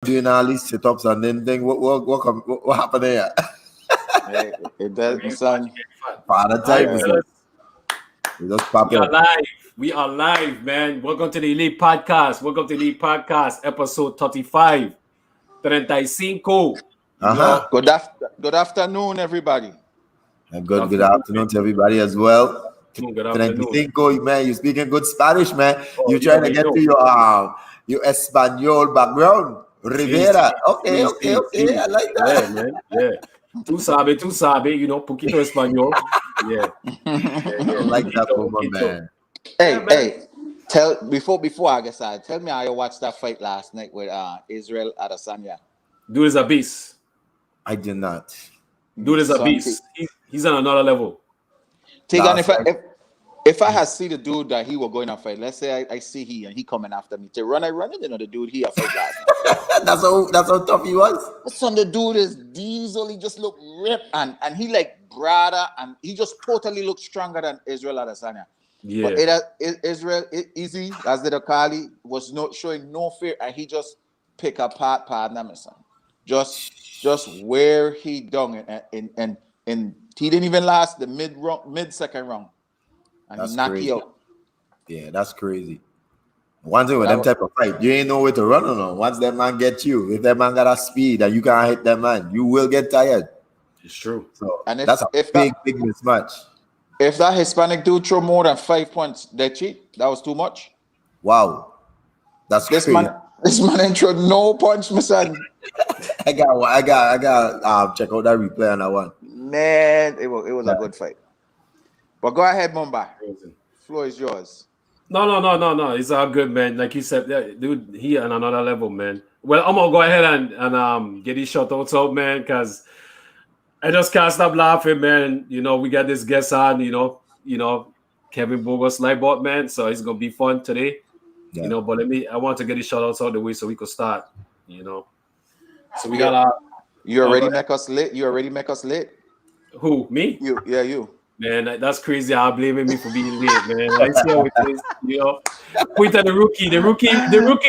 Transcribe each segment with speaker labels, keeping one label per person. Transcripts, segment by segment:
Speaker 1: doing all these sit-ups and then what happened there?
Speaker 2: It does, son.
Speaker 1: Father time is it? We just pop
Speaker 3: We are
Speaker 1: up.
Speaker 3: live. We are live, man. Welcome to the Elite Podcast. Welcome to the Elite Podcast, episode 35. 35.
Speaker 2: Good afternoon, everybody.
Speaker 1: And good afternoon to everybody as well.
Speaker 3: Good afternoon.
Speaker 1: 35, man. You speaking good Spanish, man.
Speaker 3: Oh,
Speaker 1: You trying to get to your Espanol background. Rivera. Okay. I like that.
Speaker 3: Yeah, man. Yeah. Tú sabe, poquito español. Yeah.
Speaker 1: I like that woman, man.
Speaker 2: Hey. Before I get started, tell me how you watched that fight last night with Israel Adesanya.
Speaker 3: Dude is a beast.
Speaker 1: I did not.
Speaker 3: Dude is a beast. He's on another level.
Speaker 2: Tegan, if I had seen the dude that he was going to fight, let's say I see he and he coming after me to run, I run into the dude he a fight last night.
Speaker 1: That's how tough he was.
Speaker 2: Son, the dude is diesel. He just look ripped and he like brother and he just totally looks stronger than Israel Adesanya.
Speaker 3: Yeah.
Speaker 2: But Israel easy as the Kali was not showing no fear and he just pick apart partner, my son. Just where he done it and he didn't even last the mid second round. And
Speaker 1: That's
Speaker 2: he knocked
Speaker 1: crazy.
Speaker 2: you out.
Speaker 1: Yeah, that's crazy. One thing with them type of fight, you ain't know where to run on. Once that man gets you, if that man got a speed and you can't hit that man, you will get tired.
Speaker 3: It's true.
Speaker 1: So
Speaker 2: And
Speaker 1: that's a big mismatch.
Speaker 2: If that Hispanic dude throw more than 5 points, they cheat. That was too much.
Speaker 1: Wow, that's
Speaker 2: This
Speaker 1: crazy.
Speaker 2: man ain't throw no punch, my son.
Speaker 1: I got check out that replay on that one.
Speaker 2: Man, it was a good fight. But go ahead, Mumbai. Floor is yours.
Speaker 3: No. It's all good, man. Like you said, yeah, dude, he on another level, man. Well, I'm gonna go ahead and get these shout outs out, man, because I just can't stop laughing, man. We got this guest on, Kevin Bogus Liebert, man. So it's gonna be fun today.
Speaker 1: Yeah.
Speaker 3: But I want to get these shout outs out of the way so we could start, So we got
Speaker 2: You already make us late.
Speaker 3: who? Me?
Speaker 2: You.
Speaker 3: Man, that's crazy. Y'all blaming me for being late, man. I see how it is, Point at the rookie. The rookie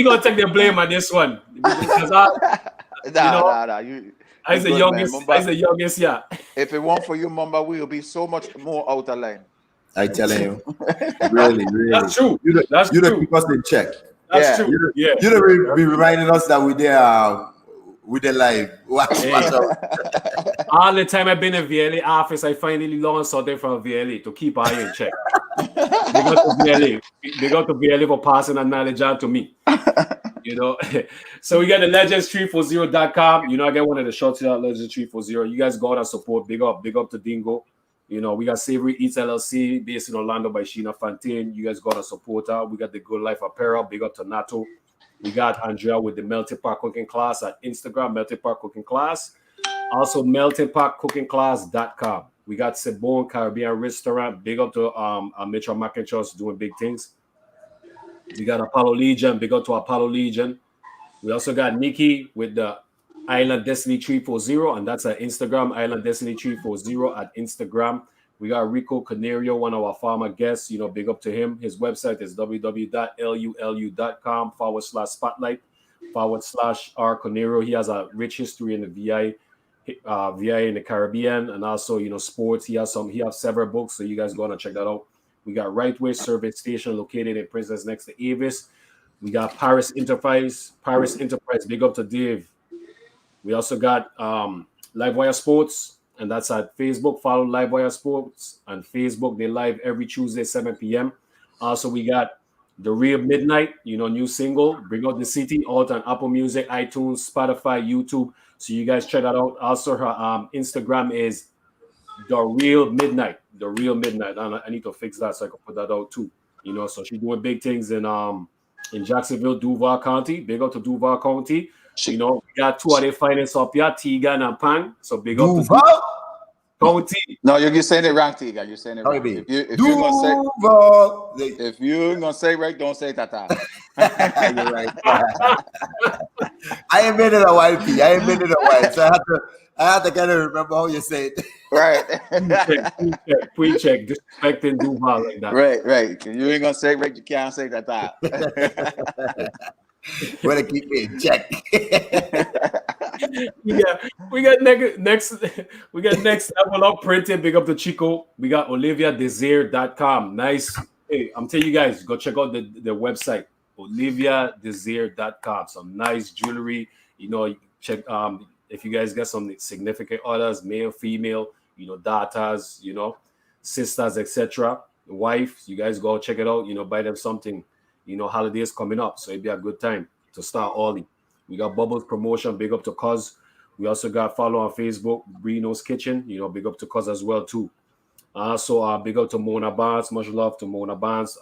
Speaker 3: gonna take the blame on this one. Because I the youngest, yeah.
Speaker 2: If it weren't for you, Mumba, we will be so much more out of line.
Speaker 1: I telling you, really.
Speaker 3: That's true.
Speaker 1: You
Speaker 3: That's
Speaker 1: don't
Speaker 3: true.
Speaker 1: keep us in check.
Speaker 3: That's true.
Speaker 1: You don't be reminding us that we there live. Watch out.
Speaker 3: All the time I've been in VLA office, I finally learned something from VLA to keep eye in check. They got to VLA for passing that knowledge on to me. So we got the legends340.com. I get one of the shots here at Legends340. You guys go out and support. Big up to Dingo. We got Savory Eats LLC based in Orlando by Sheena Fontaine. You guys go out and support her. We got the Good Life Apparel. Big up to Nato. We got Andrea with the Melting Pot Cooking Class at Instagram, Melting Pot Cooking Class. Also, meltingpotcookingclass.com. We got Sebon Caribbean Restaurant. Big up to Mitchell McIntosh doing big things. We got Apollo Legion. Big up to Apollo Legion. We also got Nikki with the Island Destiny 340, and that's at Instagram, Island Destiny 340 at Instagram. We got Rico Canario, one of our former guests. Big up to him. His website is www.lulu.com/spotlight/R Canario. He has a rich history in the VI in the Caribbean, and also sports. He has several books, so you guys go on and check that out. We got Right Way Service Station located in Princess next to Avis. We got Paris Enterprise. Big up to Dave. We also got Livewire Sports. And that's at Facebook. Follow Livewire Sports on Facebook. They live every Tuesday, 7 p.m. Also, we got The Real Midnight, new single, Bring Out the City, out on Apple Music, iTunes, Spotify, YouTube. So you guys check that out. Also, her Instagram is The Real Midnight. The Real Midnight. I need to fix that so I can put that out too. So she's doing big things in Jacksonville, Duval County. Big up to Duval County. We got two of their finest up here, Tegan and Pang. So big up to County.
Speaker 2: No, you're saying it wrong, Tegan. You're saying it wrong. If you're gonna say right, don't say that.
Speaker 1: You're right. I ain't been in a while, P. So I had to kind of remember how you say it.
Speaker 2: Right.
Speaker 3: Pre-check, disrespecting Duval like that.
Speaker 2: Right. You ain't gonna say right, you can't say that.
Speaker 1: Want to keep me in check.
Speaker 3: we got next we got next envelope printed. Big up to Chico. We got oliviadesir.com. Nice. Hey, I'm telling you guys, go check out the website, oliviadesir.com. Some nice jewelry. You know, check if you guys got some significant others, male, female, you know, daughters, you know, sisters, etc. Wife, you guys go check it out, you know, buy them something. You know, holidays coming up, so it'd be a good time to start early. We got Bubbles promotion, big up to Cuz. We also got follow on Facebook, Reno's Kitchen, you know, big up to Cuz as well too. So big up to Mona Barnes, much love to Mona Barnes.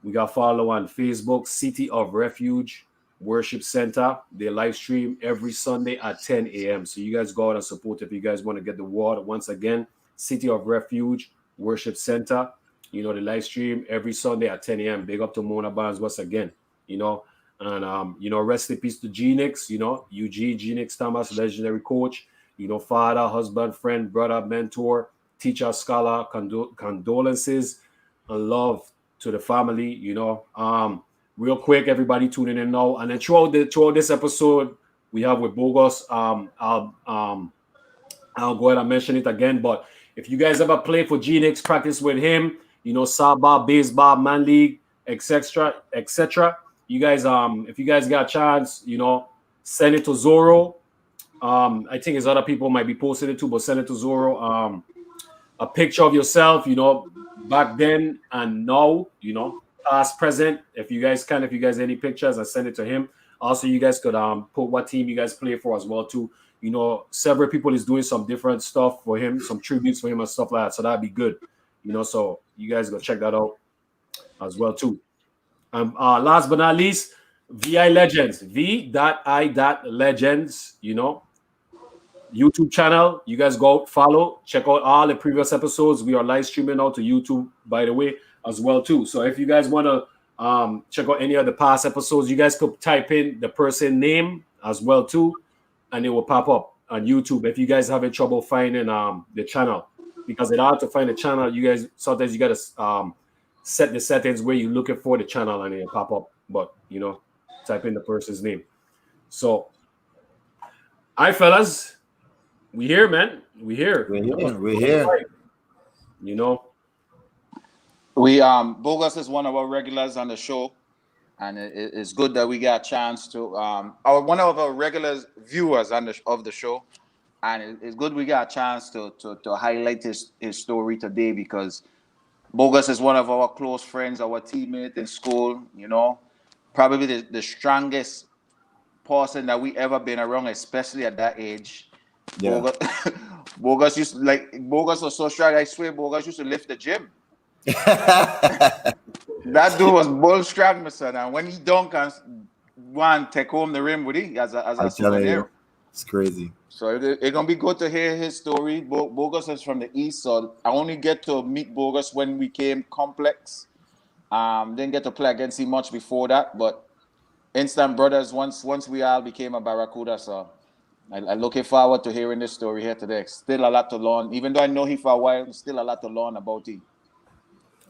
Speaker 3: We got follow on Facebook, City of Refuge Worship Center. They live stream every Sunday at 10 a.m. So you guys go out and support if you guys want to get the word. Once again, City of Refuge Worship Center. You know, the live stream every Sunday at 10 a.m. Big up to Mona Barnes once again, you know. And, you know, rest in peace to Genix, you know, UG, Genix Thomas, legendary coach, you know, father, husband, friend, brother, mentor, teacher, scholar, condolences and love to the family, you know. Real quick, everybody tuning in now. And then throughout this episode, we have with Bogus, I'll go ahead and mention it again. But if you guys ever play for Genix, practice with him, you know, Saba, baseball, man league, etc., etc. You guys, if you guys got a chance, you know, send it to Zorro. I think his other people might be posting it too, but send it to Zorro. A picture of yourself, you know, back then and now, you know, past, present. If you guys any pictures, and send it to him. Also, you guys could put what team you guys play for as well too. You know, several people is doing some different stuff for him, some tributes for him and stuff like that. So that'd be good. You know, so you guys go check that out as well too. Last but not least, VI Legends, V.I.Legends, you know, YouTube channel. You guys go follow, check out all the previous episodes. We are live streaming out to YouTube, by the way, as well too. So if you guys want to check out any of the past episodes, you guys could type in the person name as well too, and it will pop up on YouTube. If you guys having trouble finding the channel, because it's hard to find the channel, you guys sometimes you gotta set the settings where you're looking for the channel and it'll pop up. But you know, type in the person's name. So, hi fellas, we here, man. We here.
Speaker 1: We're here.
Speaker 3: You know,
Speaker 2: we Bogus is one of our regulars on the show, and it's good that we got a chance to one of our regular viewers of the show, and it's good we got a chance to highlight his story today, because Bogus is one of our close friends, our teammate in school, you know, probably the strongest person that we ever been around, especially at that age. Yeah. Bogus Bogus was so strong, I swear Bogus used to lift the gym. That dude was bull strong, my son. And when he dunk and one take home the rim with it as a souvenir.
Speaker 1: It's crazy.
Speaker 2: So it's gonna be good to hear his story. Bogus is from the east, so I only get to meet Bogus when we came complex. Didn't get to play against him much before that, but instant brothers once we all became a Barracuda. So I'm looking forward to hearing this story here today. Still a lot to learn, even though I know him for a while. Still a lot to learn about him.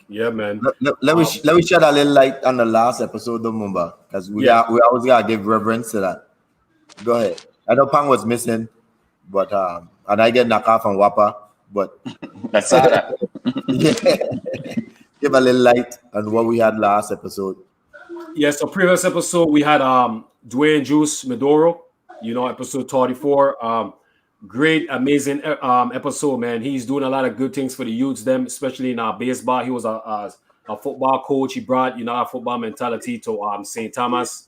Speaker 3: Yeah, man.
Speaker 1: Let me shed a little light on the last episode of Mumba, because we always gotta give reverence to that. Go ahead. I know Pang was missing, but and I get knocked off on Wappa, but
Speaker 2: that's all right.
Speaker 1: Yeah. Give a little light on what we had last episode.
Speaker 3: Yeah, so previous episode we had Dwayne Juice Medoro, you know, episode 34. Great, amazing episode, man. He's doing a lot of good things for the youths, them, especially in baseball. He was a football coach. He brought, you know, our football mentality to St. Thomas.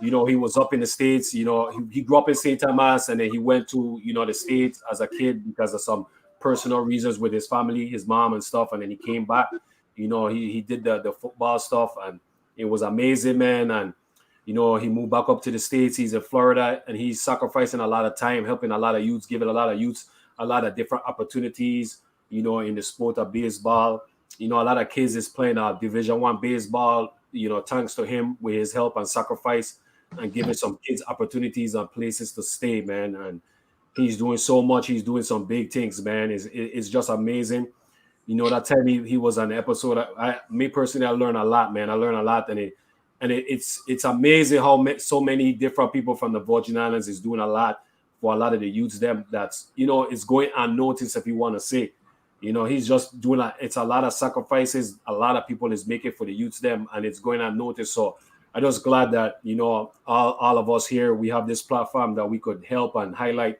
Speaker 3: You know, he was up in the States. You know, he grew up in St. Thomas, and then he went to, you know, the States as a kid because of some personal reasons with his family, his mom and stuff. And then he came back. You know, he did the football stuff, and it was amazing, man. And you know, he moved back up to the States. He's in Florida, and he's sacrificing a lot of time, helping a lot of youths, giving a lot of youths a lot of different opportunities, you know, in the sport of baseball. You know, a lot of kids is playing Division I baseball, you know, thanks to him with his help and sacrifice and giving some kids opportunities and places to stay, man. And he's doing so much. He's doing some big things, man. It's just amazing. You know, that time he was on the episode, me personally, I learned a lot, man. I learned a lot, and and it's amazing how so many different people from the Virgin Islands is doing a lot for a lot of the youths. Them that's it's going unnoticed, if you want to say. He's just doing it's a lot of sacrifices. A lot of people is making for the youths them, and it's going unnoticed. So I'm just glad that all of us here, we have this platform that we could help and highlight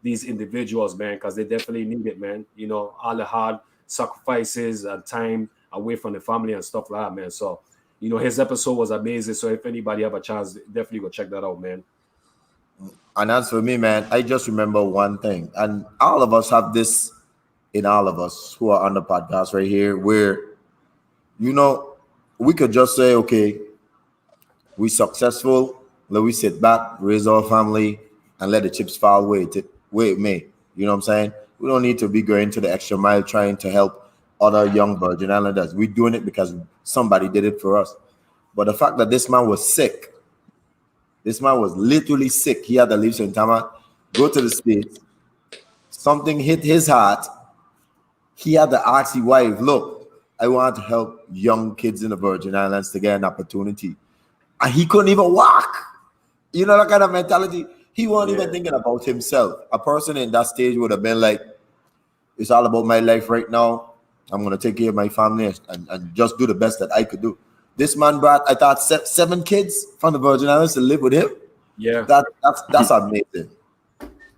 Speaker 3: these individuals, man, because they definitely need it, man. All the hard sacrifices and time away from the family and stuff like that, man. So his episode was amazing. So if anybody have a chance, definitely go check that out, man.
Speaker 1: And as for me, man, I just remember one thing, and all of us have this in all of us who are on the podcast right here, where we could just say, okay, we successful, let we sit back, raise our family, and let the chips fall where it may. You know what I'm saying? We don't need to be going to the extra mile trying to help other young Virgin Islanders. We're doing it because somebody did it for us. But the fact that this man was sick, this man was literally sick. He had to leave St. Thomas, go to the States. Something hit his heart. He had to ask his wife, look, I want to help young kids in the Virgin Islands to get an opportunity. And he couldn't even walk. That kind of mentality. He wasn't even thinking about himself. A person in that stage would have been like, it's all about my life right now. I'm going to take care of my family and just do the best that I could do. This man brought, I thought, 7 kids from the Virgin Islands to live with him.
Speaker 3: Yeah.
Speaker 1: That's amazing.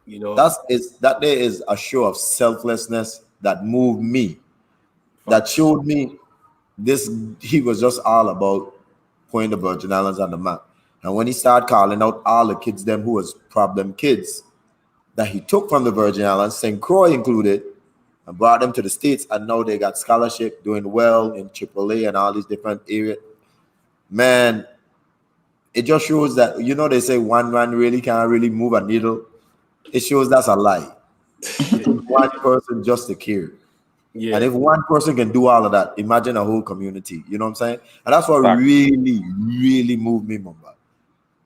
Speaker 1: That there is a show of selflessness that moved me, that showed me he was just all about putting the Virgin Islands on the map. And when he started calling out all the kids, them who was problem kids, that he took from the Virgin Islands, St. Croix included, and brought them to the States, and now they got scholarship, doing well in AAA and all these different areas. Man, it just shows that, they say one man really can't really move a needle. It shows that's a lie. It takes one person just to care. Yeah. And if one person can do all of that, imagine a whole community. You know what I'm saying? And that's what really, really moved me, Mumba.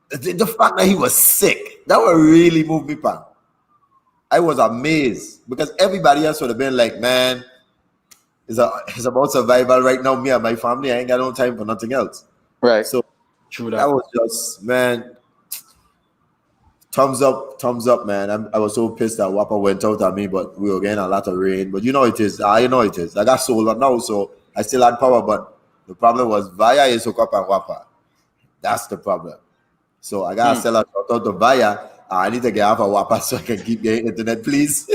Speaker 1: The fact that he was sick, that would really move me, Pam. I was amazed because everybody else would have been like, man, it's about survival right now. Me and my family, I ain't got no time for nothing else.
Speaker 2: Right.
Speaker 1: So true that was just, man, thumbs up, man. I was so pissed that Wapa went out on me, but we were getting a lot of rain. But it is. I got solar now, so I still had power. But the problem was Vaya is hooked up and Wapa. That's the problem. So I gotta sell a shout out to Vaya. I need to get off a Wapa so I can keep getting internet, please.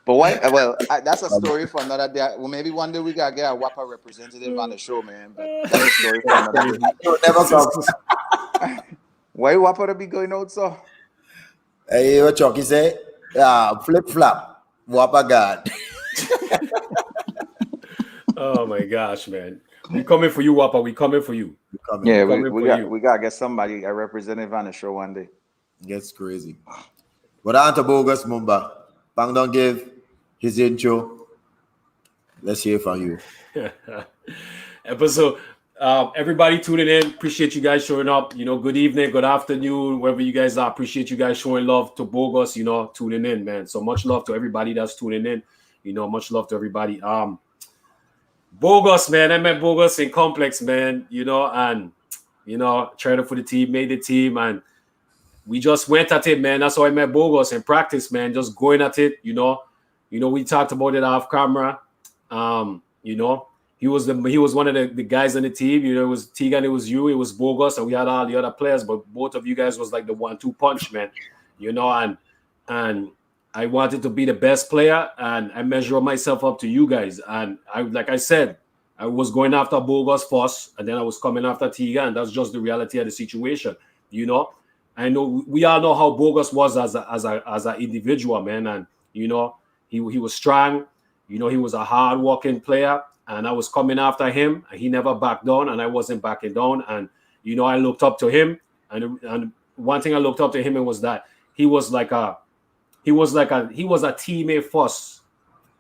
Speaker 2: But why? Well, that's a story for another day. Well, maybe one day we gotta get a Wapa representative on the show, man. But that's a story for another day.
Speaker 1: Never come.
Speaker 2: Why Wapa to be going out so?
Speaker 1: Hey, what Chucky say? Flip flop, Wapa God.
Speaker 3: Oh my gosh, man! We coming for you, Wapa. We coming for you.
Speaker 2: Yeah, we gotta get somebody, a representative on the show one day.
Speaker 1: Gets crazy. But on to Bogus, Mumba. Bang don't give his intro. Let's hear from you.
Speaker 3: Episode. Everybody tuning in, appreciate you guys showing up. Good evening, good afternoon, wherever you guys are. Appreciate you guys showing love to Bogus, tuning in, man. So much love to everybody that's tuning in. Much love to everybody. Bogus, man. I met Bogus in Complex, man. And trying for the team, made the team, and we just went at it, man. That's how I met Bogus in practice, man. Just going at it, we talked about it off camera. He was one of the guys on the team. It was Tegan, it was you, it was Bogus, and we had all the other players, but both of you guys was like the 1-2 punch, man. And I wanted to be the best player, and I measure myself up to you guys. And like I said, I was going after Bogus first, and then I was coming after Tegan. That's just the reality of the situation. I know we all know how Bogus was as an individual, man, and he was strong. He was a hard-working player. And I was coming after him, and he never backed down, and I wasn't backing down. And I looked up to him, and one thing I looked up to him was that he was a teammate first.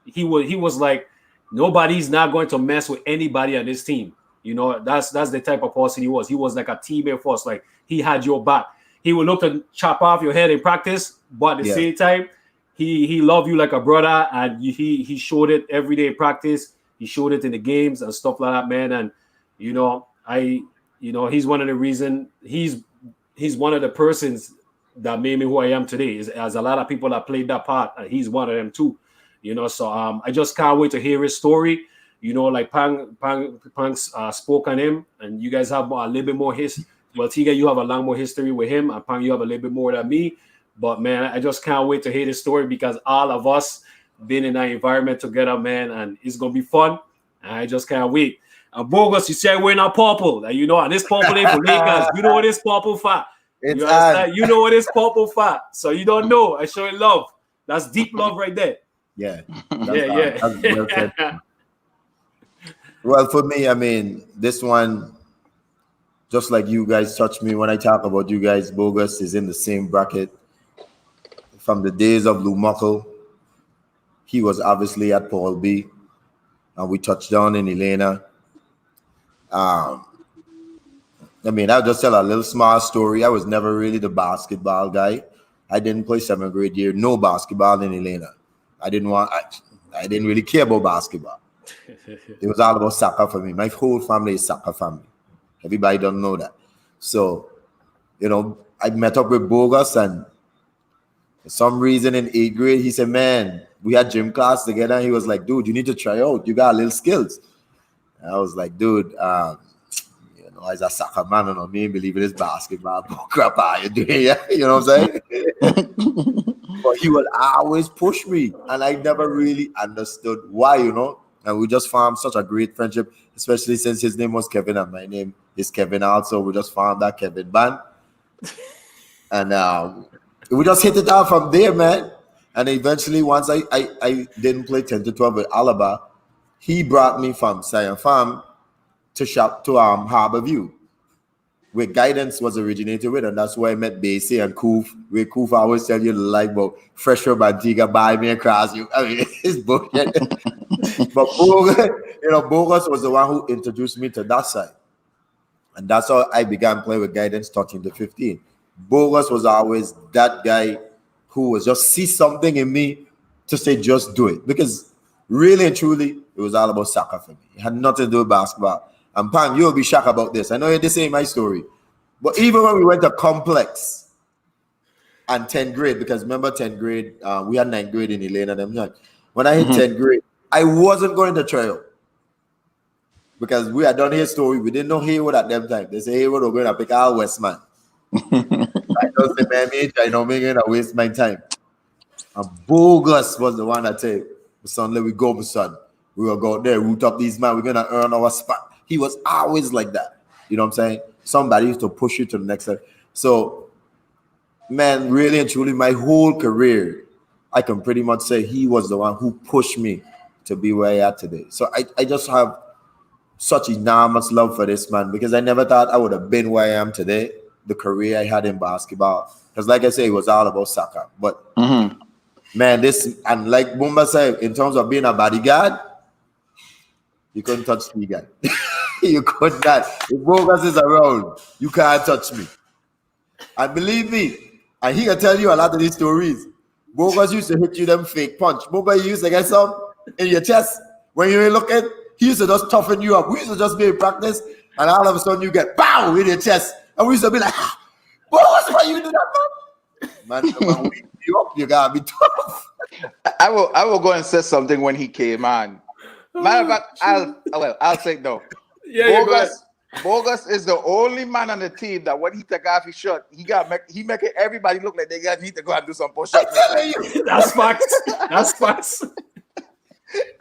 Speaker 3: He was like, nobody's not going to mess with anybody on this team. That's the type of person he was. He was like a teammate first, like he had your back. He would look to chop off your head in practice, but at the same time, he loved you like a brother, and he showed it every day in practice. He showed it in the games and stuff like that, man. And You know, he's one of the reason he's one of the persons that made me who I am today. Is as a lot of people that played that part, and he's one of them too. You know, so I just can't wait to hear his story. You know, like Pang spoke on him, and you guys have a little bit more Well, Tiga, you have a long more history with him, and Pang, you have a little bit more than me. But man, I just can't wait to hear this story because all of us been in that environment together, man, and it's gonna be fun. And I just can't wait. And Bogus, you say we're not purple, and you know, and this purple ain't for Lakers. You know what this purple for?
Speaker 1: It's
Speaker 3: You understand? You know what this purple for. So you don't know. I show you love. That's deep love right there.
Speaker 1: Yeah.
Speaker 3: Yeah.
Speaker 1: That's well said. Well, for me, I mean, this one, just like you guys touch me when I talk about you guys, Bogus is in the same bracket. From the days of Lou Muckle, he was obviously at Paul B, and we touched down in Elena. I mean, I'll just tell a little small story. I was never really the basketball guy. I didn't play 7th grade year, no basketball in Elena. I didn't really care about basketball. It was all about soccer for me. My whole family is soccer family. Everybody don't know that. So, you know, I met up with Bogus, and for some reason in 8th grade, he said, man, we had gym class together. And he was like, dude, you need to try out. You got a little skills. And I was like, dude, you know, as a soccer man, I don't me believe in this basketball. Crap, are you doing? Yeah? You know what I'm saying? But he would always push me, and I never really understood why, you know. And we just formed such a great friendship, especially since his name was Kevin and my name is Kevin also. We just formed that Kevin band. And we just hit it out from there, man. And eventually, once I didn't play 10 to 12 with Alaba, he brought me from Sion Farm to Harbor View, where Guidance was originated with, and that's where I met Basie and Koof, where Koof always tell you like about fresh from Antigua, buy me across you. I mean, it's bullshit. But Bogus was the one who introduced me to that side. And that's how I began playing with Guidance 13 to 15. Bogus was always that guy who was just see something in me to say, just do it. Because really and truly, it was all about soccer for me. It had nothing to do with basketball. And Pam, you'll be shocked about this. I know this ain't my story. But even when we went to Complex and 10th grade, because remember 10th grade, we had 9th grade in Elena. When I hit 10th grade, I wasn't going to trial. Because we had done his story. We didn't know Haywood at them time. They say Haywood was going to pick our Westman. I don't say, man, I know I'm going to waste my time. And Bogus was the one that said, son, let me go, my son. We will go there, root up these men. We're going to earn our spot. He was always like that. You know what I'm saying? Somebody used to push you to the next level. So, man, really and truly, my whole career, I can pretty much say he was the one who pushed me to be where I am today. So I just have such enormous love for this man because I never thought I would have been where I am today, the career I had in basketball. Because like I say, it was all about soccer. But, man, this, and like Bumba said, in terms of being a bodyguard, you couldn't touch me, guy. You could not. If Bogus is around, you can't touch me. And believe me, and he can tell you a lot of these stories. Bogus used to hit you them fake punch. Bogus used to get some in your chest when you ain't looking. He used to just toughen you up. We used to just be in practice, and all of a sudden you get pow in your chest. And we used to be like, Bogus, why you do that, man? Man, we you up, you gotta be tough.
Speaker 2: I will go and say something when he came on. Matter of fact, I'll say no.
Speaker 3: Yeah,
Speaker 2: Bogus is the only man on the team that when he take off his shirt, he make everybody look like they need to go and do some push-ups.
Speaker 3: That's facts. That's facts.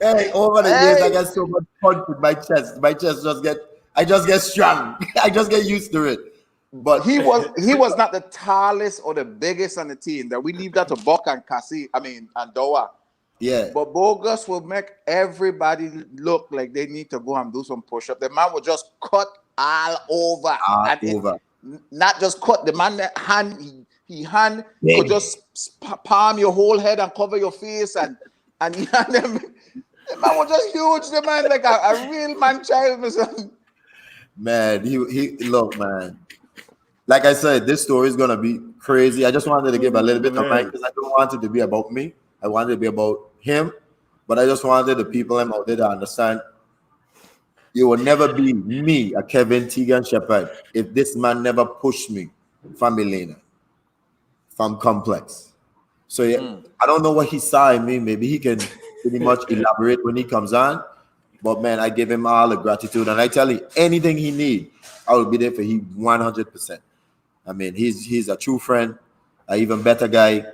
Speaker 1: Hey, over the years, I get so much punch with my chest. My chest I just get strong. I just get used to it. But
Speaker 2: he was not the tallest or the biggest on the team. That we leave that to Buck and and Doa.
Speaker 1: Yeah.
Speaker 2: But Bogus will make everybody look like they need to go and do some push-up. The man will just cut all over. Not just cut. The man that could just palm your whole head and cover your face and the man was just huge. The man like a real man child, my son.
Speaker 1: Man, he look, man. Like I said, this story is gonna be crazy. I just wanted to give a little bit of mine because I don't want it to be about me. I wanted to be about him, but I just wanted the people out there to understand You will never be me, a Kevin Tegan Shepherd, if this man never pushed me from Elena, from Complex. So yeah, I don't know what he saw in me. Maybe he can pretty much elaborate when he comes on. But man, I give him all the gratitude, and I tell you, anything he need, I will be there for him 100%. I mean, he's a true friend, an even better guy,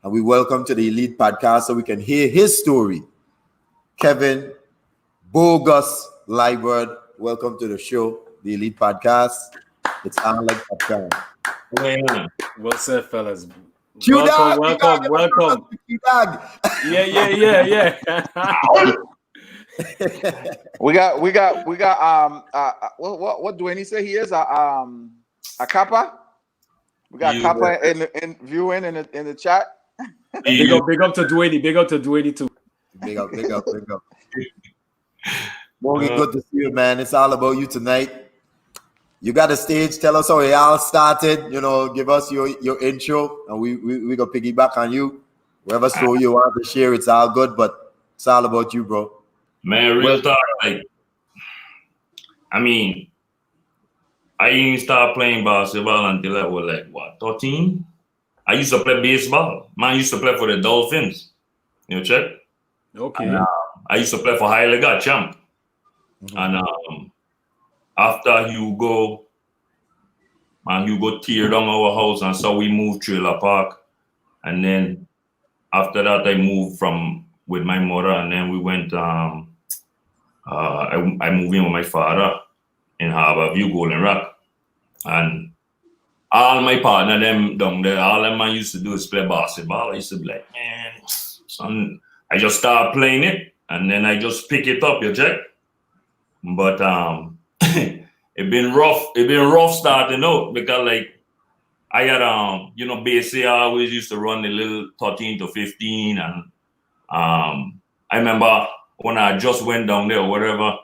Speaker 1: and we welcome to the Elite Podcast so we can hear his story. Kevin, Bogus, Liebert, welcome to the show, the Elite Podcast. It's on like a time.
Speaker 3: Well said, fellas.
Speaker 1: Welcome.
Speaker 3: Yeah.
Speaker 2: We got what do any say he is a kappa? We got kappa in viewing in the chat.
Speaker 3: Big up to Dwayne. Big up to Dwayne too.
Speaker 1: Big up. Morgan, good to see you, man. It's all about you tonight. You got a stage. Tell us how it all started. You know, give us your intro, and we go piggyback on you. Whatever story you want to share, it's all good, but it's all about you, bro.
Speaker 4: Man, real talk. I didn't start playing basketball until I was 13. I used to play baseball. Man, I used to play for the Dolphins. You know, check.
Speaker 3: Okay.
Speaker 4: And, I used to play for High League champ. Mm-hmm. And after Hugo tear down our house, and so we moved Trailer Park. And then after that, I moved with my mother, and then we went. I moved in with my father in Harborview, Golden Rock, and all my partner them down there, all them I used to do is play basketball. I used to be like, man, son, I just start playing it, and then I just pick it up, you check. But it been rough. It been rough starting out because I had basically I always used to run the little 13 to 15, and I remember when I just went down there or whatever,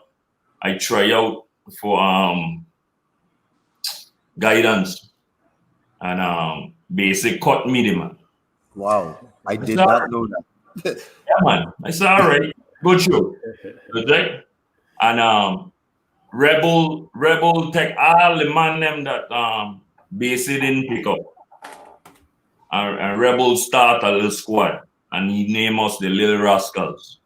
Speaker 4: I try out for guidance, and basic cut me the man.
Speaker 1: Wow, I did not know that.
Speaker 4: Yeah, man. I said, all right, good show. Okay. And Rebel take all the man them that Basie didn't pick up. And Rebel start a little squad, and he named us the Little Rascals.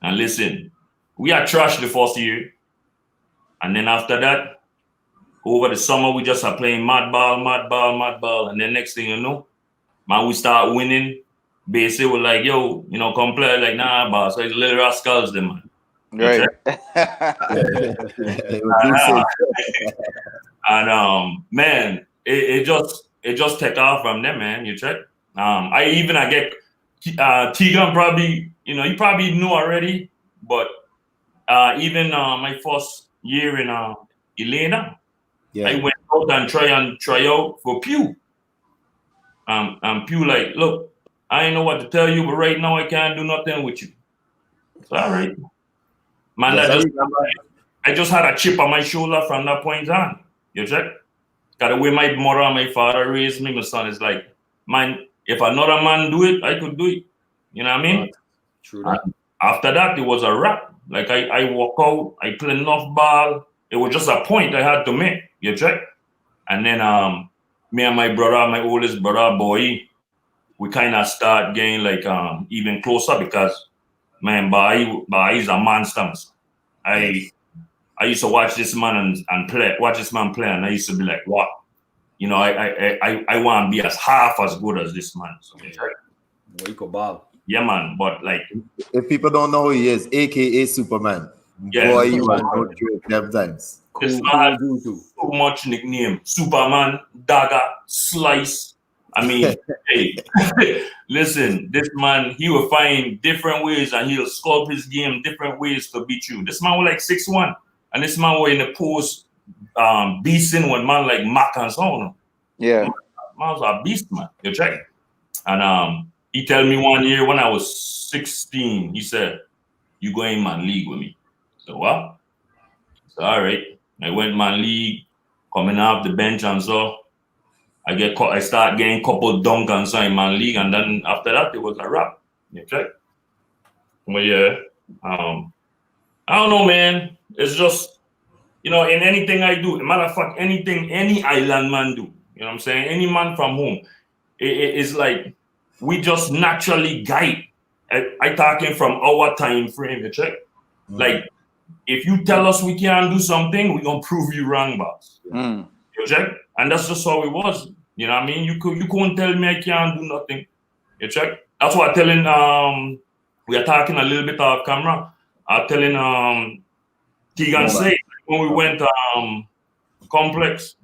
Speaker 4: And listen, we are trashed the first year. And then after that, over the summer, we just are playing mad ball. And then next thing you know, man, we start winning. Basie was like, yo, come play. Like, nah, boss. So it's Little Rascals, them, man.
Speaker 2: Right.
Speaker 4: And man, it just take off from them, man. You check. I get Tegan probably, you probably know already, but even my first year in Elena, I went out and try out for Pew. And Pew like, look, I ain't know what to tell you, but right now I can't do nothing with you. So, all right. Man, yes, I just had a chip on my shoulder from that point on. You check? Got the way my mother and my father raised me, my son is like, man, if another man do it, I could do it. You know what I mean?
Speaker 3: True.
Speaker 4: After that, it was a wrap. Like I walk out, I play enough ball. It was just a point I had to make. You check? And then me and my brother, my oldest brother, boy, we kind of start getting even closer because man, Bai is a monster. I used to watch this man and play, and I used to be like, what? I want to be as half as good as this man. So, yeah, man. But
Speaker 1: if people don't know who he is, aka Superman.
Speaker 4: Yeah,
Speaker 1: boy, you are going through it 10 times.
Speaker 4: This man so much nickname: Superman, Dagger, Slice. I mean, hey, listen, this man, he will find different ways and he'll sculpt his game different ways to beat you. This man was 6'1", and this man was in the post beasting with man like Mac and so on.
Speaker 2: Yeah.
Speaker 4: Man was a beast, man. You check. And he tell me one year when I was 16, he said, you go in man league with me. So what? So all right. I went man league, coming off the bench and so. I start getting couple dunk and so in man league, and then after that it was a wrap. You check. But yeah, I don't know, man. It's just, in anything I do, matter of fact, anything any island man do, you know what I'm saying? Any man from home, it's like we just naturally guide. I talking from our time frame, you check? Like, if you tell us we can't do something, we're going to prove you wrong, boss. You check? And that's just how it was. You know what I mean? You couldn't tell me I can't do nothing. You check? That's what I'm telling, we are talking a little bit off camera. I'm telling Tegan say when we went complex,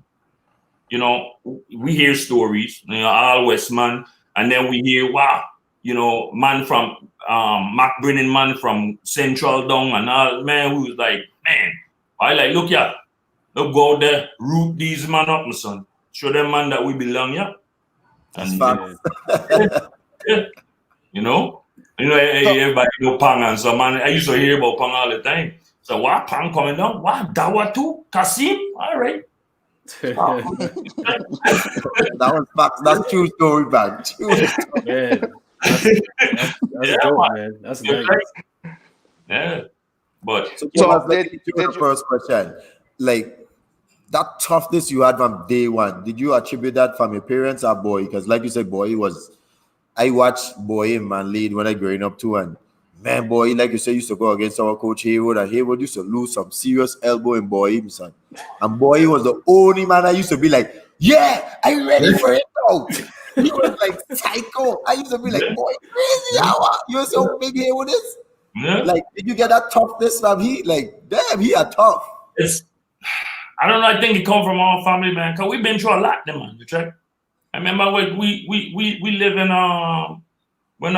Speaker 4: we hear stories, all West man, and then we hear, wow, man from Mac Brennan, man from Central down and all, man, who was like, man, I like, look yeah, look go out there, root these man up, my son. Show them man that we belong, yeah. And everybody know Pang and so man, I used to hear about Pang all the time. So what Pang coming down? What Dawa too? Kasim? All right.
Speaker 1: That was facts. That's true story, man.
Speaker 3: Man, that's dope, man. That's nice.
Speaker 4: Yeah, but
Speaker 1: so the first question, like that toughness you had from day one, did you attribute that from your parents or boy? Because like you said, boy, I watched boy in man lead when I growing up too, and man, boy, like you said, used to go against our coach Haywood, and Haywood used to lose some serious elbow in boy, son. And boy was the only man I used to be like, yeah, are you ready for it now? He was like psycho. I used to be like, boy, crazy hour. You're so big Haywood is.
Speaker 4: Yeah.
Speaker 1: Like, did you get that toughness from he? Like, damn, he are tough.
Speaker 4: I don't know. I think it come from our family, man. Cause we've been through a lot, man. You check. I remember when we live in when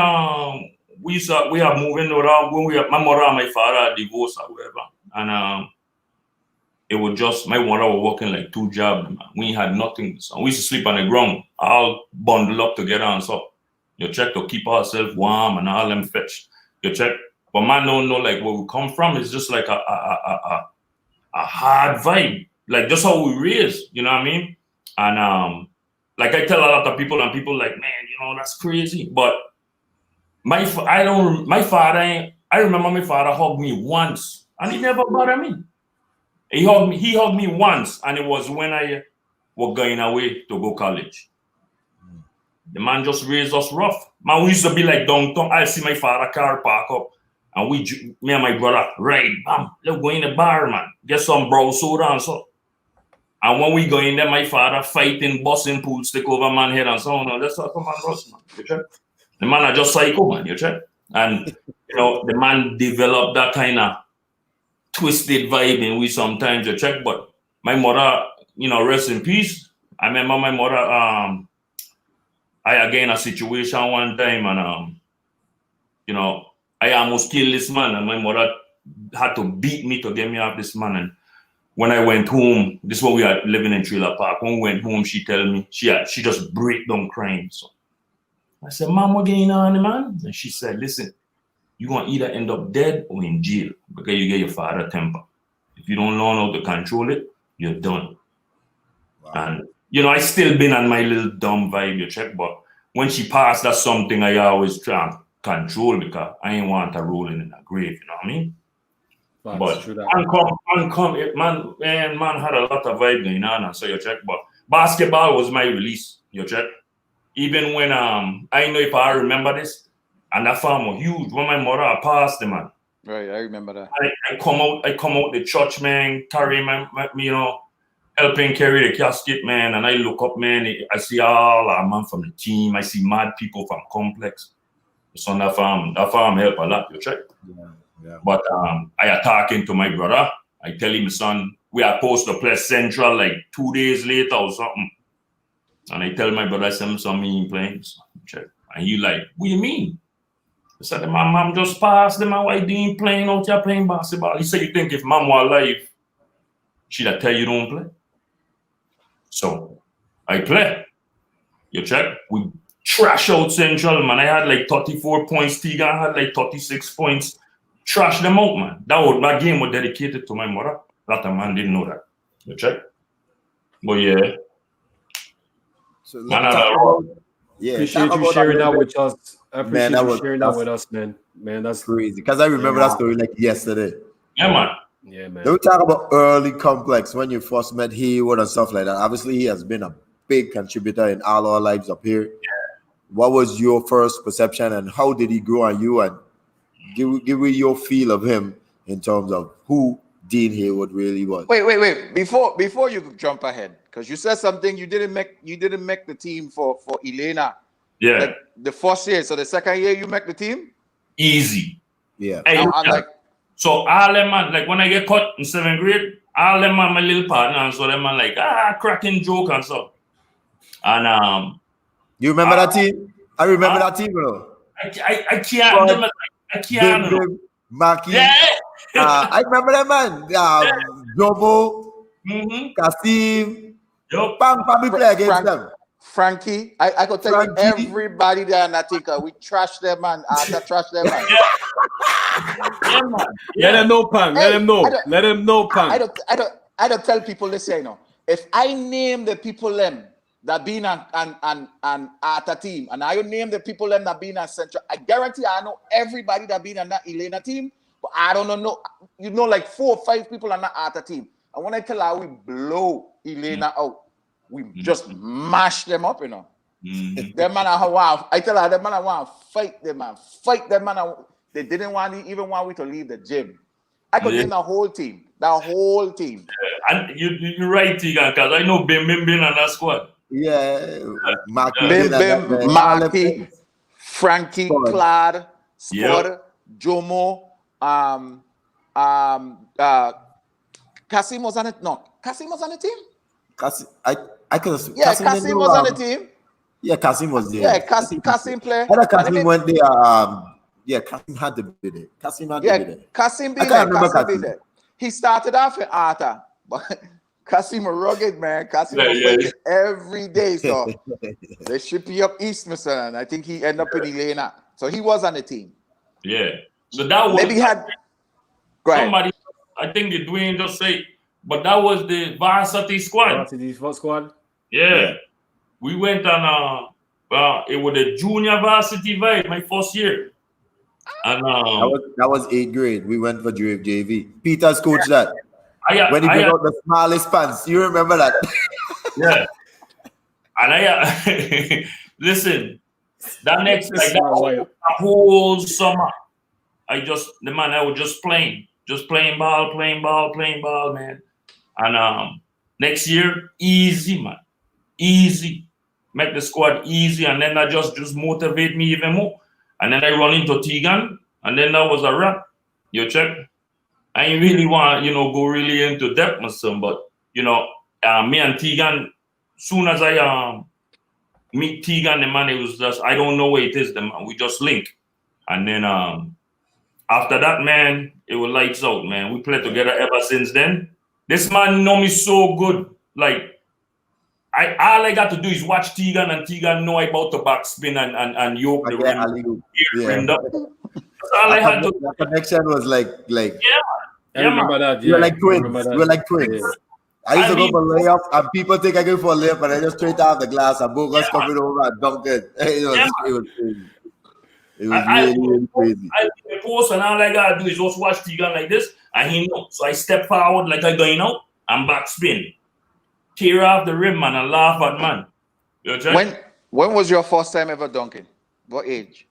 Speaker 4: we are moving around when my mother and my father divorced or whatever, and it was just my mother was working like 2 jobs. Man. We had nothing, so we used to sleep on the ground, all bundled up together and so. You check to keep ourselves warm and all them fetch. You check, but man don't know like where we come from. It's just like a hard vibe, like just how we raised. You know what I mean? And like I tell a lot of people, and people like, man, that's crazy. But I remember my father hugged me once, and he never bothered me. He hugged me once, and it was when I was going away to go college. The man just raised us rough. Man, we used to be like downtown. I see my father car park up, and me and my brother, right, bam, let's go in the bar, man. Get some brown soda and so. And when we go in there, my father fighting, busting pool stick over man head and so on. That's what man does, man. You check? The man are just psycho, man. You check? And the man developed that kind of twisted vibe in we sometimes. You check? But my mother, rest in peace. I remember my mother. I again a situation one time, and I almost killed this man, and my mother had to beat me to get me off this man. And when I went home, this is when we are living in Trailer Park. When we went home, she tell me, she just break down crying. So I said, Mom, what going on, man? And she said, listen, you're going to either end up dead or in jail because you get your father temper. If you don't learn how to control it, you're done. Wow. And, I still been on my little dumb vibe, you check, but when she passed, that's something I always try and control because I ain't want her rolling in a grave, you know what I mean? But man had a lot of vibe going on, and so you check. But basketball was my release, you check. Even when I know if I remember this, and that farm was huge. When my mother passed, the man.
Speaker 2: Right, I remember that.
Speaker 4: I come out the church, man, carry my helping carry the casket, man, and I look up, man. I see all our man from the team. I see mad people from complex. It's on that farm help a lot, you check.
Speaker 1: Yeah.
Speaker 4: But I talking to my brother. I tell him, son, we are supposed to play Central like 2 days later or something. And I tell my brother, I said, son, me ain't playing. Check. And he like, what do you mean? I said, my mom just passed. My wife ain't playing out here playing basketball. He said, you think if mom were alive, she'd tell you don't play? So I play. You check? We trash out Central, man. I had like 34 points. Tegan had like 36 points. Trash them out, man. That game was dedicated to my mother. A lot of man didn't know that. You check? But yeah.
Speaker 1: So
Speaker 3: appreciate you sharing that with us. I appreciate you sharing that with us, man. Man, that's
Speaker 1: crazy. Because I remember that story like yesterday.
Speaker 4: Yeah, man.
Speaker 3: Yeah, man.
Speaker 1: Then we talk about early complex when you first met Haywood and stuff like that. Obviously, he has been a big contributor in all our lives up here. What was your first perception and how did he grow on you? And give me your feel of him in terms of who Dean Haywood really was.
Speaker 2: Wait. Before you jump ahead, because you said something you didn't make the team for Elena.
Speaker 4: Yeah.
Speaker 2: Like the first year, so the second year you make the team?
Speaker 4: Easy.
Speaker 1: Yeah.
Speaker 4: Hey,
Speaker 2: I'm like,
Speaker 4: so all them man, like when I get cut in 7th grade, all them man my little partner, and so them man like cracking joke and stuff. And
Speaker 1: you remember that team? I remember that team, bro.
Speaker 4: I can't
Speaker 1: But
Speaker 4: I can't
Speaker 1: Bim, Maki.
Speaker 4: Yeah.
Speaker 1: I remember that man. Jobo, Kasim.
Speaker 4: Yup.
Speaker 1: Bang, probably play against them.
Speaker 2: Frankie, I could tell
Speaker 1: Frankie.
Speaker 2: you everybody there in that ticker. We trash them man. After trash them man.
Speaker 4: Yeah, man.
Speaker 3: Let them know, Pang. Let
Speaker 2: Hey,
Speaker 3: them know. Let them know, Pang.
Speaker 2: I don't tell people this, you know. If I name the people them that been on at a team, and I name the people them that been on Central, I guarantee I know everybody that been on that Elena team, but I don't know. You know, like 4 or 5 people on that at a team. And when I tell her we blow Elena out, we just mash them up, you know. Them man I tell her, them man I want to fight them, man. Fight them, man. They didn't even want me to leave the gym. I could name the whole team. The whole team.
Speaker 4: And you're right, Tigan, because I know Bim been on that squad.
Speaker 1: Yeah. Maki.
Speaker 2: Bim, Maki, Frankie, Claude, Spud, Jomo, Kasim was on it. No, Kasim was on the team.
Speaker 1: Kasim, I could have.
Speaker 2: Yeah, Kasim was on the team.
Speaker 1: Yeah, Kasim was there.
Speaker 2: Yeah, Kasim played.
Speaker 1: Kasim went there. Yeah, Kasim had to be there. Kasim had to be there.
Speaker 2: Kasim be there. He started off in Arta, but Kasim a rugged man. Kasim was fighting every day. So they ship you up east, my son. I think he ended up in Elena. So he was on the team.
Speaker 4: Yeah. So that was
Speaker 2: maybe he had
Speaker 4: somebody, I think the Dwayne just say, but that was the varsity squad.
Speaker 3: Varsity squad?
Speaker 4: Yeah. We went on it was a junior varsity vibe my first year. And
Speaker 1: that was 8th grade. We went for JV. Peter's coach that. When he brought out the smallest pants. You remember that?
Speaker 4: Yeah. And I listen, that next like that whole summer, I was just playing ball, man. And next year, easy, man. Easy. Make the squad easy, and then that just motivate me even more. And then I run into Tegan, and then that was a wrap. You check. I ain't really want, go really into depth, my son, but me and Tegan, soon as I meet Tegan, the man, it was just, I don't know where it is, the man. We just link. And then after that, man, it was lights out, man. We played together ever since then. This man know me so good. Like, all I got to do is watch Tegan, and Tegan know about the backspin and yoke the rim. That's all I had to do.
Speaker 1: The connection was like
Speaker 3: I remember that.
Speaker 1: We're like twins. We're like twins. Yeah. I used to go for layup, and people think I go for a layup, and I just straight out the glass, and Bogus coming over and dunked it. It was crazy. It was really crazy.
Speaker 4: I post, and all I gotta do is just watch Tegan like this, and he knows. So I step forward like I going out, and backspin. Tear off the rim, man, and laugh at man.
Speaker 2: When was your first time ever dunking? What age?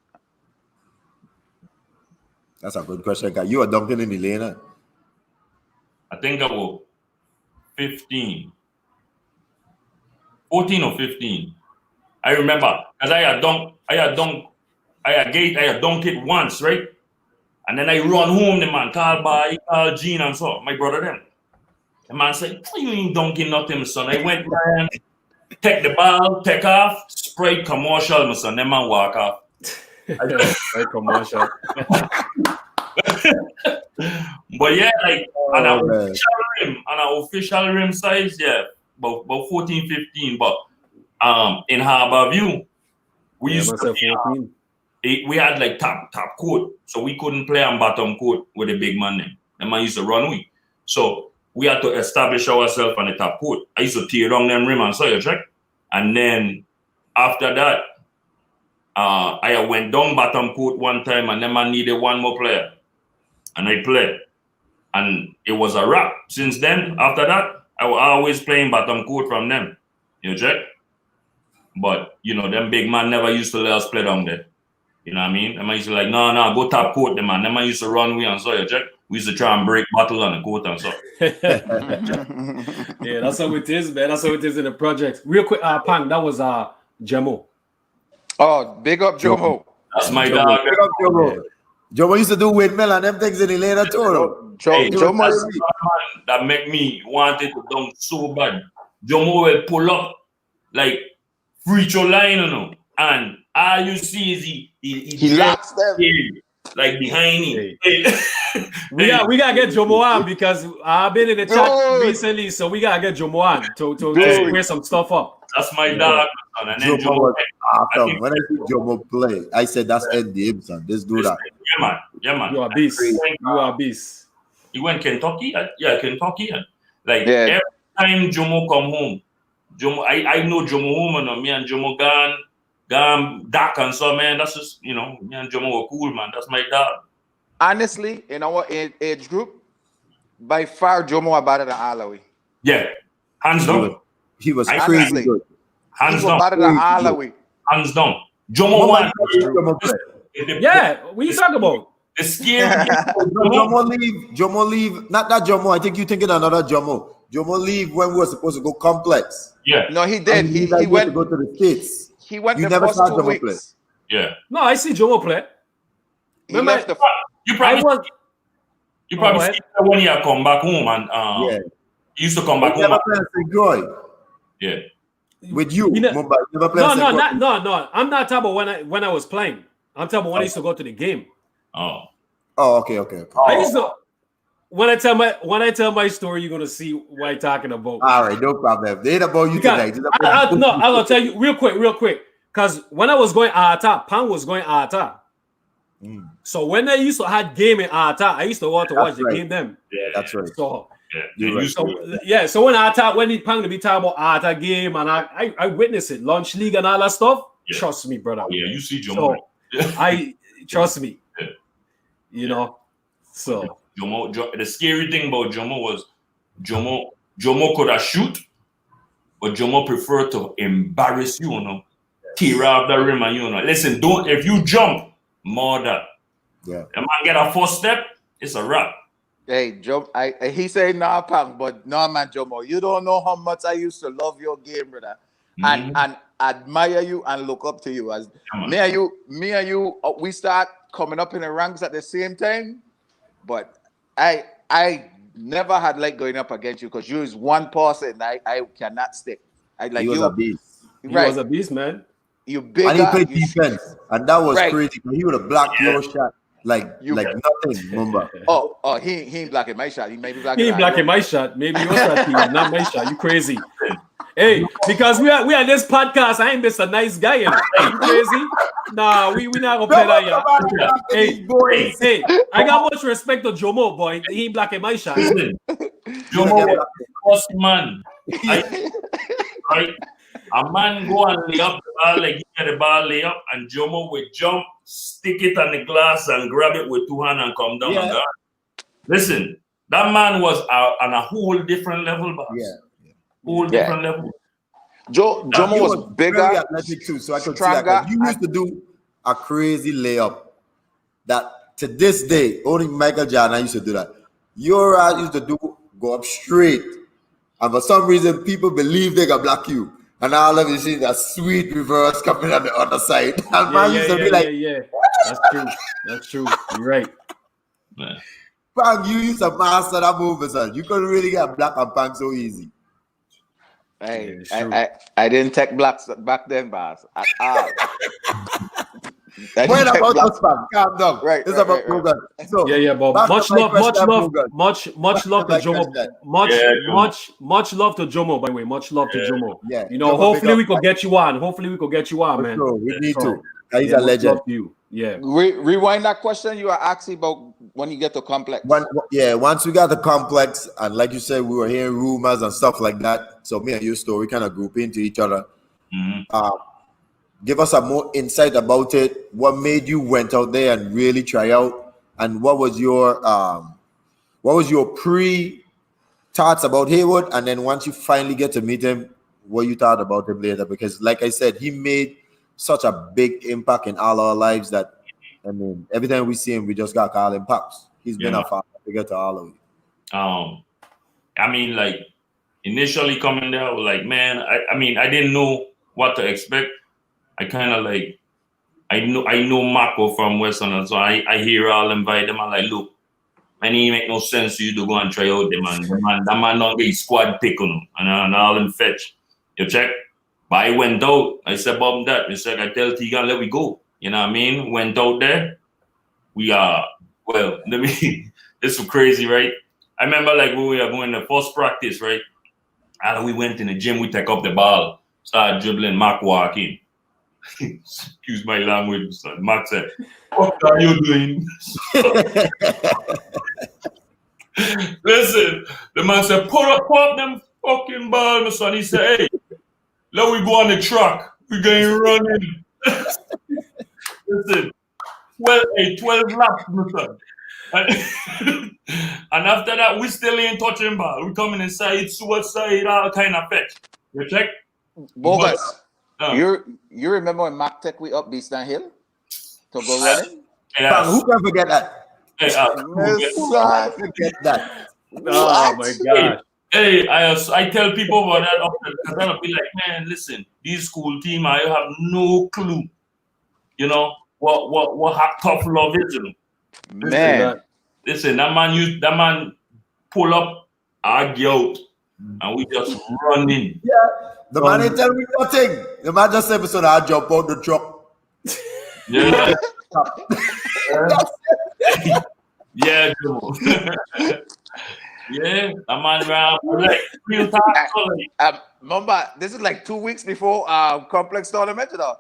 Speaker 1: That's a good question, guy. You were dunking in Elena.
Speaker 4: I think I was 15. 14 or 15. I remember, because I had dunked it once, right? And then I run home, the man call Gene and so, my brother them. The man said, you ain't dunking nothing, son. I went, man, take the ball, take off, spray commercial, my son. That man walk off.
Speaker 3: Spray commercial.
Speaker 4: But yeah, like on an official rim size, yeah, about 14, 15. But in Harborview, we used to we had like top court, so we couldn't play on bottom court with a big man then. The man used to run with. So we had to establish ourselves on the top court. I used to tear down them rim and so you check. And then after that, I went down bottom court one time, and then I needed one more player. And I played. and it was a wrap. Since then, after that, I was always playing bottom court from them. You check? But, you know, them big man never used to let us play down there. You know what I mean? Them used to like, no, go top court, them man. Them used to run we and so, you check? We used to try and break bottle on the court and so.
Speaker 3: Yeah, that's how it is, man. That's how it is in the project. Real quick, Pang, that was Jamo.
Speaker 2: Oh, big up Jomo.
Speaker 4: That's my dog.
Speaker 1: Big up Jomo. Jomo used to do windmill and them things in the later too.
Speaker 2: Jomo
Speaker 4: that's the man that make me want it to dunk so bad. Jomo will pull up like free throw line, you know, and all you see is he
Speaker 2: locks them
Speaker 4: like behind him.
Speaker 3: We gotta get Jomo on because I've been in the chat recently, so we gotta get Jomo on to square some stuff up.
Speaker 4: That's my dog. And then
Speaker 1: Jomo was awesome. When I see Jomo play, I said that's Ed Davidson. Let's do that.
Speaker 4: Yeah, man.
Speaker 3: You are a beast. You are a beast.
Speaker 4: He went Kentucky. Kentucky. Every time Jomo come home, I know Jomo home and me and Jomo gone dark and so, man. That's just, you know, me and Jomo were cool, man. That's my dog.
Speaker 2: Honestly, in our age group, by far Jomo was better than Alawi.
Speaker 4: Yeah, hands down.
Speaker 1: He was crazy good.
Speaker 4: Hands
Speaker 2: he was
Speaker 4: down.
Speaker 2: better than Alawi.
Speaker 4: Hands down. Jomo won.
Speaker 3: Yeah, what are you talking about?
Speaker 4: The scary.
Speaker 1: Jomo leave. Not that Jomo. I think you thinking another Jomo. Jomo leave when we were supposed to go complex.
Speaker 4: Yeah.
Speaker 2: No, he did. He went
Speaker 1: to go to the States.
Speaker 2: He went
Speaker 1: you
Speaker 2: the
Speaker 1: never
Speaker 2: first
Speaker 1: saw
Speaker 2: 2
Speaker 1: Jomo
Speaker 2: weeks.
Speaker 1: play.
Speaker 3: Yeah. No, I see Jomo play.
Speaker 2: He left the.
Speaker 4: You probably see when he come back home and he used to come back home.
Speaker 1: Never played St. Croix.
Speaker 4: Yeah.
Speaker 1: With you, Mumbai. Never played
Speaker 3: No. I'm not talking about when I was playing. I'm talking about when I used to go to the game.
Speaker 1: Oh, okay.
Speaker 3: I used to. When I tell my story, you're gonna see what I'm talking about.
Speaker 1: All right, no problem. They ain't about you tonight.
Speaker 3: I'll tell you real quick. Because when I was going Arta, Pan was going Arta. So when I used to have game in Arta, I used to want to watch the game then.
Speaker 1: Yeah, that's right.
Speaker 3: So
Speaker 1: right.
Speaker 3: So when he Pan to be talking about Arta game and I witnessed it, lunch league and all that stuff. Yeah. Trust me, brother.
Speaker 4: Yeah, you see Jomo.
Speaker 3: So, trust me.
Speaker 4: Yeah.
Speaker 3: You know, so.
Speaker 4: Jomo, the scary thing about Jomo was Jomo could have shoot, but Jomo preferred to embarrass you, tear off the rim and listen, if you jump more that. Yeah. And man get a first step, it's a wrap.
Speaker 2: Hey, Joe, he said nah, Pang, but no, man, Jomo, you don't know how much I used to love your game, brother, and admire you and look up to you. As me and you, we start coming up in the ranks at the same time, but I never had like going up against you because you is one person I cannot stick.
Speaker 1: He was a beast.
Speaker 2: Right.
Speaker 3: He was a beast, man.
Speaker 2: You big
Speaker 1: and he played defense, and that was crazy. He would have blocked your shot like nothing. Remember?
Speaker 2: Oh, he ain't blocking my shot. He may be blocking.
Speaker 3: He ain't blocking my shot. Maybe your shot, not my shot. You crazy? Hey, because we are this podcast. I ain't just a nice guy. You crazy? Nah, we not gonna play that. Hey, I got much respect to Jomo, boy. He ain't blocking my shot.
Speaker 4: Jomo was first man. Right? A man go and lay up the ball, like he get the ball lay up, and Jomo would jump, stick it on the glass, and grab it with 2 hands and come down and guard. Listen, that man was on a whole different level, boss. Whole different level.
Speaker 2: Jomo was bigger,
Speaker 1: very athletic too, so I could see that. You used to do a crazy layup that to this day only Michael Jordan used to do that. Your ass used to go up straight, and for some reason people believe they can block you. And all of you see that sweet reverse coming on the other side. And man used to be like,
Speaker 3: That's true. You're right.
Speaker 1: Pang, you used to master that move, son. You couldn't really get black and Pang so easy.
Speaker 2: Hey, I didn't take blacks back then, boss.
Speaker 1: When about us, Pang? Calm down.
Speaker 2: Right.
Speaker 1: It's about Bogus. So,
Speaker 3: but much love to Jomo. Much love to Jomo, by the way. Much love to Jomo.
Speaker 1: Yeah.
Speaker 3: You know, hopefully we could get you on. Man.
Speaker 1: Sure, we need to. He's a legend.
Speaker 3: Yeah.
Speaker 2: Rewind that question you were asking about when you get to complex.
Speaker 1: Once we got the complex, and like you said, we were hearing rumors and stuff like that. So me and your story kind of group into each other. Give us some more insight about it. What made you went out there and really try out? And what was your what was your thoughts about Haywood, and then once you finally get to meet him, what you thought about him later? Because like I said, he made such a big impact in all our lives that, I mean, every time we see him, we just got to call him Pops. He's been a father figure to all of you.
Speaker 4: I mean, like, initially coming there, I was like, man, I mean, I didn't know what to expect. I kind of like, I know Marco from Western, so I hear all invite them. I'm like, look, man, it make no sense for you to go and try out them, man. That man don't get his squad pick on him, and all them fetch. You check? But I went out. I said, Bob, that. I said, I tell Tegan, let we go. You know what I mean? Went out there. We are, well, let me, this was crazy, right? I remember like when we were going to first practice, right? And we went in the gym, we take up the ball, started dribbling, Mark walking. Excuse my language, son. Mark said, what are you doing? Listen, the man said, put up them fucking ball, my son. He said, hey, let we go on the track. We're going running. Listen, 12 laps, my son. And after that, we still ain't touching ball. We coming inside, suicide, all kind of fetch. You check?
Speaker 2: Bogus. You remember when Mac Tech we up Beaston Hill to go running?
Speaker 1: Yes. Who can forget that?
Speaker 4: Hey,
Speaker 1: Forget that.
Speaker 3: Oh my God.
Speaker 4: Hey, I tell people about that often because I'll be like, man, listen, these school team, I have no clue, you know, what tough love is.
Speaker 2: Man.
Speaker 4: Listen, that man pull up, argue out, and we just running.
Speaker 1: Yeah. The man ain't tell me nothing. The man just said, so I jump out the truck.
Speaker 4: Yeah. Yeah, Joe. Yeah, that man ran like real time.
Speaker 2: Remember, this is like 2 weeks before complex tournament, you know.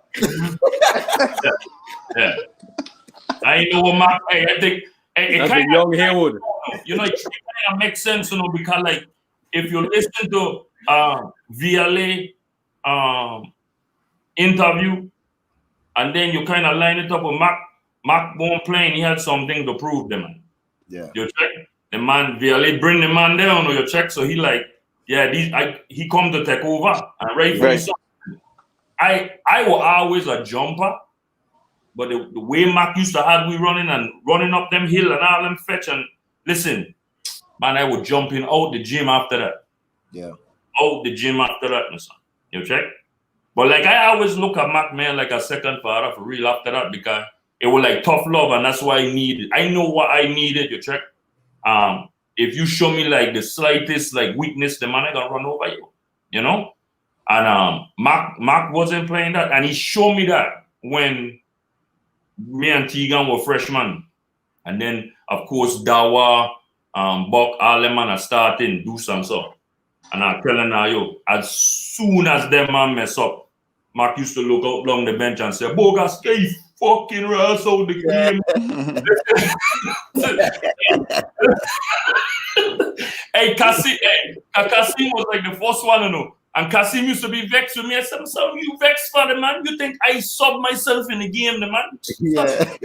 Speaker 4: Yeah. I know what Mark. I think it kind of
Speaker 3: young Haywood.
Speaker 4: You know, it kind of makes sense, you know, because like if you listen to VLA interview, and then you kind of line it up with Mark won't playing, he had something to prove, the man.
Speaker 1: Yeah.
Speaker 4: You check the man VLA bring the man down, or you check. So he like, yeah, he come to take over, and rightfully so. I was always a jumper. But the way Mark used to have we running up them hill and all them fetch, and listen, man, I was jumping out the gym after that.
Speaker 1: Yeah.
Speaker 4: Out the gym after that, my son. You check? But like I always look at Mark, man, like a second father for real after that, because it was like tough love, and that's what I needed. I know what I needed, you check? If you show me like the slightest like weakness, the man I gonna run over you. You know? And Mark wasn't playing that, and he showed me that when me and Tegan were freshmen. And then, of course, Dawa, Buck, all them man are starting do some stuff. And I'm telling you, as soon as them man mess up, Mark used to look out along the bench and say, Bogus, get you fucking ass out the game. Hey, Kasim was like the first one, you know. And Kasim used to be vexed with me. I said, so you vexed for the man? You think I sub myself in the game, the man?
Speaker 1: Yeah.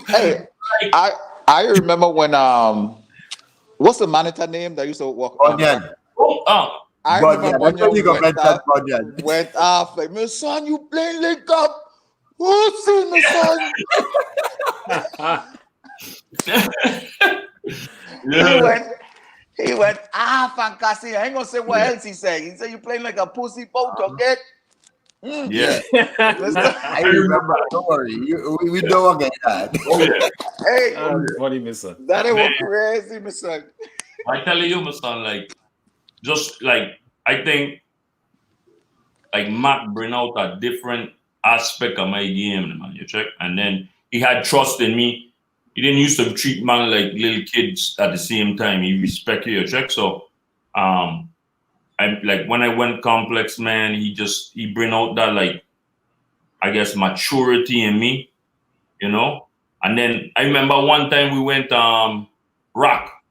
Speaker 2: Hey, I remember when what's the monitor name that used to walk?
Speaker 1: Onion.
Speaker 2: I remember
Speaker 1: Onion
Speaker 2: went off like, my son, you playing link up. Who's in my son?
Speaker 4: Yeah.
Speaker 2: He went fantastic. I ain't gonna say what else he said. He said you playing like a pussy boat, okay?
Speaker 4: Yeah.
Speaker 1: I remember. Don't worry. We don't get that.
Speaker 4: Oh, yeah.
Speaker 2: Hey,
Speaker 3: funny, Mister.
Speaker 2: That was crazy, my son.
Speaker 4: I tell you, my son, like, just like, I think, like, Matt bring out a different aspect of my game, man, you check? And then he had trust in me. He didn't used to treat man like little kids at the same time. He respected your check. So, I like when I went complex, man, he bring out that like, I guess maturity in me, you know. And then I remember one time we went rock,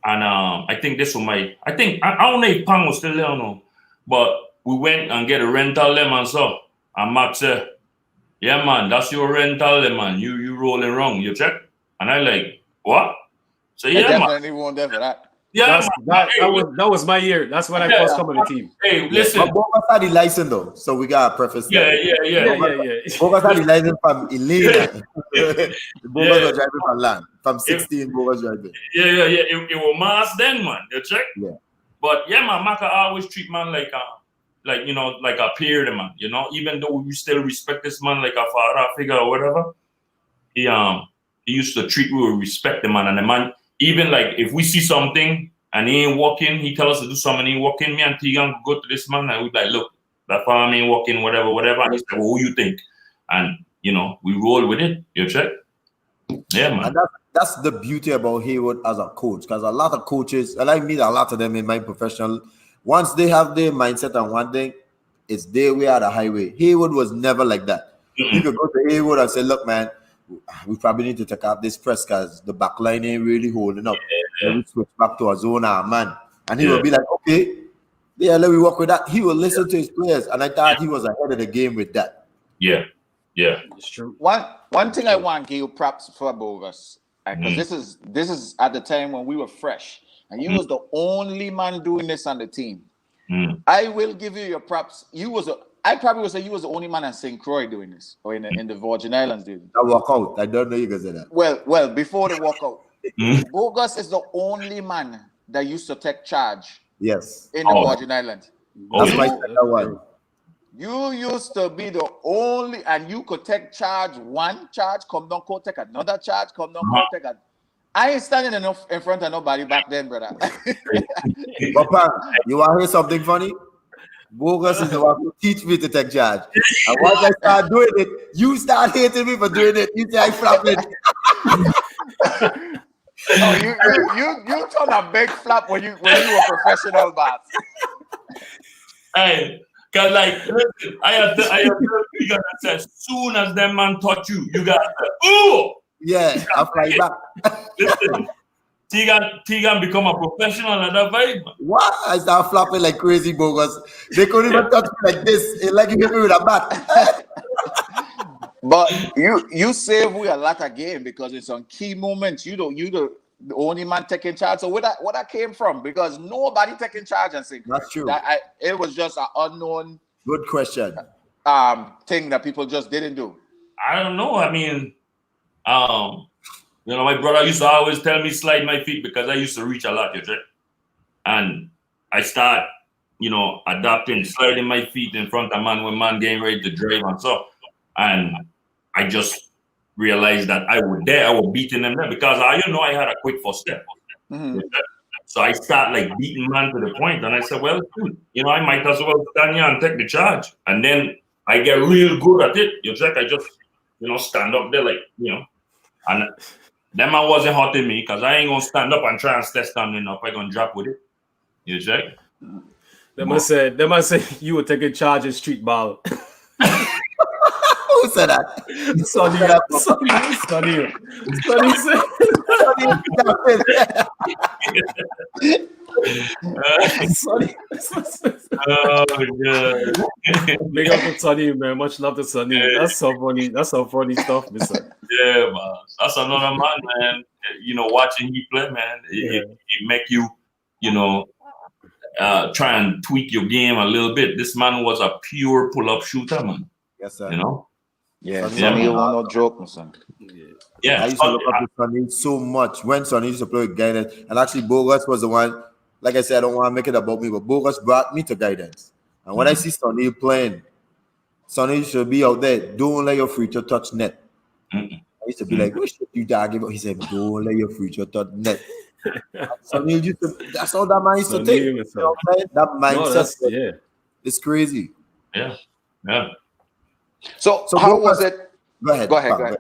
Speaker 4: and I think this was I don't know if Pang was still there or no, but we went and get a rental them and so, and Matt said, yeah, man, that's your rental, man. You rolling wrong. You check? And I like, what? So
Speaker 2: I
Speaker 4: yeah, man.
Speaker 2: definitely won't there for that.
Speaker 4: Yeah, man.
Speaker 3: That was my year. That's when I first come on the team.
Speaker 4: Hey, listen.
Speaker 1: But Bogus had the license though, so we gotta preface
Speaker 4: Yeah.
Speaker 1: that. Bogus had the license from Elena. Bogus was driving from land. From 16, Bogus driving.
Speaker 4: Yeah. It was mass then, man. You check?
Speaker 1: Yeah.
Speaker 4: But yeah, man, Maka always treat man like you know, like a peer to man. You know, even though we still respect this man like a father figure or whatever, he used to treat we with respect the man. And the man, even like if we see something and he ain't walking, he tell us to do something, he walking, me and Tegan go to this man and we like, look, that farm ain't walking, whatever. And he said, well, who you think? And you know, we roll with it. You check? Yeah, man.
Speaker 1: And that's the beauty about Hayward as a coach, because a lot of coaches, and I meet a lot of them in my professional, once they have their mindset on one thing, it's their way out of the highway. Hayward was never like that. You could go to Hayward and say, look, man, we probably need to take out this press because the back line ain't really holding up. Then we switch back to a zone, man. And he would be like, okay, yeah, let me work with that. He will listen to his players. And I thought he was ahead of the game with that.
Speaker 4: Yeah.
Speaker 3: It's true.
Speaker 2: One thing I want to give you props for, Bogus, because this is at the time when we were fresh, and you was the only man doing this on the team. I will give you your props. I probably would say you was the only man in St. Croix doing this, or in the Virgin Islands doing it.
Speaker 1: That walkout. I don't know you guys say that.
Speaker 2: Well, before the walkout, Bogus is the only man that used to take charge.
Speaker 1: Yes.
Speaker 2: In the Virgin Islands.
Speaker 1: That's my second one.
Speaker 2: You used to be the only, and you could take charge, one charge, come down, go take another charge, come down, go take a. I ain't standing enough in front of nobody back then, brother.
Speaker 1: Papa, you want to hear something funny? Bogus is the one who teach me to take charge. And once I start doing it, you start hating me for doing it. You say I flap it.
Speaker 2: You turn a big flap when you were professional, boss.
Speaker 4: Hey, cause like listen, I have you gotta say as soon as that man touch you, you gotta say, ooh!
Speaker 1: Yeah, I'll fly back.
Speaker 4: Listen, Tegan become a professional at that vibe.
Speaker 1: What? I start flapping like crazy, Bogus. They couldn't even touch me like this. It's like you hit me with a bat.
Speaker 2: But you save we a lot of game because it's on key moments. You the only man taking charge. So where that came from? Because nobody taking charge and saying
Speaker 1: that's true.
Speaker 2: It was just an unknown.
Speaker 1: Good question.
Speaker 2: Thing that people just didn't do.
Speaker 4: I don't know. I mean, you know, my brother used to always tell me slide my feet because I used to reach a lot, you know? And I start, you know, adapting, sliding my feet in front of man when man getting ready to drive and so. And I just realized that I was beating them there because I had a quick first step. So I start like beating man to the point, and I said, well, you know, I might as well stand here and take the charge. And then I get real good at it. You check, I just, you know, stand up there like, you know, and that man wasn't hurting me because I ain't gonna stand up and try and stay standing up. I gonna drop with it. You check.
Speaker 3: They must say you were taking charge of street ball.
Speaker 1: Who said that?
Speaker 3: Sonny
Speaker 4: Oh god.
Speaker 3: Big up to Sonny, man. Much love to Sonny. Yeah. That's so funny. That's some funny stuff, mister.
Speaker 4: Yeah, man. That's another man. You know, watching you play, man, it make you, you know, try and tweak your game a little bit. This man was a pure pull-up shooter, man.
Speaker 1: Yes, sir.
Speaker 4: You know?
Speaker 2: Yeah, Sonny was no joke, my son.
Speaker 4: Yeah.
Speaker 1: I used to look up to Sonny so much when Sonny used to play with guidance. And actually, Bogus was the one, like I said, I don't want to make it about me, but Bogus brought me to guidance. And when I see Sonny playing, Sonny should be out there. Don't let your future touch net. I used to be like, what should you talking about? He said, don't let your future touch net. Sonny used to, that's all that man used to take. You know, that mindset, it's crazy.
Speaker 4: Yeah.
Speaker 2: So how was it?
Speaker 1: Go ahead.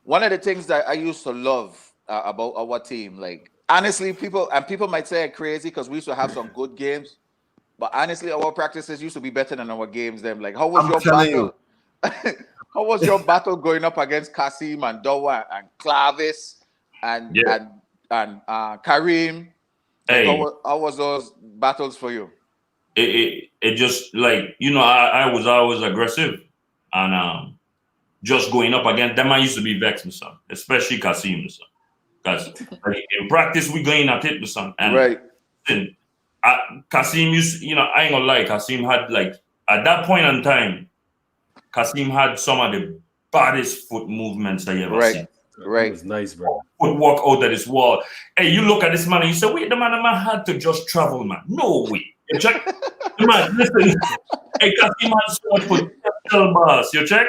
Speaker 2: One of the things that I used to love about our team, like honestly, people might say I'm crazy because we used to have some good games, but honestly, our practices used to be better than our games. Then, like, how was your battle? How was your battle going up against Kasim and Dawa and Clavis and Kareem?
Speaker 4: Hey,
Speaker 2: how was those battles for you?
Speaker 4: It just like, you know, I was always aggressive and just going up against them. I used to be vexed, son, especially Kasim, son. Because in practice, we going at it, son. And
Speaker 2: Right.
Speaker 4: Kasim used, I ain't gonna lie, Kasim had like, at that point in time, Kasim had some of the baddest foot movements I ever seen.
Speaker 2: Right.
Speaker 3: It was nice, bro.
Speaker 4: Footwork out of this wall. Hey, you look at this man and you say, wait, the man had to just travel, man. No way. You check? The man, listen. Hey, Kasim had so much potential, boss. You check?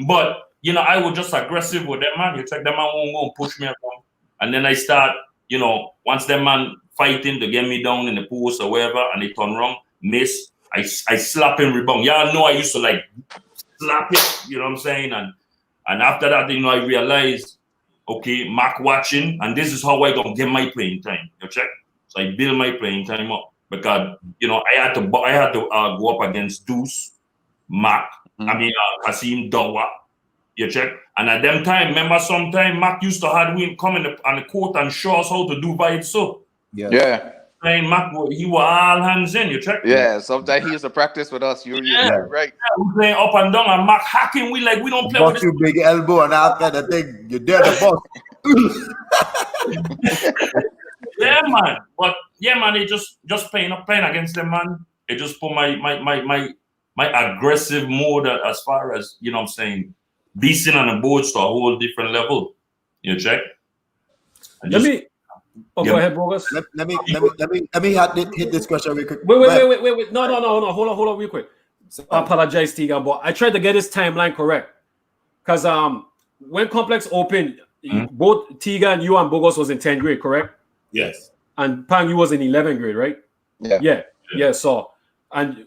Speaker 4: But, I was just aggressive with that man. You check? That man won't go and push me around. And then I start, once that man fighting to get me down in the post or wherever, and they turn wrong, miss, I slap him rebound. Y'all know I used to like slap it, you know what I'm saying? And after that, I realized, okay, Mark watching, and this is how I gonna get my playing time. You check? So I build my playing time up because I had to go up against Deuce, Mark, Kasim, Dawa. You check? And at them time, remember sometime Mark used to have him come on the court and show us how to do by itself.
Speaker 2: Yeah.
Speaker 4: And Mark, he was all hands in, you check?
Speaker 2: Yeah, sometimes he used to practice with us. You're right.
Speaker 4: Yeah, we playing up and down and Mark hacking. We don't play with
Speaker 1: Bust you big elbow and all kind of thing. You're there the boss.
Speaker 4: Yeah, man. But yeah, man, they just playing against them, man. It just put my aggressive mode as far as, what I'm saying, beasting on the boards to a whole different level. You check?
Speaker 3: Go ahead, Bogus.
Speaker 1: Let me hit this question real quick.
Speaker 3: Wait. No. Hold on real quick. I apologize, Tegan, but I tried to get his timeline correct. Because when Complex opened, both Tegan, you and Bogus was in 10th grade, correct?
Speaker 4: Yes.
Speaker 3: And Pang, you was in 11th grade, right? Yeah. So, and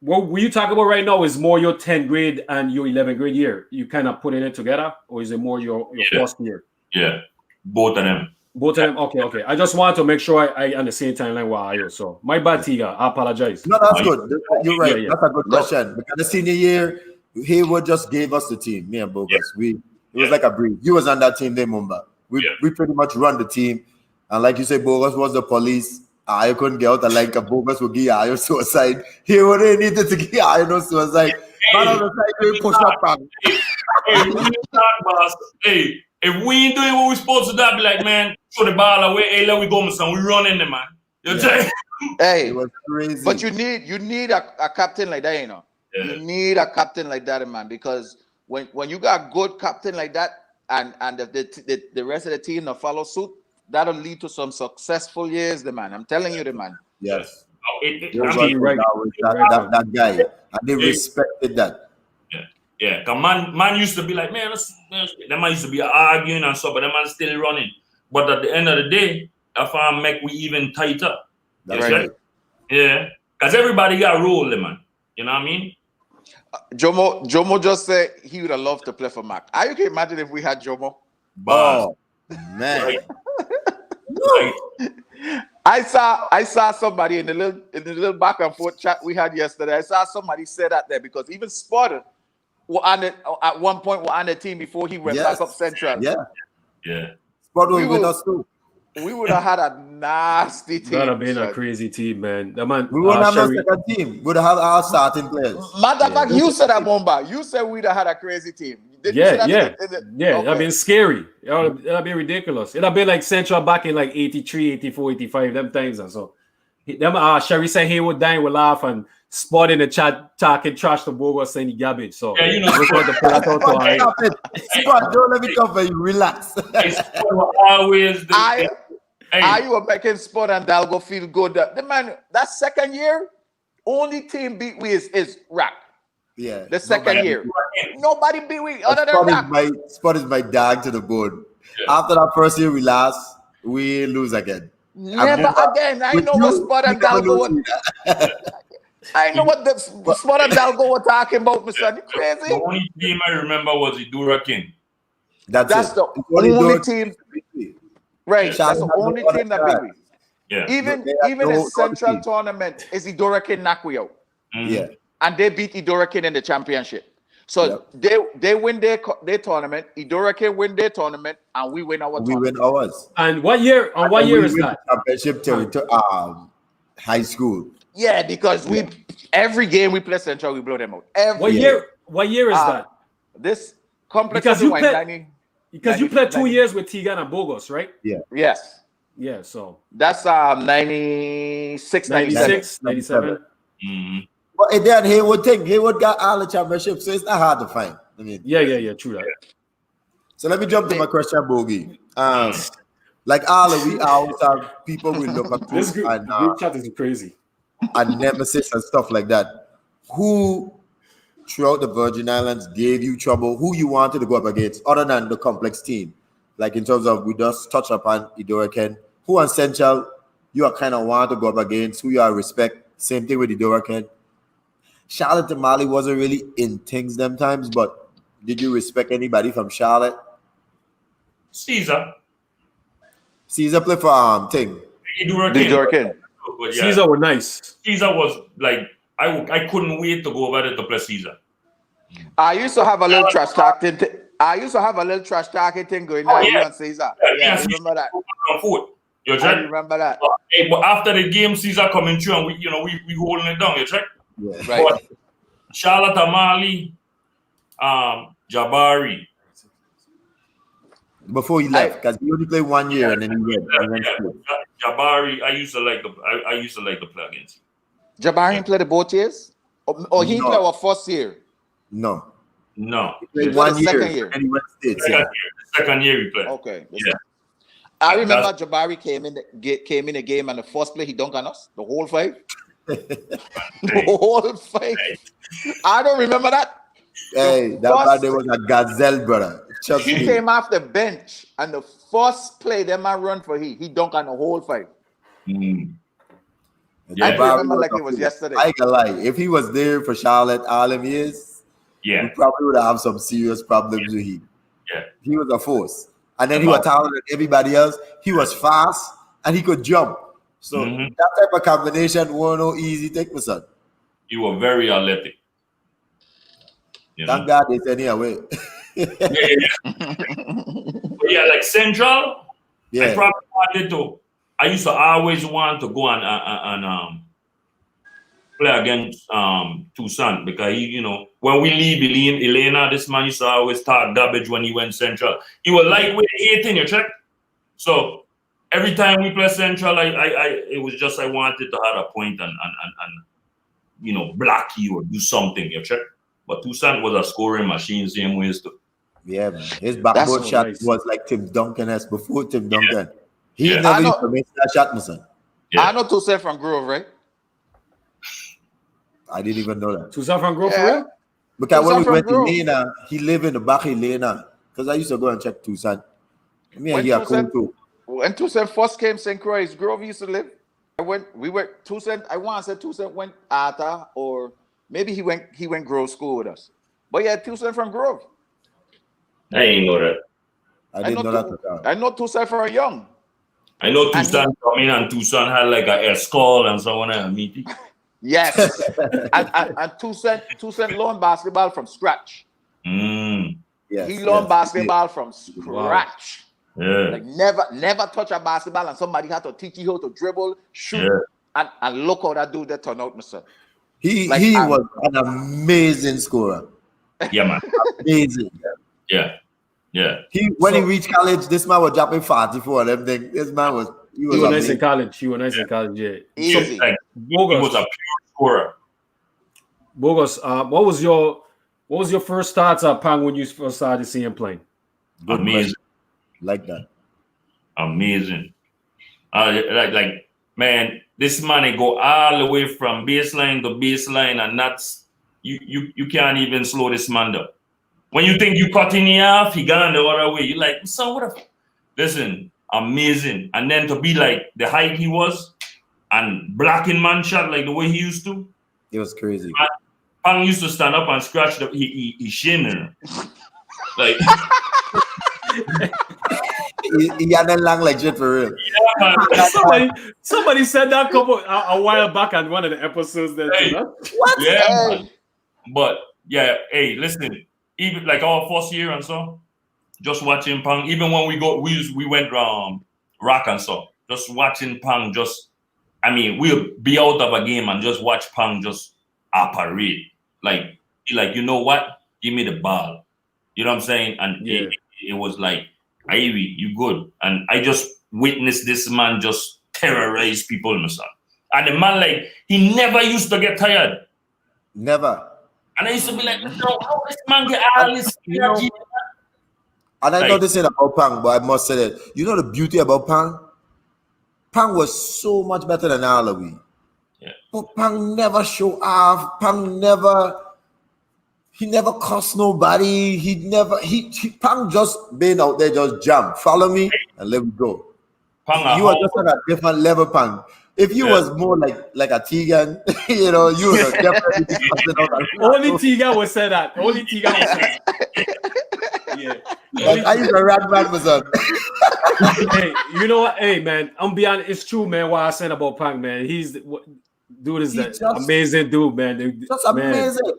Speaker 3: what you talking about right now is more your 10th grade and your 11th grade year. You kind of putting it together, or is it more your first year?
Speaker 4: Yeah, both of them.
Speaker 3: Okay. I just wanted to make sure I on the same timeline where I was. So my bad, Tiga. I apologize.
Speaker 1: No, that's good. You're right.
Speaker 3: Yeah.
Speaker 1: That's a good question. Because the senior year, Hayward just gave us the team, me and Bogus. It was like a breeze. You was on that team, they Mumba. We pretty much run the team. And like you say, Bogus was the police. I couldn't get out. And like a Bogus would give you suicide. Hayward ain't needed to give you no suicide. Man on the side, we push up back.
Speaker 4: Hey, we talk, boss. Hey, if we ain't doing what we're supposed to do, I'll be like, man, throw the ball away. Hey, let we go, my son. We run in there, man. You know?
Speaker 2: Hey,
Speaker 1: it was crazy.
Speaker 2: But you need a captain like that, Yeah. You need a captain like that, man, because when you got a good captain like that, and the rest of the team that follow suit, that'll lead to some successful years, man. I'm telling you, man.
Speaker 1: Yes.
Speaker 3: Right.
Speaker 1: That guy, and they respected that.
Speaker 4: Yeah, cause man used to be like, man, that man used to be arguing and stuff, but that man still running. But at the end of the day, that farm make we even tighter.
Speaker 1: That's right.
Speaker 4: Yeah, cause everybody got a role, man. You know what I mean?
Speaker 2: Jomo just said he would have loved to play for Mac. You can imagine if we had Jomo.
Speaker 1: Oh man.
Speaker 4: Right.
Speaker 2: I saw somebody in the little back and forth chat we had yesterday. I saw somebody say that there because even Spotter at one point were on the team before he went back up Central.
Speaker 4: Yeah.
Speaker 1: Spotter was with us too.
Speaker 2: We would have had a nasty team.
Speaker 3: That would have been a crazy team, man. That man.
Speaker 1: We wouldn't have no second team. We would have our starting players.
Speaker 2: Matter of fact, you said that, Bomba. You said we'd have had a crazy team.
Speaker 3: Yeah. That'd been scary. That'd be ridiculous. It'd have been like Central back in like 83, 84, 85, them times. And so, Sherry said he would die with laugh and Spot in the chat talking trash to Bogus saying he garbage. So,
Speaker 4: yeah,
Speaker 3: just want to pull that out to
Speaker 1: Spot, don't let me come for you. Relax.
Speaker 4: Always
Speaker 2: you were making Spot and Dalgo feel good. The man, that second year, only team beat we is Rack.
Speaker 1: Yeah.
Speaker 2: The second year. Nobody beat we other than Rack.
Speaker 1: Spot is my dog to the bone. Yeah. After that first year we lost, we lose again.
Speaker 2: Never again. I know what Spot and Dalgo I know what the Spot and Dalgo were talking about, Mr. You crazy?
Speaker 4: The only team I remember was the Dura King.
Speaker 2: That's the only team. Right. That's the only team that beat me.
Speaker 4: Yeah.
Speaker 2: Even in Central tournament, is the Durakin Nakwio.
Speaker 1: Yeah.
Speaker 2: And they beat Idurakin in the championship. So they win their tournament, Idurakin win their tournament, and we win our tournament.
Speaker 1: We win ours.
Speaker 3: And what year is that?
Speaker 1: Championship to high school.
Speaker 2: Yeah, because every game we play Central, we blow them out.
Speaker 3: What year is that?
Speaker 2: This complex
Speaker 3: because you Because you played 2 years with Tegan and Bogus, right?
Speaker 1: Yeah.
Speaker 2: Yes.
Speaker 3: Yeah, so
Speaker 2: That's 96, 97.
Speaker 3: 96, 97.
Speaker 4: Mm-hmm.
Speaker 1: But then Haywood got all the championships, so it's not hard to find. I mean,
Speaker 3: Yeah, true that.
Speaker 1: so let me jump to my question, Bogey. Like we always have people we look up to
Speaker 3: This group chat is crazy.
Speaker 1: and nemesis and stuff like that. Who throughout the Virgin Islands gave you trouble? Who you wanted to go up against, other than the complex team? Like in terms of, we just touch upon Idorican. Who on Central you are kind of want to go up against? Who you are respect? Same thing with Idorican. Charlotte and Mali wasn't really in things them times, but did you respect anybody from Charlotte?
Speaker 4: Caesar
Speaker 1: Caesar play for thing.
Speaker 2: Idorican.
Speaker 4: But yeah,
Speaker 3: Caesar were nice.
Speaker 4: Caesar was like, I couldn't wait to go over there to play Caesar.
Speaker 2: I used to have a little trash talking thing. Going on. You and Caesar. Yeah, I remember that.
Speaker 4: You
Speaker 2: I
Speaker 4: check?
Speaker 2: remember that.
Speaker 4: Hey, but after the game, Caesar coming through and we holding it down. You check?
Speaker 1: Yeah.
Speaker 2: Right.
Speaker 4: But Charlotte Amali, Jabari.
Speaker 1: Before he left, because he only played 1 year and then he went.
Speaker 4: Jabari, I used to like the play against him.
Speaker 2: Jabari played the both years? Or he
Speaker 1: No.
Speaker 2: played our first year?
Speaker 1: No.
Speaker 4: No.
Speaker 1: He played
Speaker 2: He played
Speaker 1: 1
Speaker 2: the
Speaker 1: year,
Speaker 2: second year.
Speaker 1: and he went States.
Speaker 4: Second
Speaker 1: Yeah.
Speaker 4: year. Second year he played.
Speaker 2: Okay.
Speaker 4: Yeah.
Speaker 2: I remember Jabari came in the game and the first play he dunked on us. The whole fight. The whole fight. I don't remember that.
Speaker 1: Hey, that
Speaker 2: first-
Speaker 1: bad day was a gazelle, brother. Trust
Speaker 2: He
Speaker 1: me.
Speaker 2: came off the bench and the first play them man run for he dunked on the whole fight.
Speaker 4: Mm.
Speaker 1: Yeah,
Speaker 2: I
Speaker 1: Bobby
Speaker 2: remember like
Speaker 1: a
Speaker 2: it was
Speaker 1: fool.
Speaker 2: yesterday.
Speaker 1: I ain't gonna lie. If he was there for Charlotte all them years, we
Speaker 4: Yeah.
Speaker 1: probably would have some serious problems with him.
Speaker 4: Yeah.
Speaker 1: He was a force. And then he was taller than everybody else. He was fast and he could jump. So
Speaker 4: Mhm.
Speaker 1: that type of combination was no easy thing, my son.
Speaker 4: You were very athletic. You know?
Speaker 1: Thank God they sent him away.
Speaker 4: But yeah, like Central, I
Speaker 1: Yeah.
Speaker 4: probably wanted to. I used to always want to go and play against Tucson because when we leave Elena, this man used to always talk garbage when he went Central. He was lightweight 18, you check. So every time we play Central, it was just I wanted to have a point and block you or do something, you check. But Tucson was a scoring machine, same ways too.
Speaker 1: Yeah, man. His backboard
Speaker 3: so
Speaker 1: shot
Speaker 3: nice.
Speaker 1: was like Tim Duncan-esque before Tim Duncan. He
Speaker 4: Yeah.
Speaker 1: never
Speaker 2: I know-
Speaker 1: used to miss that shot, my son.
Speaker 4: Yeah.
Speaker 2: I know Toussaint from Grove, right?
Speaker 1: I didn't even know that.
Speaker 3: Tucson from Grove for
Speaker 2: Yeah.
Speaker 3: real?
Speaker 1: Because when we
Speaker 2: Tucson
Speaker 1: went to
Speaker 2: from Grove.
Speaker 1: Lena, he lived in the back of Lena. Because I used to go and check Tucson. Me and
Speaker 2: When
Speaker 1: he are cool
Speaker 2: Tucson-
Speaker 1: too.
Speaker 2: When Toussaint first came St. Croix, Grove used to live. We went Toussaint. I want to say Toussaint went Arthur, or maybe he went Grove school with us. But yeah, Toussaint from Grove.
Speaker 4: I ain't know that.
Speaker 1: I didn't know that at all.
Speaker 2: I know Toussaint from young.
Speaker 4: I know
Speaker 2: And
Speaker 4: Tucson come in and Tucson had like a skull and so on and meeting.
Speaker 2: Yes, and Toussaint learned basketball from scratch.
Speaker 4: Mm.
Speaker 1: Yes,
Speaker 2: He learned
Speaker 1: yes.
Speaker 2: basketball from scratch.
Speaker 4: Yeah.
Speaker 2: Like never touch a basketball, and somebody had to teach you how to dribble, shoot, and look how that dude that turned out, Mister.
Speaker 1: He
Speaker 2: Like,
Speaker 1: was an amazing scorer.
Speaker 4: Yeah, man.
Speaker 1: Amazing.
Speaker 4: Yeah. Yeah.
Speaker 1: When he reached college, this man was dropping 44 them thing. This man was
Speaker 3: He was nice in
Speaker 1: amazing.
Speaker 3: college. He was nice in college, yeah.
Speaker 2: Easy.
Speaker 4: Like, he was a pure scorer.
Speaker 3: Bogus, what was your first thoughts at Pang when you first started seeing him playing?
Speaker 1: Good
Speaker 4: Amazing.
Speaker 1: question. Like that.
Speaker 4: Amazing. Like man, this man he go all the way from baseline to baseline, and that's you can't even slow this man down. When you think you cut in half, he gone the other way. You're like, so what? Listen, amazing. And then to be like the height he was, and blocking man shot like the way he used to.
Speaker 1: It was crazy.
Speaker 4: Pang used to stand up and scratch he shin. Like,
Speaker 1: he had that long like shit for real.
Speaker 4: yeah, man.
Speaker 3: Somebody said that a while back on one of the episodes. That
Speaker 4: Hey.
Speaker 1: What?
Speaker 4: Yeah,
Speaker 2: Hey.
Speaker 4: man. But yeah, hey, listen, even like our first year and so, just watching Pang, even when we went rock and so, just watching Pang we'll be out of a game and just watch Pang just operate. Like, you know what? Give me the ball. You know what I'm saying? And
Speaker 3: Yeah.
Speaker 4: it was like, Ivy, you good. And I just witnessed this man just terrorize people, my son. And the man, like, he never used to get tired.
Speaker 1: Never.
Speaker 4: And I used to be like, no, how this man get all this energy?
Speaker 1: And I know this ain't about Pang, but I must say that, you know the beauty about Pang? Pang was so much better than Alawi.
Speaker 4: Yeah.
Speaker 1: But Pang never show off. Pang never cussed nobody. Pang just been out there, just jump, follow me, and let me go.
Speaker 4: Pang,
Speaker 1: you are just on a different level, Pang. If you was more like a Tegan, you know, you would have definitely be cussing out.
Speaker 3: Only Tegan would say that. Only Tegan would say that. Yeah.
Speaker 1: Like, I used to rap my son.
Speaker 3: Hey, you know what? Hey, man, I'm be honest. It's true, man. What I said about Pang, man. Dude is that amazing dude, man.
Speaker 1: Just amazing.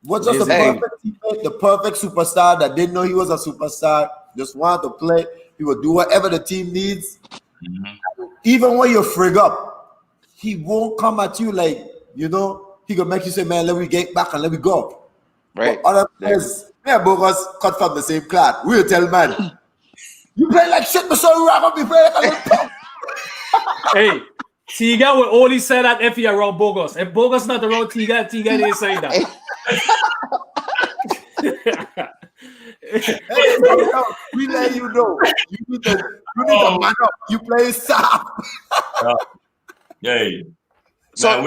Speaker 1: Was just the perfect superstar that didn't know he was a superstar. Just wanted to play. He would do whatever the team needs. Mm-hmm. Even when you frig up, he won't come at you like, you know, he could make you say, man, let me get back and let me go.
Speaker 2: Right.
Speaker 1: But other players, Bogus cut from the same cloth. We'll tell man, you play like shit, but so wrong up, you play like a little
Speaker 3: Hey, Tegan will only say that if you're around Bogus. If Bogus not around Tegan ain't saying that.
Speaker 1: Hey, we let you know. You need to man up. You play soft.
Speaker 4: Yeah.
Speaker 2: So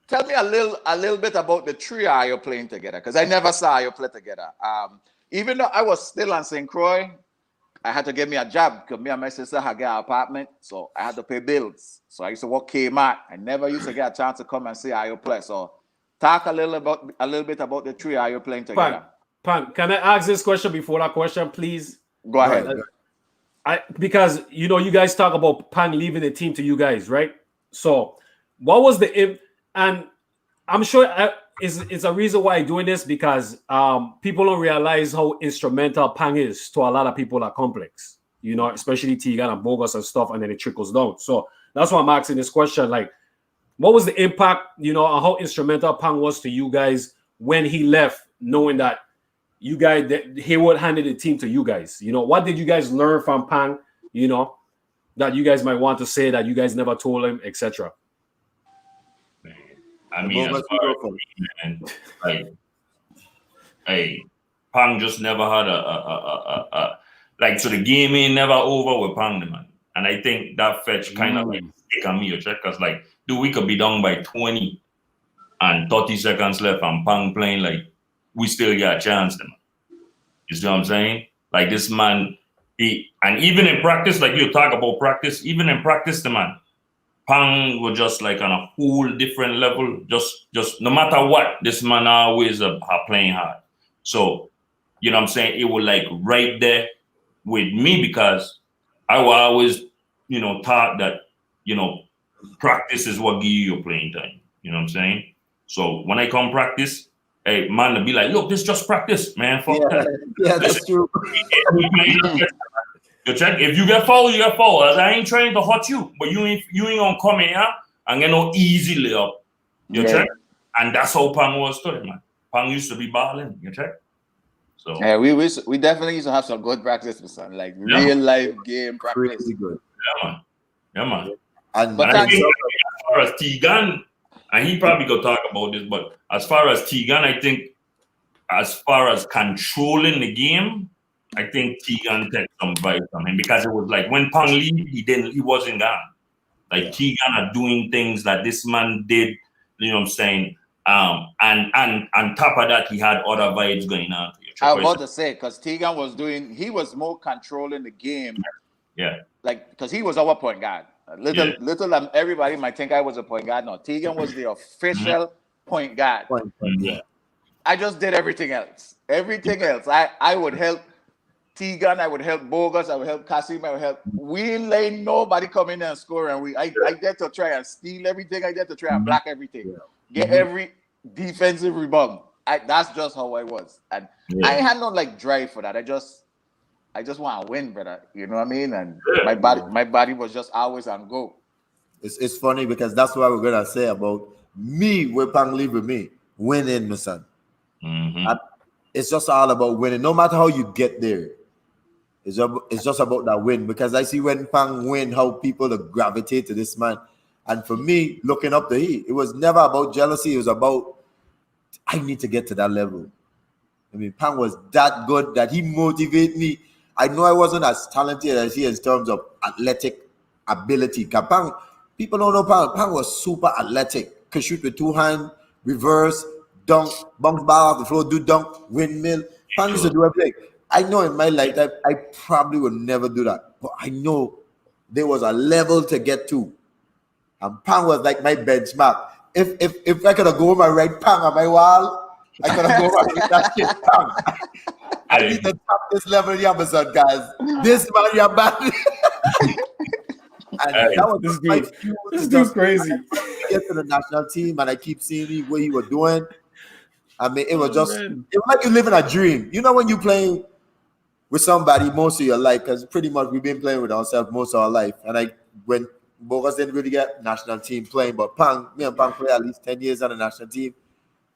Speaker 2: tell me a little bit about the trio you're playing together, because I never saw you play together. Even though I was still on St. Croix, I had to get me a job because me and my sister had got an apartment, so I had to pay bills. So I used to work Kmart. I never used to get a chance to come and see how you play. So talk a little bit about the trio you're playing together.
Speaker 3: Pan, can I ask this question before that question, please?
Speaker 2: Go ahead.
Speaker 3: Because you know you guys talk about Pang leaving the team to you guys, right? So what was and I'm sure it's a reason why I'm doing this, because people don't realize how instrumental Pang is to a lot of people at Complex, you know, especially Tegan and Bogus and stuff, and then it trickles down. So that's why I'm asking this question. Like, what was the impact, you know, on how instrumental Pang was to you guys when he left, knowing that you guys, that he would hand the team to you guys? You know, what did you guys learn from Pang, you know, that you guys might want to say that you guys never told him, etc.?
Speaker 4: I mean, as far as me, man, like, hey, Pang just never had like, so the game ain't never over with Pang, man. And I think that fetch kind of like stick on me, you check, because like, dude, we could be down by 20 and 30 seconds left and Pang playing like we still got a chance, man. You see what I'm saying? Like, this man, and even in practice, like you talk about practice, even in practice, the man, Pang was just like on a whole different level. Just no matter what, this man always playing hard. So, you know what I'm saying? It was like right there with me, because I was always, you know, taught that, you know, practice is what give you your playing time. You know what I'm saying? So when I come practice, hey, man, to be like, look, this is just practice, man. Fuck that.
Speaker 1: Yeah, that's true.
Speaker 4: You check. If you get fouled, you get fouled. I ain't trying to hurt you, but you ain't gonna come in here and get no easy layup. You check. And that's how Pang was to it, man. Pang used to be balling. You check. So
Speaker 2: yeah, we definitely used to have some good practice with son, like real life game practice.
Speaker 1: Pretty good.
Speaker 4: Yeah, man.
Speaker 1: And
Speaker 4: I think as far as Tegan, and he probably could talk about this, but as far as Tegan, I think as far as controlling the game, I think Tegan took some vibes from him, because it was like when Pang leave, he wasn't gone. Like, Tegan are doing things that this man did, you know what I'm saying? And on top of that, he had other vibes going on.
Speaker 2: I was about to say, because Tegan he was more controlling the game.
Speaker 4: Yeah.
Speaker 2: Like, because he was our point guard. Little everybody might think I was a point guard. No, Tegan was the official point guard.
Speaker 1: Yeah.
Speaker 2: I just did everything else. I would help Tegan, I would help Bogus, I would help Kasim, I would help. We ain't nobody come in and score, and I get to try and steal everything. I get to try and block everything. Get every defensive rebound. That's just how I was. And I had no like drive for that. I just want to win, brother. You know what I mean? And my body was just always on go.
Speaker 1: It's funny because that's what we're gonna say about me with Pang leave with me. Winning, my son. It's just all about winning. No matter how you get there, It's just about that win, because I see when Pang win, how people gravitate to this man. And for me, looking up to he, it was never about jealousy. It was about, I need to get to that level. I mean, Pang was that good that he motivated me. I know I wasn't as talented as he is in terms of athletic ability. Pang, people don't know Pang. Pang was super athletic. Could shoot with 2 hands, reverse, dunk, bounce ball off the floor, do dunk, windmill. Pang used to do everything. I know in my lifetime, I probably would never do that. But I know there was a level to get to. And Pang was like my benchmark. If I could have gone my right Pang on my wall, I could have gone with that shit Pang. I need to top this level, yeah, my son, guys. This man, you're bad. And that was
Speaker 3: this dude's crazy.
Speaker 1: Get to the national team, and I keep seeing what he was doing. I mean, it was it was like you living a dream. You know, when you playing with somebody most of your life, because pretty much we've been playing with ourselves most of our life. And when Bogus didn't really get national team playing, but me and Pang play at least 10 years on the national team,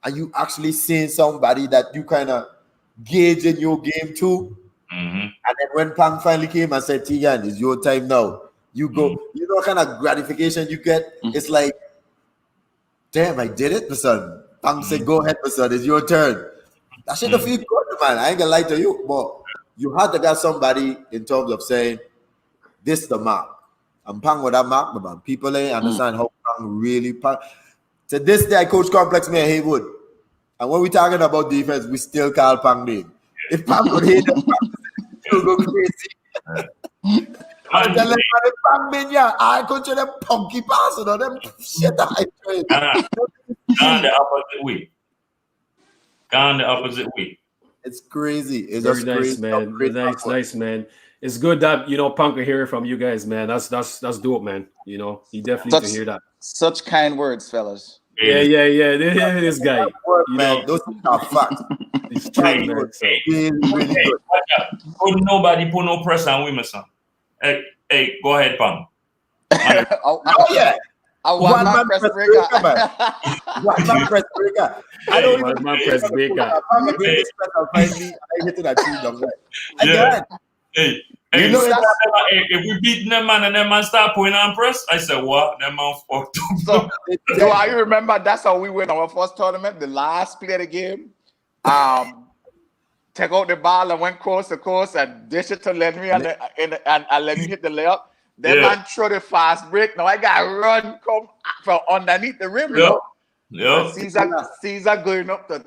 Speaker 1: and you actually seeing somebody that you kind of gauge in your game too.
Speaker 4: Mm-hmm.
Speaker 1: And then when Pang finally came and said, Tigan, it's your time now. You go, you know what kind of gratification you get? It's like, damn, I did it, my son. Pang said, go ahead, my son, it's your turn. That shit feel good, man. I ain't gonna lie to you, but you had to get somebody in terms of saying, this is the mark. And Pang with that mark, man. People ain't understand how Pang really Pang. To this day, I coach Complex me at Haywood. And when we talking about defense, we still call Pang name. If Pang would hate him, he'll go crazy. I'm telling you, Pang Minya, I coach them punky passes on them shit that I train.
Speaker 4: Gone the opposite way. Gone the opposite way.
Speaker 1: It's crazy. It's
Speaker 3: very
Speaker 1: just
Speaker 3: nice,
Speaker 1: crazy.
Speaker 3: man. Nice, man. It's good that Punk can hear it from you guys, man. That's dope, man. You know, he definitely to hear that.
Speaker 2: Such kind words, fellas.
Speaker 3: Yeah. This guy,
Speaker 1: man, those are facts.
Speaker 3: It's true, man. So.
Speaker 1: Really good.
Speaker 4: Nobody put no pressure on women, son. Hey, go ahead, Pang.
Speaker 1: Oh yeah.
Speaker 2: One man press breaker.
Speaker 1: One man press breaker. I don't even
Speaker 3: press breaker.
Speaker 1: I hit that team down there.
Speaker 4: Yeah. Hey, you know if we beat them man and them man start putting on press, I said, what? Them man fucked up.
Speaker 2: So I remember that's how we win our first tournament, the last play of the game. Take out the ball and went coast to coast and dish it to Lenny and Lenny hit the layup. Then man throw the fast break. Now I got run come from underneath the rim.
Speaker 4: Yeah.
Speaker 2: Caesar going up to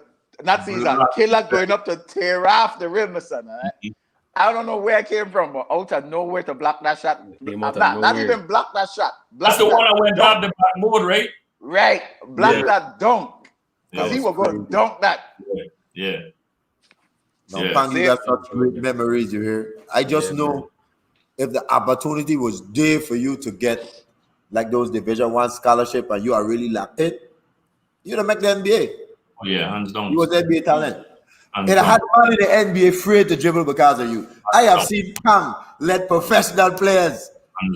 Speaker 2: Killer going up to tear off the rim, son. Right? I don't know where I came from, but out of nowhere to block that shot. Not even block that shot.
Speaker 4: That's the one I went off the backboard, right?
Speaker 2: Right. Block that dunk. Because he was going to dunk that.
Speaker 4: Yeah.
Speaker 1: Now, Pang, you got such great memories, you hear? I just know if the opportunity was there for you to get like those Division I scholarship and you are really locked in, you'd have make the NBA.
Speaker 4: Oh, yeah, hands down.
Speaker 1: You was NBA talent. And I had man in the NBA afraid to dribble because of you. I have seen Pang let professional players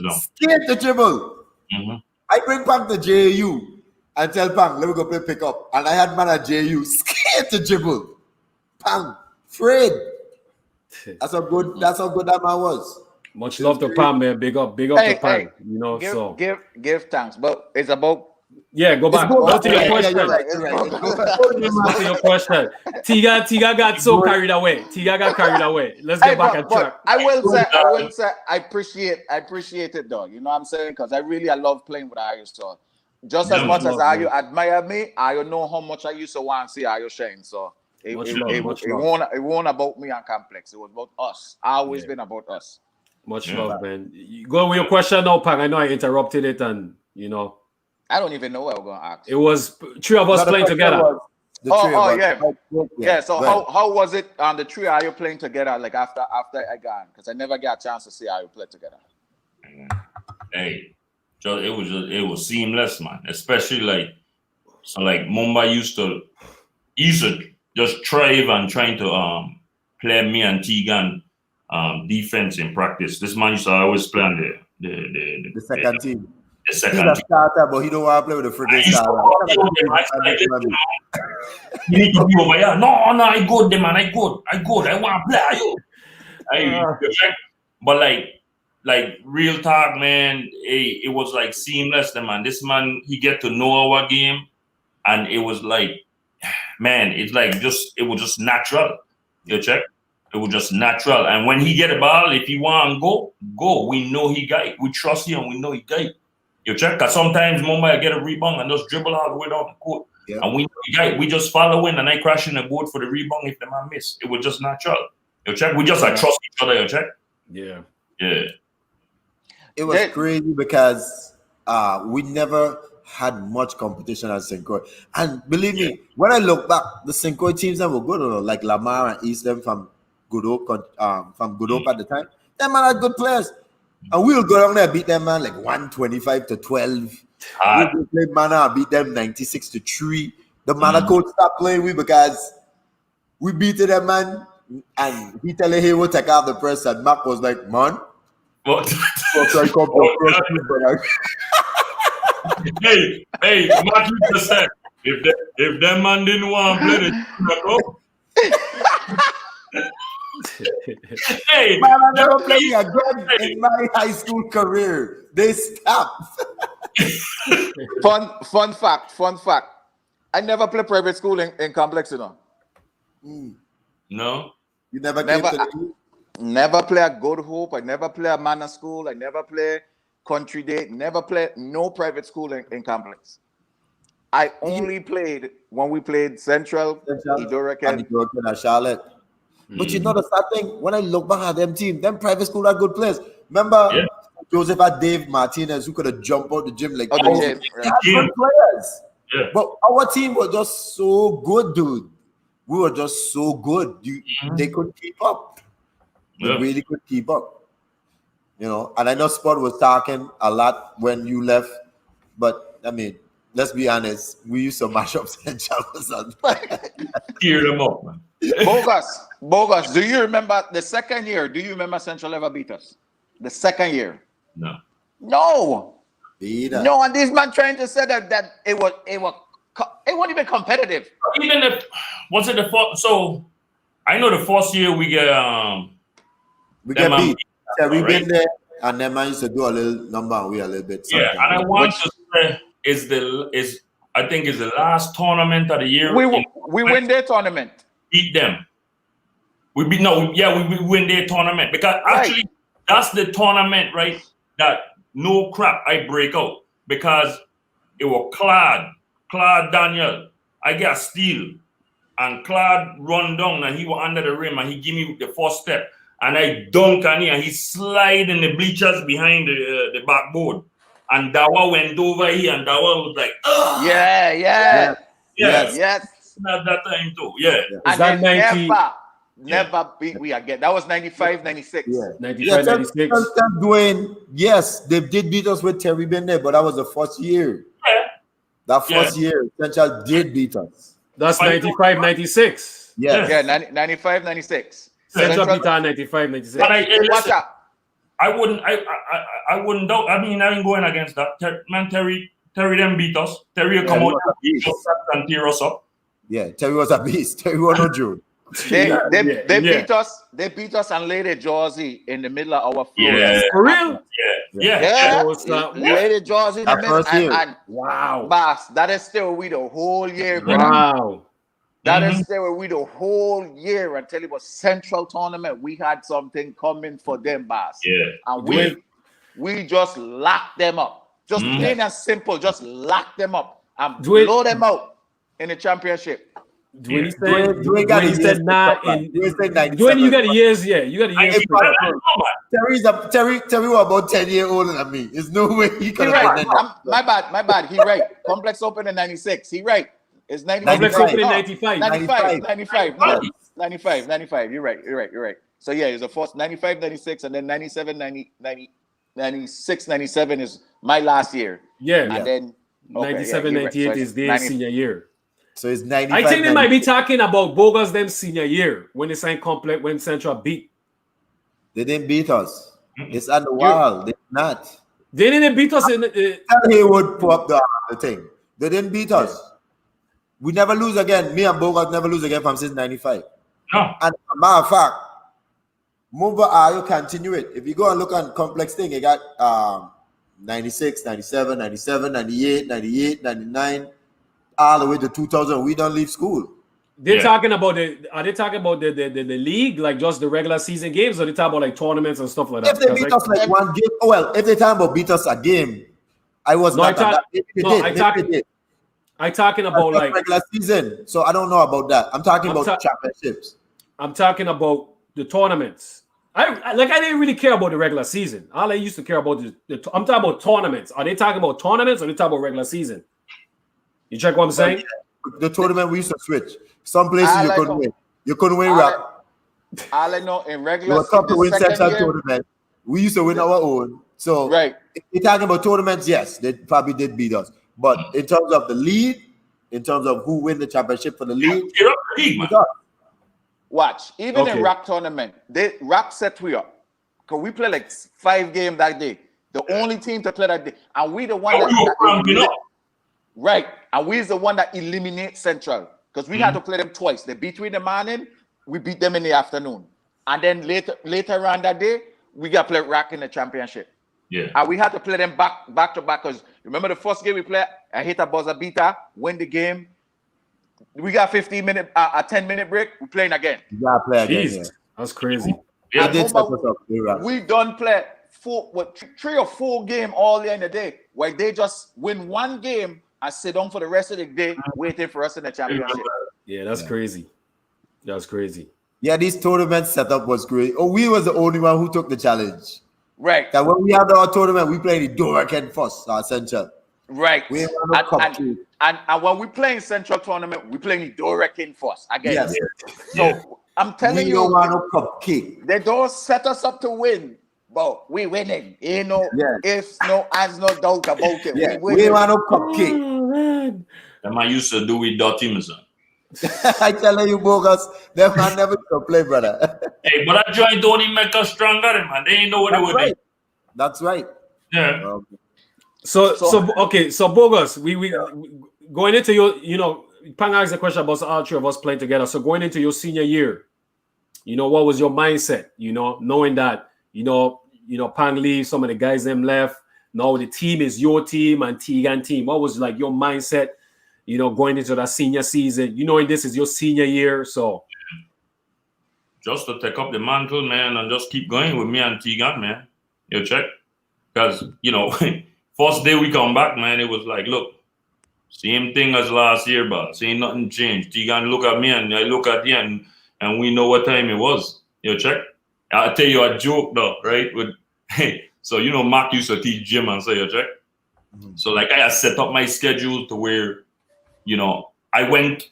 Speaker 1: scared to dribble.
Speaker 4: Mm-hmm.
Speaker 1: I bring Pang to JU and tell Pang, let me go play pickup. And I had man at JU scared to dribble. Pang, afraid. That's how good that man was.
Speaker 3: Much love to Pang, man. Big up to Pang. You know,
Speaker 2: give thanks. But it's about
Speaker 3: go back. Go to your question. Go to your question. Tiga got so carried away. Tiga got carried away. Let's get back on track.
Speaker 2: I will say I appreciate it, though. You know what I'm saying? Because I love playing with Ayo. So just as much as Ayo admire me, I know how much I used to want to see Ayo shine. So it won't about me and Complex. It was about us. Always been about us.
Speaker 3: Much love, man. You go with your question now, Pang. I know I interrupted it, and
Speaker 2: I don't even know what I was going to ask.
Speaker 3: It was 3 of us playing together.
Speaker 2: Yeah. So how was it on the 3 are you playing together? Like after I got, because I never got a chance to see how you play together.
Speaker 4: Hey, it was seamless, man. Especially like Mumbai used to just thrive and trying to play me and Tegan defense in practice. This man used to always play on
Speaker 1: the second team.
Speaker 4: He's a
Speaker 1: starter, but he don't want to play with the freaking starter.
Speaker 4: You need to be over here. No, I good, man. I good. I want to play. But like real talk, man, it was like seamless, man. This man, he get to know our game, and it was like, man, it's like it was just natural. You check? It was just natural. And when he get a ball, if he want to go. We know he got it. We trust him. We know he got it. You check? Because sometimes Mumbai get a rebound and just dribble all the way down the court. Yeah. And we know he got it. We just follow in and I crash in the board for the rebound if the man miss. It was just natural. You check? We just trust each other. You check?
Speaker 3: Yeah.
Speaker 4: Yeah.
Speaker 1: It was crazy because we never had much competition at St. Croix. And believe me, when I look back, the St. Croix teams that were good, like Lamar and Eastham from Good Hope at the time, them man had good players. And we'll go down there and beat them man like 125-12. We'll play Mana and beat them 96-3. The Mana coach stopped playing we because we beat them man. And he telling he will take out the press and Mark was like, man. What?
Speaker 4: Hey, Mark just said, if that man didn't want to play the
Speaker 1: hey, man, I never played again in my high school career. They stopped.
Speaker 2: Fun fact. I never played private school in complex, you know.
Speaker 4: No.
Speaker 1: You never came to the
Speaker 2: Never play a Good Hope. I never play a Manor School. I never play Country Day. Never play no private school in complex. I only played when we played Central Idoraka,
Speaker 1: and Charlotte. But you know the sad thing, when I look back at them team, them private school are good players. Remember Joseph and Dave Martinez who could have jumped out the gym like
Speaker 2: they
Speaker 1: had good players. Yeah. But our team was just so good, dude. We were just so good. They couldn't keep up. They really could keep up. You know, and I know Spud was talking a lot when you left, but I mean, let's be honest, we used to mash up Central.
Speaker 4: Tear them up, man.
Speaker 2: Bogus, do you remember the second year? Do you remember Central ever beat us? The second year?
Speaker 4: No.
Speaker 2: No, and this man trying to say that it wasn't even competitive.
Speaker 4: Even if was it the first? So I know the first year we get
Speaker 1: beat. Yeah, we've been there, and then man used to do a little number, and we a little bit.
Speaker 4: Yeah, and I want to say is the last tournament of the year.
Speaker 2: We win their tournament.
Speaker 4: Beat them. We win their tournament because actually that's the tournament, right? That no crap I break out because it was Claude Daniel. I got steal, and Claude run down and he was under the rim and he give me the first step and I dunk on him and he slide in the bleachers behind the backboard and Dawa went over here and Dawa was like, ugh.
Speaker 2: Yes.
Speaker 4: At that time too, yeah.
Speaker 2: And that 90? Never beat we again. That was 95, 96.
Speaker 3: Yeah. 95, 96.
Speaker 1: Yes, they did beat us with Terry Bender, but that was the first year.
Speaker 4: Yeah.
Speaker 1: That first year, Central did beat us.
Speaker 3: That's 95, 96.
Speaker 2: Yeah, 95, 96.
Speaker 3: Central beat us 95, 96.
Speaker 4: But I wouldn't doubt. I mean, I ain't going against that. Terry them beat us. Terry will come out and tear us up.
Speaker 1: Yeah, Terry was a beast. Terry was no joke.
Speaker 2: They beat us. They beat us and laid a jersey in the middle of our floor.
Speaker 3: Yeah. For real?
Speaker 2: Yeah. Laid a jersey in the middle. And
Speaker 3: wow.
Speaker 2: Boss, that is still with the whole year.
Speaker 3: Wow.
Speaker 2: That is still with the whole year until it was Central tournament. We had something coming for them, boss.
Speaker 4: Yeah.
Speaker 2: And we just locked them up. Just plain and simple. Just lock them up and blow them out in the championship.
Speaker 3: Dwayne said nah. Dwayne, you got the years, You got the years.
Speaker 1: Terry was about 10 years older than me. There's no way he could have been
Speaker 2: my bad. He right. Complex Open in 96. He right. It's 95.
Speaker 3: Complex Open in 95.
Speaker 2: 95. You're right. So yeah, it's the first 95, 96, and then 97, 96, 97 is my last year.
Speaker 3: Yeah.
Speaker 2: And then
Speaker 3: 97, 98 is their senior year.
Speaker 1: So it's 95.
Speaker 3: I think they might be talking about Bogus them senior year when they signed Complex when Central beat.
Speaker 1: They didn't beat us. It's at the wall. They did not.
Speaker 3: They didn't beat us in
Speaker 1: He would put up the thing. They didn't beat us. We never lose again. Me and Bogus never lose again from since 95.
Speaker 4: No.
Speaker 1: And as a matter of fact, move you continue it. If you go and look on complex thing, you got 96, 97, 97, 98, 98, 99, all the way to 2000. We don't leave school.
Speaker 3: They're talking about are they talking about the league, like just the regular season games, or they talk about like tournaments and stuff like that?
Speaker 1: If they beat us like one game, if they talking about beat us a game, I was not.
Speaker 3: I'm talking about like
Speaker 1: regular season, so I don't know about that. I'm talking about championships.
Speaker 3: I'm talking about the tournaments. I didn't really care about the regular season. All I used to care about I'm talking about tournaments. Are they talking about tournaments or they talking about regular season? You check what I'm saying?
Speaker 1: The tournament we used to switch. Some places you couldn't win. You couldn't win rap.
Speaker 2: All I know in regular
Speaker 1: you were tough to win central tournament. We used to win our own. So
Speaker 2: right.
Speaker 1: If you're talking about tournaments, yes, they probably did beat us. But in terms of the league, in terms of who win the championship for the league,
Speaker 2: watch. Even in rap tournament, rap set we up. Because we play like 5 games that day. The only team to play that day. And we the one right. And we's the one that eliminates Central. Because we had to play them twice. They beat we in the morning, we beat them in the afternoon. And then later on that day, we got to play Rack in the championship.
Speaker 4: Yeah.
Speaker 2: And we had to play them back to back. Because remember the first game we played, I hit a buzzer beater, win the game. We got a 10-minute break, we're playing again.
Speaker 1: You gotta play again.
Speaker 3: Jeez, that's crazy.
Speaker 1: Yeah,
Speaker 2: we done play 3 or 4 games all day in the day, where they just win 1 game and sit down for the rest of the day waiting for us in the championship.
Speaker 3: Yeah, that's crazy. That's crazy.
Speaker 1: Yeah, this tournament setup was great. Oh, we was the only one who took the challenge.
Speaker 2: Right.
Speaker 1: That when we had our tournament, we played the Doraken first, our Central.
Speaker 2: Right. And when we play in Central tournament, we play in Doraken first again.
Speaker 1: Yes.
Speaker 2: So I'm telling you,
Speaker 1: don't want no cupcake.
Speaker 2: They don't set us up to win. But we winning. Ain't no ifs, no ands, no doubt about it.
Speaker 1: Yeah. We don't want no cupcake.
Speaker 3: Oh,
Speaker 4: that man used to do with Dottie Mason.
Speaker 1: I tell you, Bogus, that man never complain, brother.
Speaker 4: Hey, but that joint don't even make us stronger, man. They ain't know what they were doing.
Speaker 1: That's right.
Speaker 4: Yeah.
Speaker 3: So Bogus, we going into your, Pang asked a question about all 3 of us playing together. So going into your senior year, what was your mindset? Knowing that, Pang leave, some of the guys them left. Now the team is your team and Tegan team. What was like your mindset, going into that senior season? Knowing this is your senior year, so
Speaker 4: just to take up the mantle, man, and just keep going with me and Tegan, man. You check, because first day we come back, man, it was like, look, same thing as last year, but ain't nothing changed. Tegan look at me and I look at you, and we know what time it was. You check. I'll tell you a joke though, right? So Mark used to teach gym and say, you check. So like I had set up my schedule to where, I went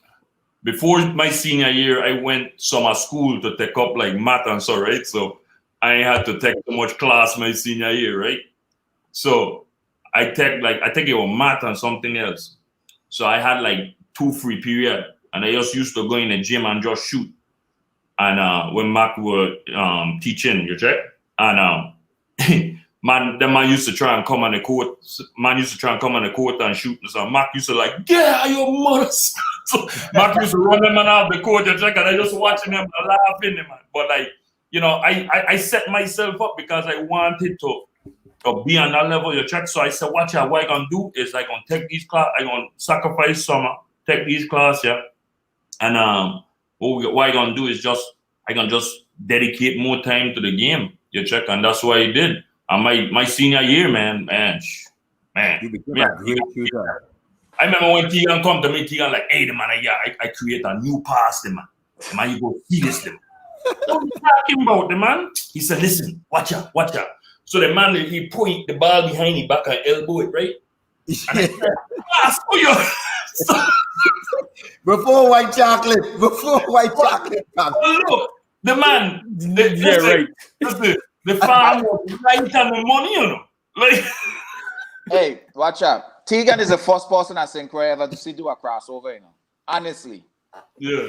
Speaker 4: before my senior year, I went summer school to take up like math and so, right? So I had to take so much class my senior year, right? So I take it on math and something else. So I had like 2 free period, and I just used to go in the gym and just shoot. And when Mark were teaching, you check, and the man used to try and come on the court. Man used to try and come on the court and shoot. So Mark used to like, yeah, your mother. So Mark used to run them man off the court, you check, and I just watching them and laughing, man. But like, I set myself up because I wanted to be on that level, you check. So I said, what I gonna do is I gonna take these class, I gonna sacrifice summer, take these class, yeah. And what I gonna do is I can just dedicate more time to the game, you check, and that's what I did. And my senior year, man.
Speaker 1: You became a great shooter.
Speaker 4: I remember when Tegan come to me, Tegan like, hey, the man, I create a new pass, the man. Man, you go see this, them. What are you talking about, the man? He said, listen, watch out. So the man, he point the ball behind his back and elbow it, right? And I said, pass for you.
Speaker 1: Before white chocolate.
Speaker 4: Look, the man, the farm was right on the money, Like,
Speaker 2: hey, watch out. Tegan is the first person I think ever to see do a crossover, honestly.
Speaker 4: Yeah.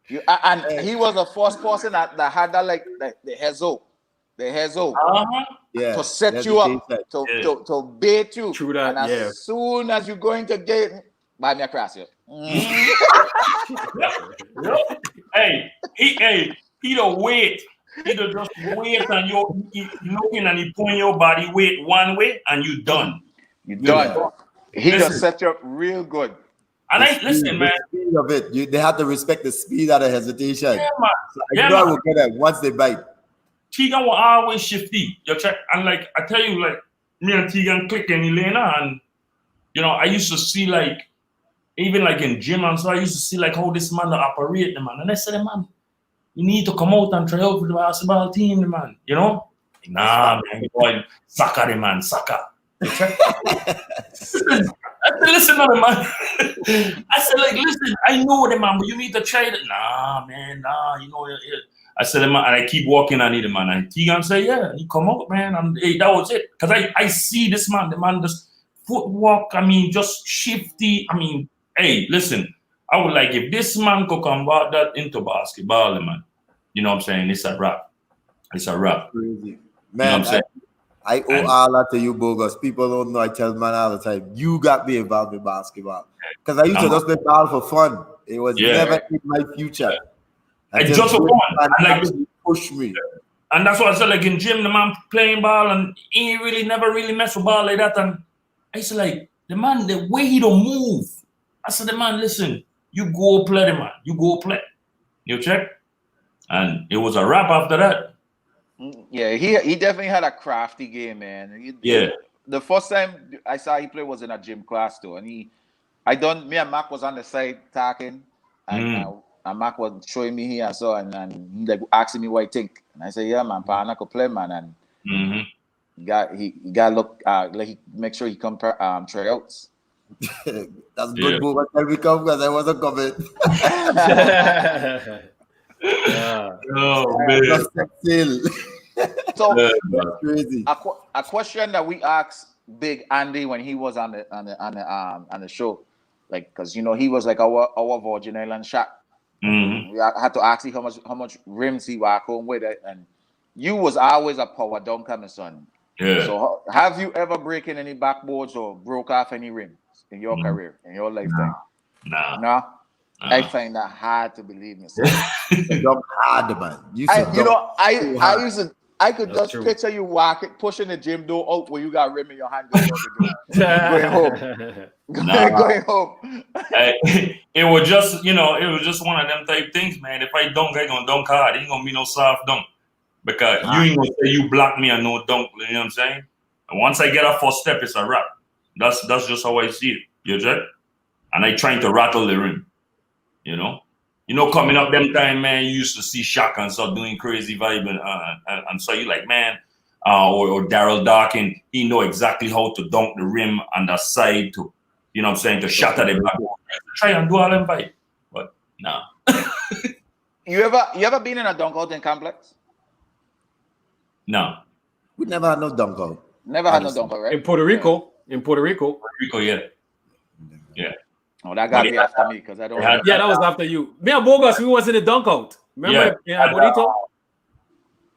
Speaker 2: He was the first person that had that like the hezo.
Speaker 1: Yeah.
Speaker 2: To set you up, to bait you.
Speaker 3: True that,
Speaker 2: and as soon as you're going to get, buy me a cross here.
Speaker 4: Hey, he don't wait He'll just wait and you looking and he point your body weight one way and you done.
Speaker 2: You done. He
Speaker 4: Listen.
Speaker 2: just set you up real good.
Speaker 4: And listen, man.
Speaker 1: The speed of it. They have to respect the speed of the hesitation.
Speaker 4: Yeah, man.
Speaker 1: So I know I will get it once they bite.
Speaker 4: Tegan will always shifty. You check, and like I tell you, like me and Tegan click in Elena, and you know, I used to see like even like in gym and so I used to see like how this man operate, the man. And I said, man, you need to come out and try out for the basketball team, the man. You know? Nah, man, boy, soccer, the man, soccer. I said, listen to the man. I said, like, listen, I know the man, but you need to try it. Nah, man, nah, you know. I said, man, and I keep walking on it, man. And Tegan say, yeah, he come out, man. And hey, that was it. Because I see this man, the man just footwork, I mean, just shifty. I mean, hey, listen, I would like if this man could convert that into basketball, man. You know what I'm saying? It's a wrap. It's a wrap.
Speaker 1: Crazy. Man,
Speaker 4: you know what I'm saying?
Speaker 1: I owe all that to you, Bogus. People don't know. I tell man all the time, you got me involved in basketball. Because I used to just play ball for fun. It was never in my future.
Speaker 4: And just for fun.
Speaker 1: And like, push me.
Speaker 4: And that's what I said, like in gym, the man playing ball and he never really mess with ball like that. And I said, like, the man, the way he don't move. I said, the man, listen, you go play the man. You go play. You check? And it was a wrap after that.
Speaker 2: Yeah, he definitely had a crafty game, man. The first time I saw he play was in a gym class too, and me and Mac was on the side talking, and Mac was showing me here, so and he like asking me what I think, and I said, yeah, man, partner could play, man, and he got look like he make sure he come tryouts.
Speaker 1: That's good move. I we come because I wasn't coming.
Speaker 4: Oh man.
Speaker 2: So
Speaker 1: that's crazy.
Speaker 2: A question that we asked Big Andy when he was on the show, like because you know he was like our Virgin Island shot. We had to ask him how much rims he walk home with it, and you was always a power dunker, my son.
Speaker 4: Yeah.
Speaker 2: So have you ever broken any backboards or broke off any rims in your career, in your lifetime? No. I find that hard to believe, myself.
Speaker 1: Hard, man.
Speaker 2: I could just picture you pushing the gym door out where you got rim in your hand going home.
Speaker 4: It was just, one of them type things, man. If I dunk, I gonna dunk hard. It ain't gonna be no soft dunk. Because you ain't gonna say you block me and no dunk, you know what I'm saying? And once I get a first step, it's a wrap. That's just how I see it. You check? And I trying to rattle the rim. You know, coming up them time, man, you used to see Shaq and stuff doing crazy vibe and so you like, man, or Daryl Darkin, he know exactly how to dunk the rim on the side to, you know what I'm saying, to shatter the back. Try and do all them vibe. But nah.
Speaker 2: You ever been in a dunk out in complex?
Speaker 4: No.
Speaker 1: We never had no dunk out.
Speaker 2: Never had no dunk out, right?
Speaker 3: In Puerto Rico.
Speaker 4: Yeah. Yeah.
Speaker 2: Oh, that got to be after me because I don't.
Speaker 3: Yeah, that was after you. Me and Bogus, we was in the dunk out. Remember in Bonito?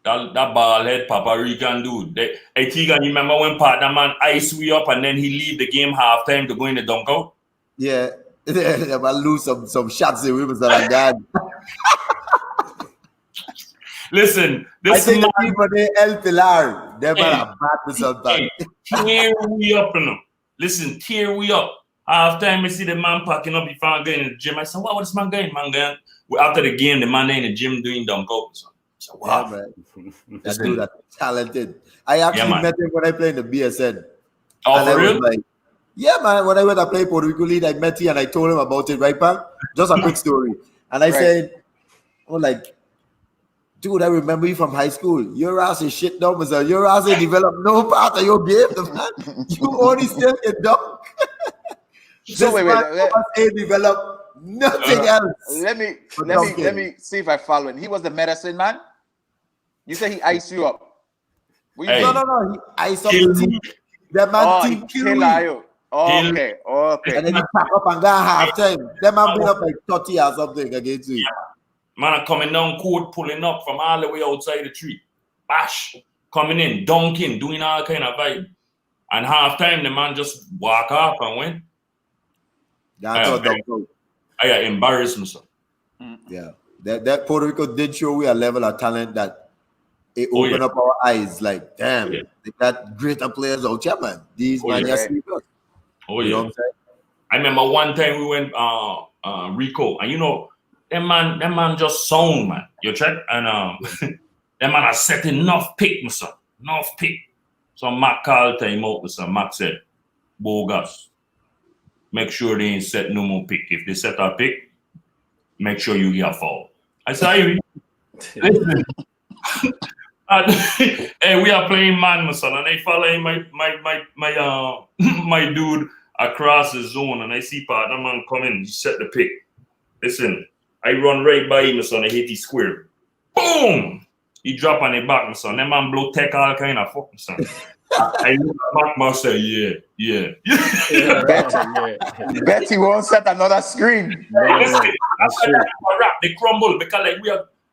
Speaker 4: That ball head Papa Rican dude. Hey, Tegan, you remember when partner man ice we up and then he leave the game halftime to go in the dunk out?
Speaker 1: Yeah. I lose some shots in women's like that.
Speaker 4: Listen,
Speaker 1: I think the people they El Pilar, they're bad to sometimes.
Speaker 4: Tear we up, you know. Listen, tear we up. Halftime, I see the man packing up before I go in the gym. I said, what was this man going? After the game, the man in the gym doing dunk out. So, wow.
Speaker 1: Yeah, man. That dude that's talented. I actually met him when I played in the BSN.
Speaker 4: Oh, for real?
Speaker 1: Like, yeah, man. When I went to play Puerto Rico League, I met him and I told him about it, right, Pam? Just a quick story. And I said, dude, I remember you from high school. Your ass is shit dumb, sir. Your ass ain't developed no part of your game, man. You only still can dunk.
Speaker 2: So
Speaker 1: wait. Develop nothing else.
Speaker 2: Let me see if I follow it. He was the medicine man. You say he iced you up.
Speaker 1: No. He iced up the team. The man team kill you.
Speaker 2: Okay.
Speaker 1: And then he pack up and go halftime. That man bring up like 30 or something against you.
Speaker 4: Man coming down court, pulling up from all the way outside the tree. Bash. Coming in, dunking, doing all kind of vibe. And halftime, the man just walk off and went. I embarrassed myself.
Speaker 1: Yeah, that Puerto Rico did show we a level of talent that it opened up our eyes. Like, damn, they got greater players out here, man. These man,
Speaker 2: yeah.
Speaker 1: serious.
Speaker 4: Oh,
Speaker 1: you know what I'm saying?
Speaker 4: I remember one time we went Rico, and you know, that man just sound, man. You check? And that man has set enough pick, my son. Enough pick. So Mac called time out, my son. Mac said, Bogus, make sure they ain't set no more pick. If they set a pick, make sure you get a foul. I said, listen. Hey, we are playing man, my son, and I following my dude across the zone, and I see partner man coming, he set the pick. Listen, I run right by him, my son, I hit his square. Boom! He drop on the back, my son. That man blow tech all kind of fuck, my son. I look at Mac, say, yeah.
Speaker 2: Bet he won't set another screen.
Speaker 4: That's true. They crumble because like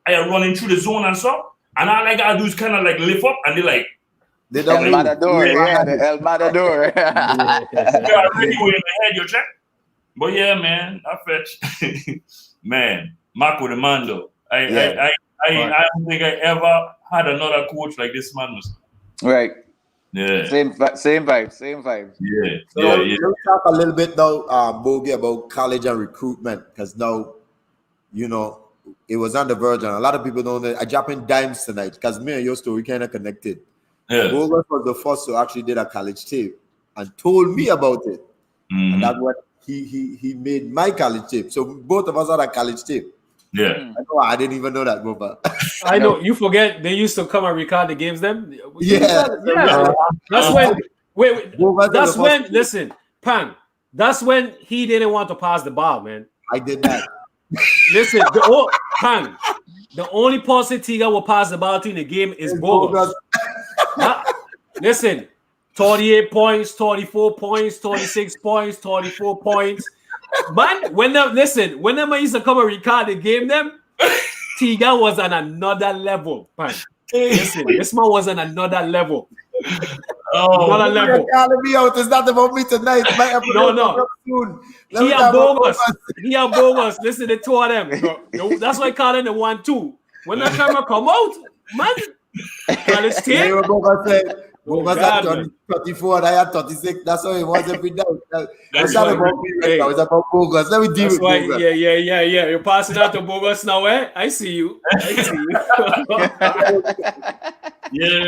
Speaker 4: I are running through the zone and stuff, and all I gotta do is kind of like lift up, and they like
Speaker 1: they don't
Speaker 2: El Matador, the El Matador.
Speaker 4: They are already in the head, you check. But yeah, man, I fetch. Man, Mac with the man though. I don't think I ever had another coach like this man.
Speaker 2: Right.
Speaker 4: Yeah.
Speaker 2: Same vibe.
Speaker 4: Yeah.
Speaker 1: So let's talk a little bit now, Bogey, about college and recruitment, because now, you know, it was on the verge, and a lot of people don't know. I drop in dimes tonight because me and your story kind of connected.
Speaker 4: Yeah.
Speaker 1: Bogus was the first to actually did a college tape and told me about it, and that's what he made my college tape. So both of us had a college tape.
Speaker 4: Yeah.
Speaker 1: I didn't even know that, Boba.
Speaker 3: I know. You forget they used to come and record the games. Them.
Speaker 1: Yeah.
Speaker 3: That's when. Wait. That's when. Listen, Pan. That's when he didn't want to pass the ball, man.
Speaker 1: I did that.
Speaker 3: Listen, Pan. The only person Tiga will pass the ball to in the game is Bogus. Listen, 38 points, 34 points, 26 points, 34 points. Man, when they used to come and record the game, them Tiga was on another level. Man. Listen, this man was on another level. Another level.
Speaker 1: You're calling me out. It's not about me tonight.
Speaker 3: No. He and Bogus. Listen, the two of them. That's why I call it the 1-2. When the camera come out, man, college tape.
Speaker 1: Bogus had 34 and I had 36. That's how it was every day. That's not about me right now. It's about Bogus. Let me deal with Bogus.
Speaker 3: Yeah. You're passing out to Bogus now, eh? I see you.
Speaker 1: Yeah.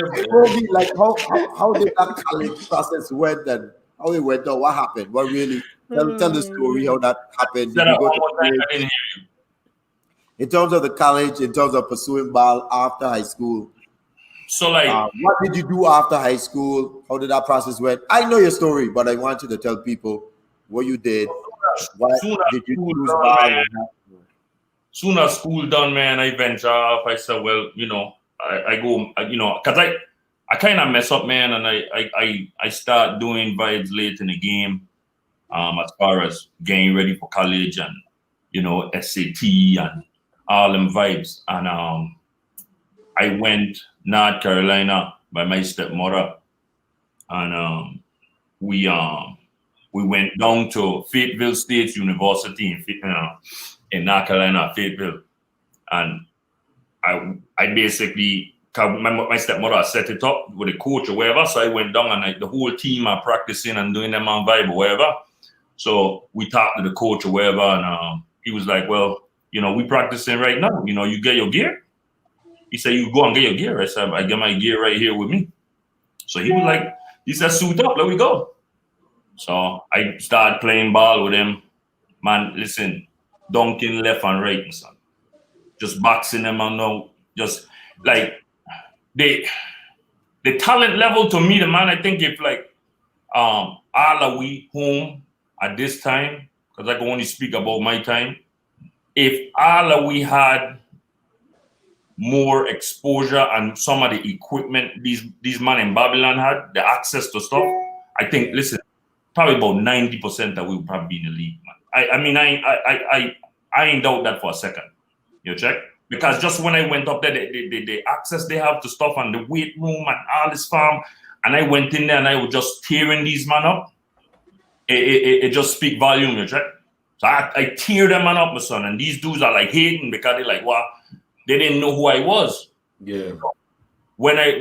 Speaker 1: Like how did that college process went and how it went on? What happened? What really? Tell the story how that happened. Did you go to in terms of the college, in terms of pursuing ball after high school?
Speaker 4: So like,
Speaker 1: what did you do after high school? How did that process went? I know your story, but I want you to tell people what you did. What did you do?
Speaker 4: Soon as school done, man, I venture off. I said, well, you know, I go, you know, because I kind of mess up, man, and I start doing vibes late in the game, as far as getting ready for college and, you know, SAT and all them vibes. And I went North Carolina by my stepmother, and we went down to Fayetteville State University in North Carolina, Fayetteville, and I basically, my stepmother set it up with a coach or whatever, so I went down and the whole team are practicing and doing them on vibe or whatever. So we talked to the coach or whatever, and he was like, well, you know, we practicing right now. You know, you get your gear. He said, you go and get your gear. I said, I get my gear right here with me. So he was like, he said, suit up, let me go. So I started playing ball with him. Man, listen, dunking left and right, my son. Just boxing them and no, just like the talent level to me, the man, I think if like all are we home at this time, because I can only speak about my time. If all we had more exposure and some of the equipment these men in Babylon had, the access to stuff, I think, listen, probably about 90% that we would probably be in the league, man. I mean, I ain't doubt that for a second. You check? Because just when I went up there, the access they have to stuff and the weight room and all this farm, and I went in there and I was just tearing these men up, it just speak volume, you check? So I tear them man up, my son, and these dudes are like hating because they're like, wow, they didn't know who I was.
Speaker 3: Yeah.
Speaker 4: when I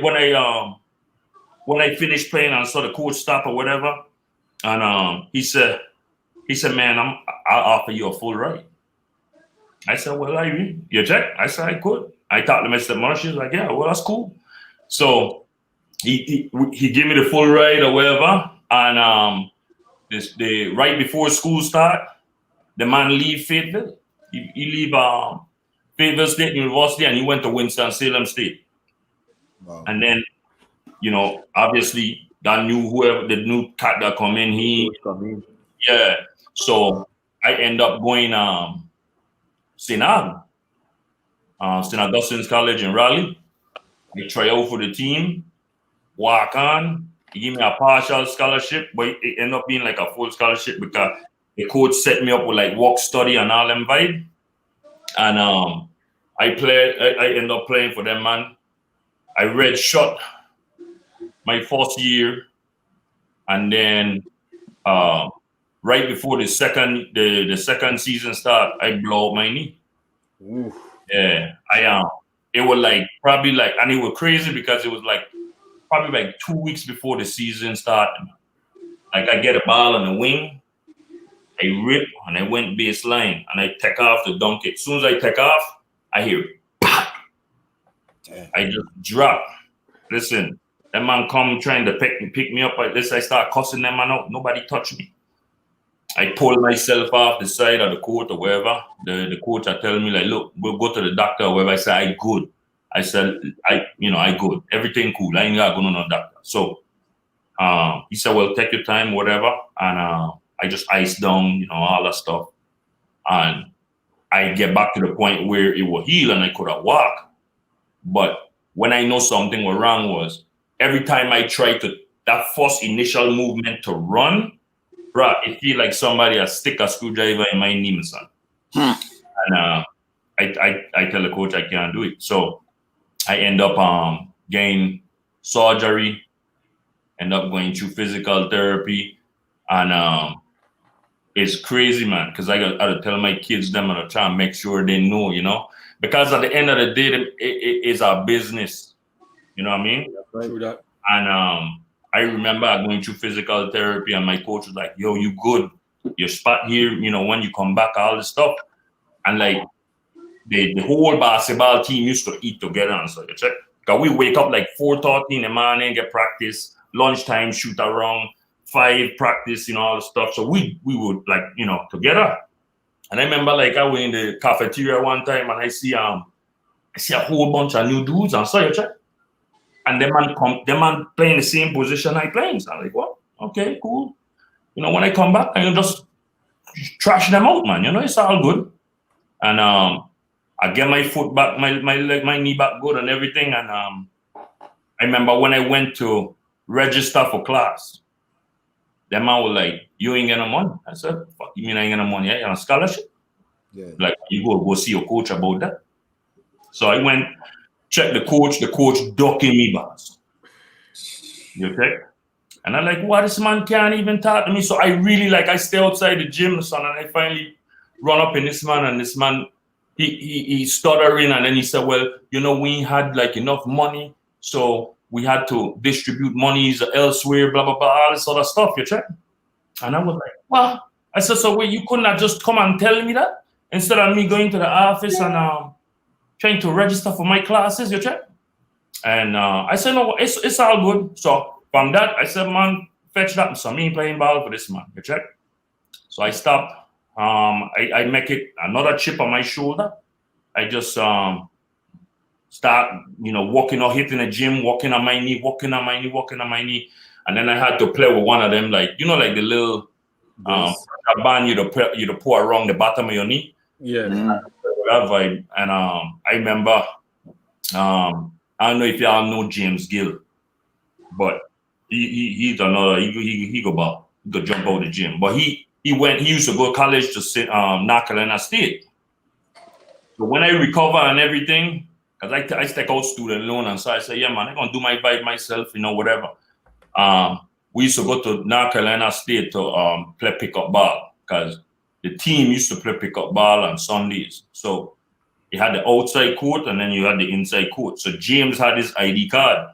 Speaker 4: finished playing and saw the coach stop or whatever, and he said, man, I'll offer you a full ride. I said, well, you check? I said, I could. I talked to Mr. Marsh. She was like, yeah, well, that's cool. So he gave me the full ride or whatever. And right before school start, the man leave Fayetteville. He leave Fayetteville State University and he went to Winston-Salem State.
Speaker 1: Wow.
Speaker 4: And then, obviously, that the new cat that come in, yeah. So I end up going St. Augustine's College in Raleigh. I try out for the team, walk on. He gave me a partial scholarship, but it ended up being like a full scholarship because the coach set me up with like work study and all them vibe. And I ended up playing for them, man. I redshirt my first year, and then right before the second season start, I blow up my knee.
Speaker 3: Oof.
Speaker 4: Yeah, it was like probably like, and it was crazy because it was like probably like 2 weeks before the season started. Like I get a ball on the wing, I rip and I went baseline and I take off to dunk it. As soon as I take off, I hear pop. I just drop. Listen, that man come trying to pick me up like this. I start cussing them man out. Nobody touch me. I pull myself off the side of the court or wherever. The coach are telling me like, look, we'll go to the doctor or wherever. I say, I good. I said, I good. Everything cool. I ain't got to go to no doctor. So he said, well, take your time, whatever. And I just iced down, all that stuff. And I get back to the point where it will heal and I could have walked. But when I know something was wrong was every time I tried that first initial movement to run, bro, it feel like somebody has stick a screwdriver in my knee, son. And I tell the coach I can't do it. So I end up getting surgery, end up going through physical therapy, and it's crazy, man, because I got to tell my kids them and I try and make sure they know, because at the end of the day, it is our business. You know what I mean?
Speaker 3: True that.
Speaker 4: And I remember going through physical therapy and my coach was like, yo, you good. Your spot here, when you come back, all this stuff. And like the whole basketball team used to eat together and so you check. Because we wake up like 4:30 in the morning, get practice, lunchtime, shoot around, 5 practice, all the stuff. So we would like, together. And I remember like I was in the cafeteria one time and I see a whole bunch of new dudes and so you check. And them man playing the same position I playing. So I'm like, what? Okay, cool. When I come back, I just trash them out, man. It's all good. And I get my foot back, my leg, my knee back good and everything. And I remember when I went to register for class, them man was like, you ain't getting no money. I said, fuck, you mean I ain't getting no money? You're on a scholarship?
Speaker 1: Yeah.
Speaker 4: Like, you go see your coach about that. So I went, check the coach ducking me, boss. You okay? And I'm like, what? This man can't even talk to me. So I really I stay outside the gym, son, and I finally run up in this man, and this man, he stuttering, and then he said, well, we had like enough money, so we had to distribute monies elsewhere, blah, blah, blah, all this other stuff, you check? And I was like, well, I said, so wait, you couldn't have just come and tell me that? Instead of me going to the office and trying to register for my classes, you check? And I said, no, it's all good. So from that, I said, man, fetch that. So me playing ball for this man, you check? So I stopped. I make it another chip on my shoulder. I just start, walking or hitting the gym, walking on my knee. And then I had to play with one of them, like, like the little band you pour around the bottom of your knee.
Speaker 3: Yeah.
Speaker 4: That vibe. And I remember, I don't know if y'all know James Gill, but he's another, he go jump out the gym. But he used to go to college to North Carolina State. So when I recover and everything, because I take out student loan, and so I say, yeah, man, I'm going to do my vibe myself, whatever. We used to go to North Carolina State to play pickup ball, because the team used to play pickup ball on Sundays. So You had the outside court and then you had the inside court. So James had his ID card.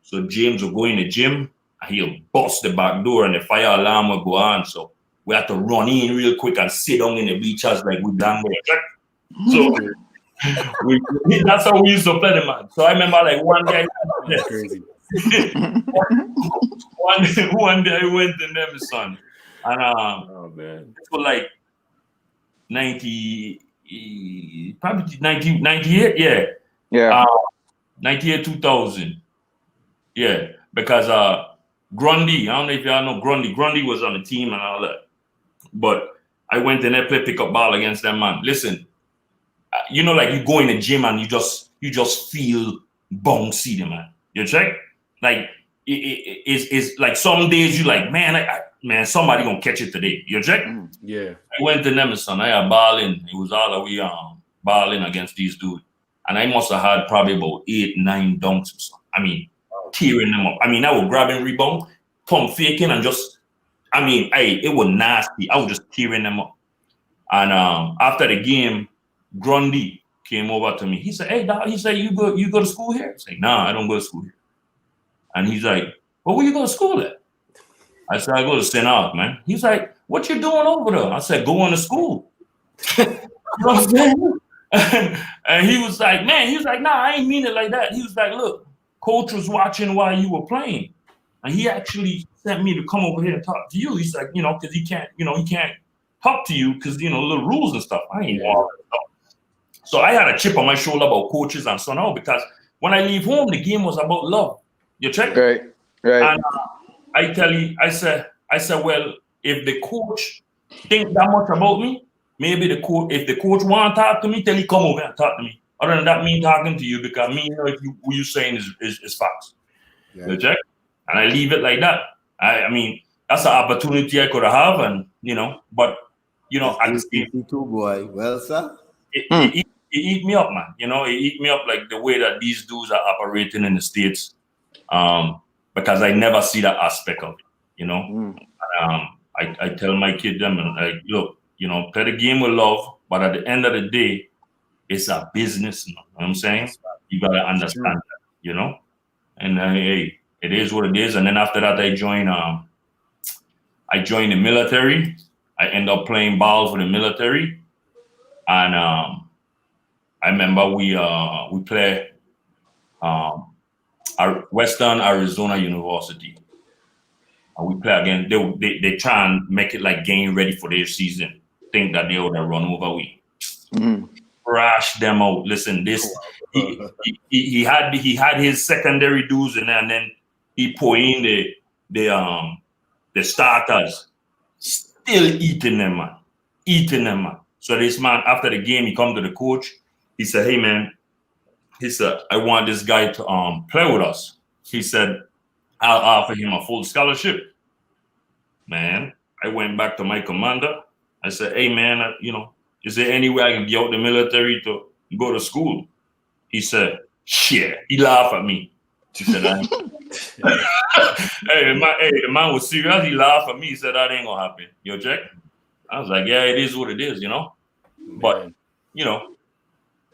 Speaker 4: So James would go in the gym and he'll bust the back door and the fire alarm will go on. So we had to run in real quick and sit down in the bleachers like we done with. So that's how we used to play the man. So I remember like one day,
Speaker 3: That's crazy.
Speaker 4: one day I went to them, son, and
Speaker 3: Oh man,
Speaker 4: for like 90, probably 98,
Speaker 2: Yeah.
Speaker 4: 98, 2000, yeah, because Grundy, I don't know if y'all know Grundy. Grundy was on the team and all that, but I went in there play pick up ball against them, man. Listen, you know, like you go in the gym and you just feel bouncy, man. You check, like it's like some days you like, man, somebody gonna catch it today. You check.
Speaker 3: yeah.
Speaker 4: I went to them, son. I had balling. It was all the way balling against these dudes, and I must have had probably about 8, 9 dunks or something. I mean, tearing them up. I mean, I was grabbing rebound, pump faking, and just, I mean, it was nasty. I was just tearing them up. And after the game, Grundy came over to me. He said, "Hey, dog," he said, you go to school here?" I said, "Nah, I don't go to school here." And he's like, "Well, where you go to school at?" I said, "I go to St. Art, man." He's like, "What you doing over there?" I said, "Going to school." You know what I'm saying? And he was like, "Nah, I ain't mean it like that." He was like, "Look, coach was watching while you were playing. And he actually sent me to come over here and talk to you." He's like, because he can't talk to you because, little rules and stuff. I ain't know all that stuff. So I had a chip on my shoulder about coaches and so on, because when I leave home, the game was about love. You check?
Speaker 2: Right.
Speaker 4: And I tell you, I said, well, if the coach think that much about me, maybe if the coach want to talk to me, tell he come over and talk to me. Other than that, me talking to you, because me know if what you saying is facts.
Speaker 1: Yeah.
Speaker 4: You check? And I leave it like that. I mean, that's an opportunity I could have, and but at the same
Speaker 1: too, boy. Well, sir.
Speaker 4: It eat me up, man. It eat me up like the way that these dudes are operating in the States. Because I never see that aspect of it, I tell my kid them, like, look, play the game with love, but at the end of the day, it's a business. You know what I'm saying? You gotta understand that, and hey, it is what it is. And then after that, I joined the military. I end up playing ball for the military, and I remember we play Western Arizona University, and we play again. They try and make it like game ready for their season. Think that they would have run over we. Crash them out. Listen, he had his secondary dudes in there, and then he put in the starters. Still eating them, man. So this man, after the game, he come to the coach. He said, "Hey, man," he said, "I want this guy to play with us." He said, "I'll offer him a full scholarship." Man, I went back to my commander. I said, "Hey, man, is there any way I can get out the military to go to school?" He said, "Shit." He laughed at me. He said, the man was serious. He laughed at me. He said, "That ain't gonna happen." You check? I was like, "Yeah, it is what it is, But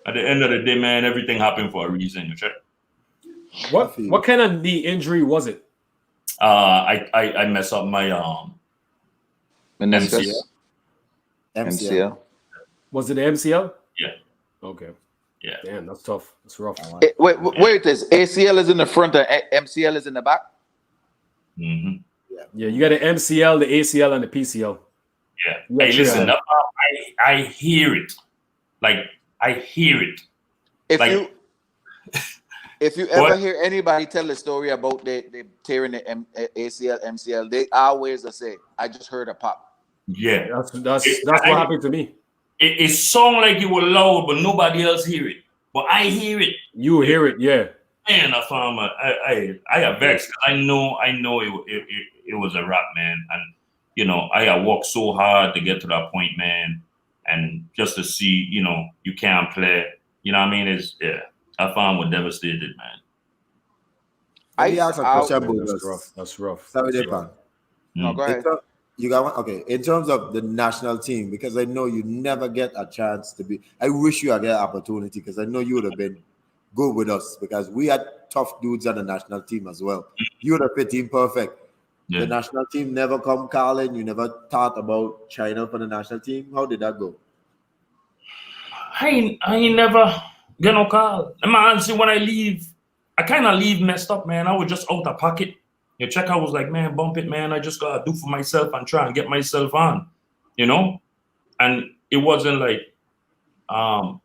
Speaker 4: at the end of the day, man, everything happened for a reason. You check?
Speaker 3: What kind of knee injury was it?
Speaker 4: I messed up my
Speaker 2: MCL.
Speaker 3: Was it the MCL?
Speaker 4: Yeah.
Speaker 3: Okay.
Speaker 4: Yeah.
Speaker 3: Damn, that's tough. That's rough.
Speaker 2: Wait, this ACL is in the front and MCL is in the back?
Speaker 4: Mm-hmm.
Speaker 3: Yeah, you got the MCL, the ACL, and the PCL.
Speaker 4: Yeah. Hey, listen, I hear it. Like, I hear it.
Speaker 2: If you ever hear anybody tell the story about they tearing the ACL, MCL, they always say, "I just heard a pop."
Speaker 4: Yeah.
Speaker 3: That's what happened to me.
Speaker 4: It sound like it was loud, but nobody else hear it. But I hear it.
Speaker 3: You hear it, yeah.
Speaker 4: Man, I got vexed. I know it was a wrap, man. And I got worked so hard to get to that point, man. And just to see, you can't play. You know what I mean? I found was devastated, man.
Speaker 1: I ask a question,
Speaker 3: That's rough.
Speaker 1: Sorry,
Speaker 2: No, go ahead.
Speaker 1: You got one? Okay. In terms of the national team, because I know you never get a chance to be. I wish you had get opportunity because I know you would have been good with us because we had tough dudes on the national team as well. You would have fit in perfect.
Speaker 4: Yeah.
Speaker 1: The national team never come calling. You never thought about China for the national team. How did that go?
Speaker 4: I ain't never get no call. Man, see, when I leave, I kind of leave messed up, man. I was just out of pocket. You check, I was like, man, bump it, man. I just gotta do for myself and try and get myself on, you know? And it wasn't like I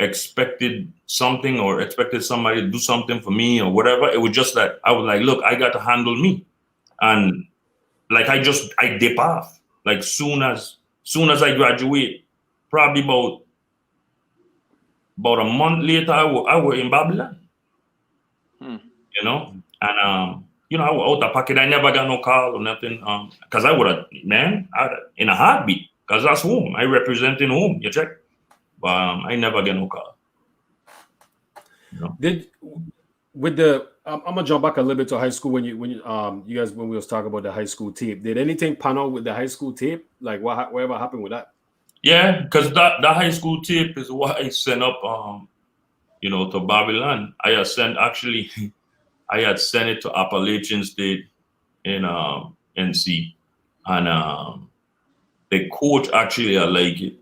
Speaker 4: expected something or expected somebody to do something for me or whatever. It was just that I was like, look, I got to handle me. And like I dip off. Like soon as I graduate, probably about a month later, I was in Babylon. You know, and you know, I was out of pocket. I never got no call or nothing. Because I would have, man, in a heartbeat. Because that's home. I representing home. You check. But I never get no call. You know?
Speaker 3: I'm gonna jump back a little bit to high school when you guys when we was talking about the high school tape. Did anything pan out with the high school tape? Like whatever happened with that?
Speaker 4: Yeah, because that high school tape is what I sent up you know, to Babylon. I had sent it to Appalachian State in NC. And the coach actually I like it.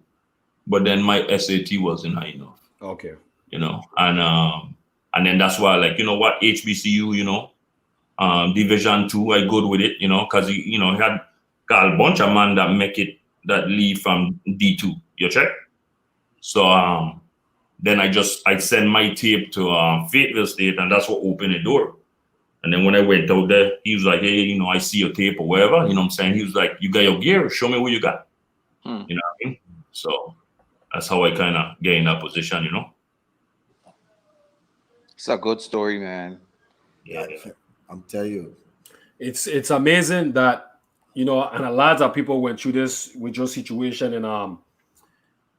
Speaker 4: But then my SAT wasn't high enough.
Speaker 3: Okay.
Speaker 4: You know, and then that's why, like, you know what, HBCU, you know, Division 2, I good with it, you know, because he had got a bunch of man that leave from D2, you check. So then I sent my tape to Fayetteville State, and that's what opened the door. And then when I went out there, he was like, hey, you know, I see your tape or whatever, you know what I'm saying? He was like, you got your gear, show me what you got. You know what I mean? So that's how I kind of get in that position, you know.
Speaker 2: It's a good story, man.
Speaker 1: Yeah, I'm telling you,
Speaker 3: it's amazing that, you know, and a lot of people went through this with your situation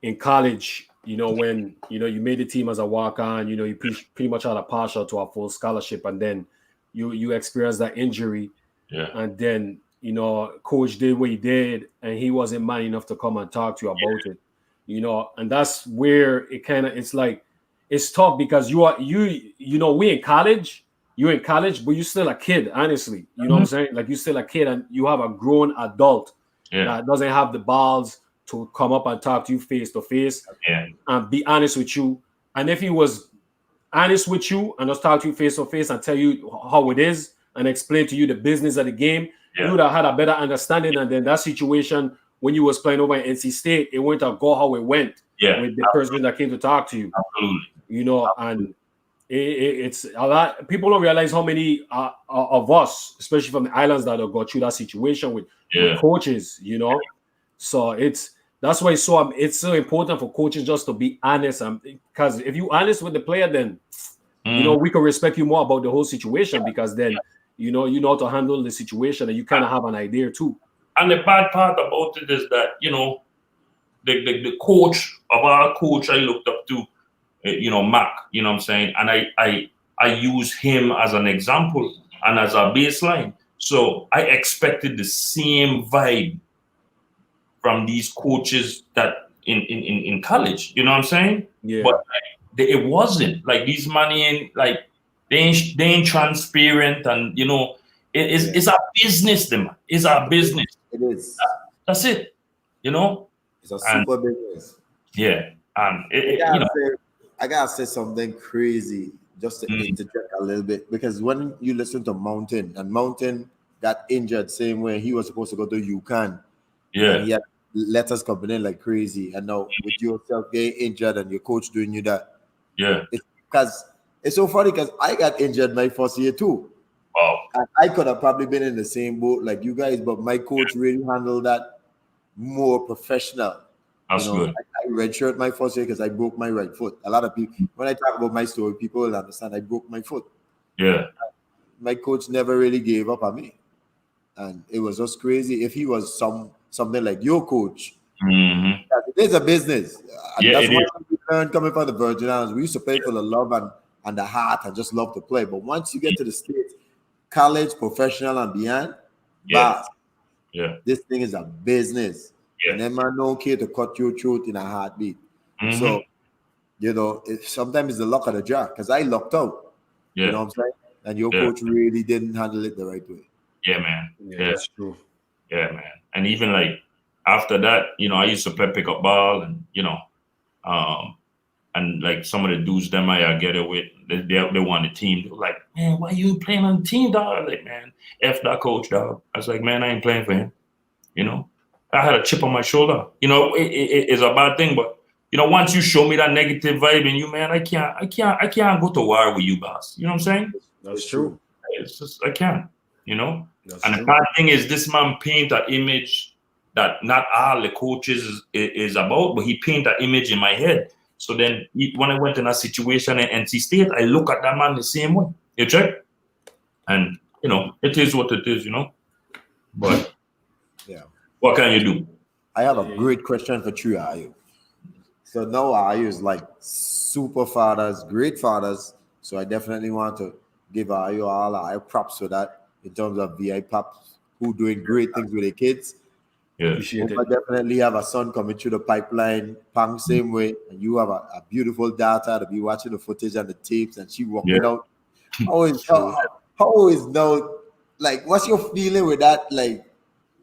Speaker 3: in college. You know, when you made the team as a walk-on, you know, you pretty much had a partial to a full scholarship, and then you experienced that injury, and then, you know, coach did what he did, and he wasn't man enough to come and talk to you about it, you know, and that's where it's like. It's tough because you know, you're in college, but you're still a kid, honestly. You know what I'm saying? Like, you're still a kid and you have a grown adult that doesn't have the balls to come up and talk to you face to face and be honest with you. And if he was honest with you and just talk to you face to face and tell you how it is and explain to you the business of the game, you would have had a better understanding. And then that situation when you was playing over in NC State, it went to go how it went with the person that came to talk to you.
Speaker 4: Absolutely.
Speaker 3: You know, and it's a lot. People don't realize how many of us, especially from the islands, that have got through that situation with coaches. You know, so that's why it's so important for coaches just to be honest, because if you're honest with the player, then you know, we can respect you more about the whole situation, because then you know how to handle the situation and you kind of have an idea too.
Speaker 4: And the bad part about it is that, you know, the coach of our coach I looked up to, you know, Mac, you know what I'm saying? And I use him as an example and as a baseline. So I expected the same vibe from these coaches that in college, you know what I'm saying?
Speaker 3: Yeah.
Speaker 4: But it wasn't. Like, these money like they ain't transparent, and you know, it's a business, them. It's our business.
Speaker 1: it is.
Speaker 4: That's it. You know?
Speaker 1: It's a super business.
Speaker 4: Yeah. And you know,
Speaker 1: I gotta say something crazy just to interject a little bit, because when you listen to Mountain got injured same way, he was supposed to go to UConn. And he had letters coming in like crazy, and now with yourself getting injured and your coach doing you that, it's because it's so funny because I got injured my first year too.
Speaker 4: Wow.
Speaker 1: And I could have probably been in the same boat like you guys, but my coach really handled that more professional.
Speaker 4: That's good.
Speaker 1: I redshirted my first year because I broke my right foot. A lot of people, when I talk about my story, people will understand I broke my foot.
Speaker 4: Yeah.
Speaker 1: My coach never really gave up on me. And it was just crazy. If he was something like your coach, it is a business. And that's what we learned coming from the Virgin Islands. We used to play for the love and the heart and just love to play. But once you get to the States, college, professional, and beyond,
Speaker 4: Yeah.
Speaker 1: This thing is a business.
Speaker 4: Yeah.
Speaker 1: And then man don't care to cut your throat in a heartbeat.
Speaker 4: Mhm.
Speaker 1: So, sometimes it's the luck of the draw, because I lucked out.
Speaker 4: Yeah.
Speaker 1: You know what I'm saying? And your
Speaker 4: Yeah.
Speaker 1: coach really didn't handle it the right way.
Speaker 4: Yeah, man.
Speaker 3: Yeah, that's true.
Speaker 4: Yeah, man. And even like after that, I used to play pickup ball, and and like some of the dudes them I get it with, they want the team. They're like, man, why you playing on the team, dog? I'm like, man, F that coach, dog. I was like, man, I ain't playing for him. I had a chip on my shoulder. It's a bad thing, but once you show me that negative vibe in you, man, I can't go to war with you, boss. You know what I'm saying?
Speaker 3: That's true.
Speaker 4: It's just I can't.
Speaker 3: That's
Speaker 4: And
Speaker 3: true.
Speaker 4: the bad thing is, this man paint an image that not all the coaches is about, but he paint that image in my head. So then when I went in that situation in NC State, I look at that man the same way. You check? And, it is what it is, But
Speaker 1: Yeah.
Speaker 4: what can you do?
Speaker 1: I have a great question for you, Ayu. So now Ayu is like super fathers, great fathers. So I definitely want to give Ayu all our props for that in terms of VI pops who doing great things with their kids.
Speaker 4: Yeah.
Speaker 3: Appreciate it.
Speaker 1: I definitely have a son coming through the pipeline, Pang same way, and you have a beautiful daughter to be watching the footage and the tapes, and she walking out. How always know, like, what's your feeling with that? Like,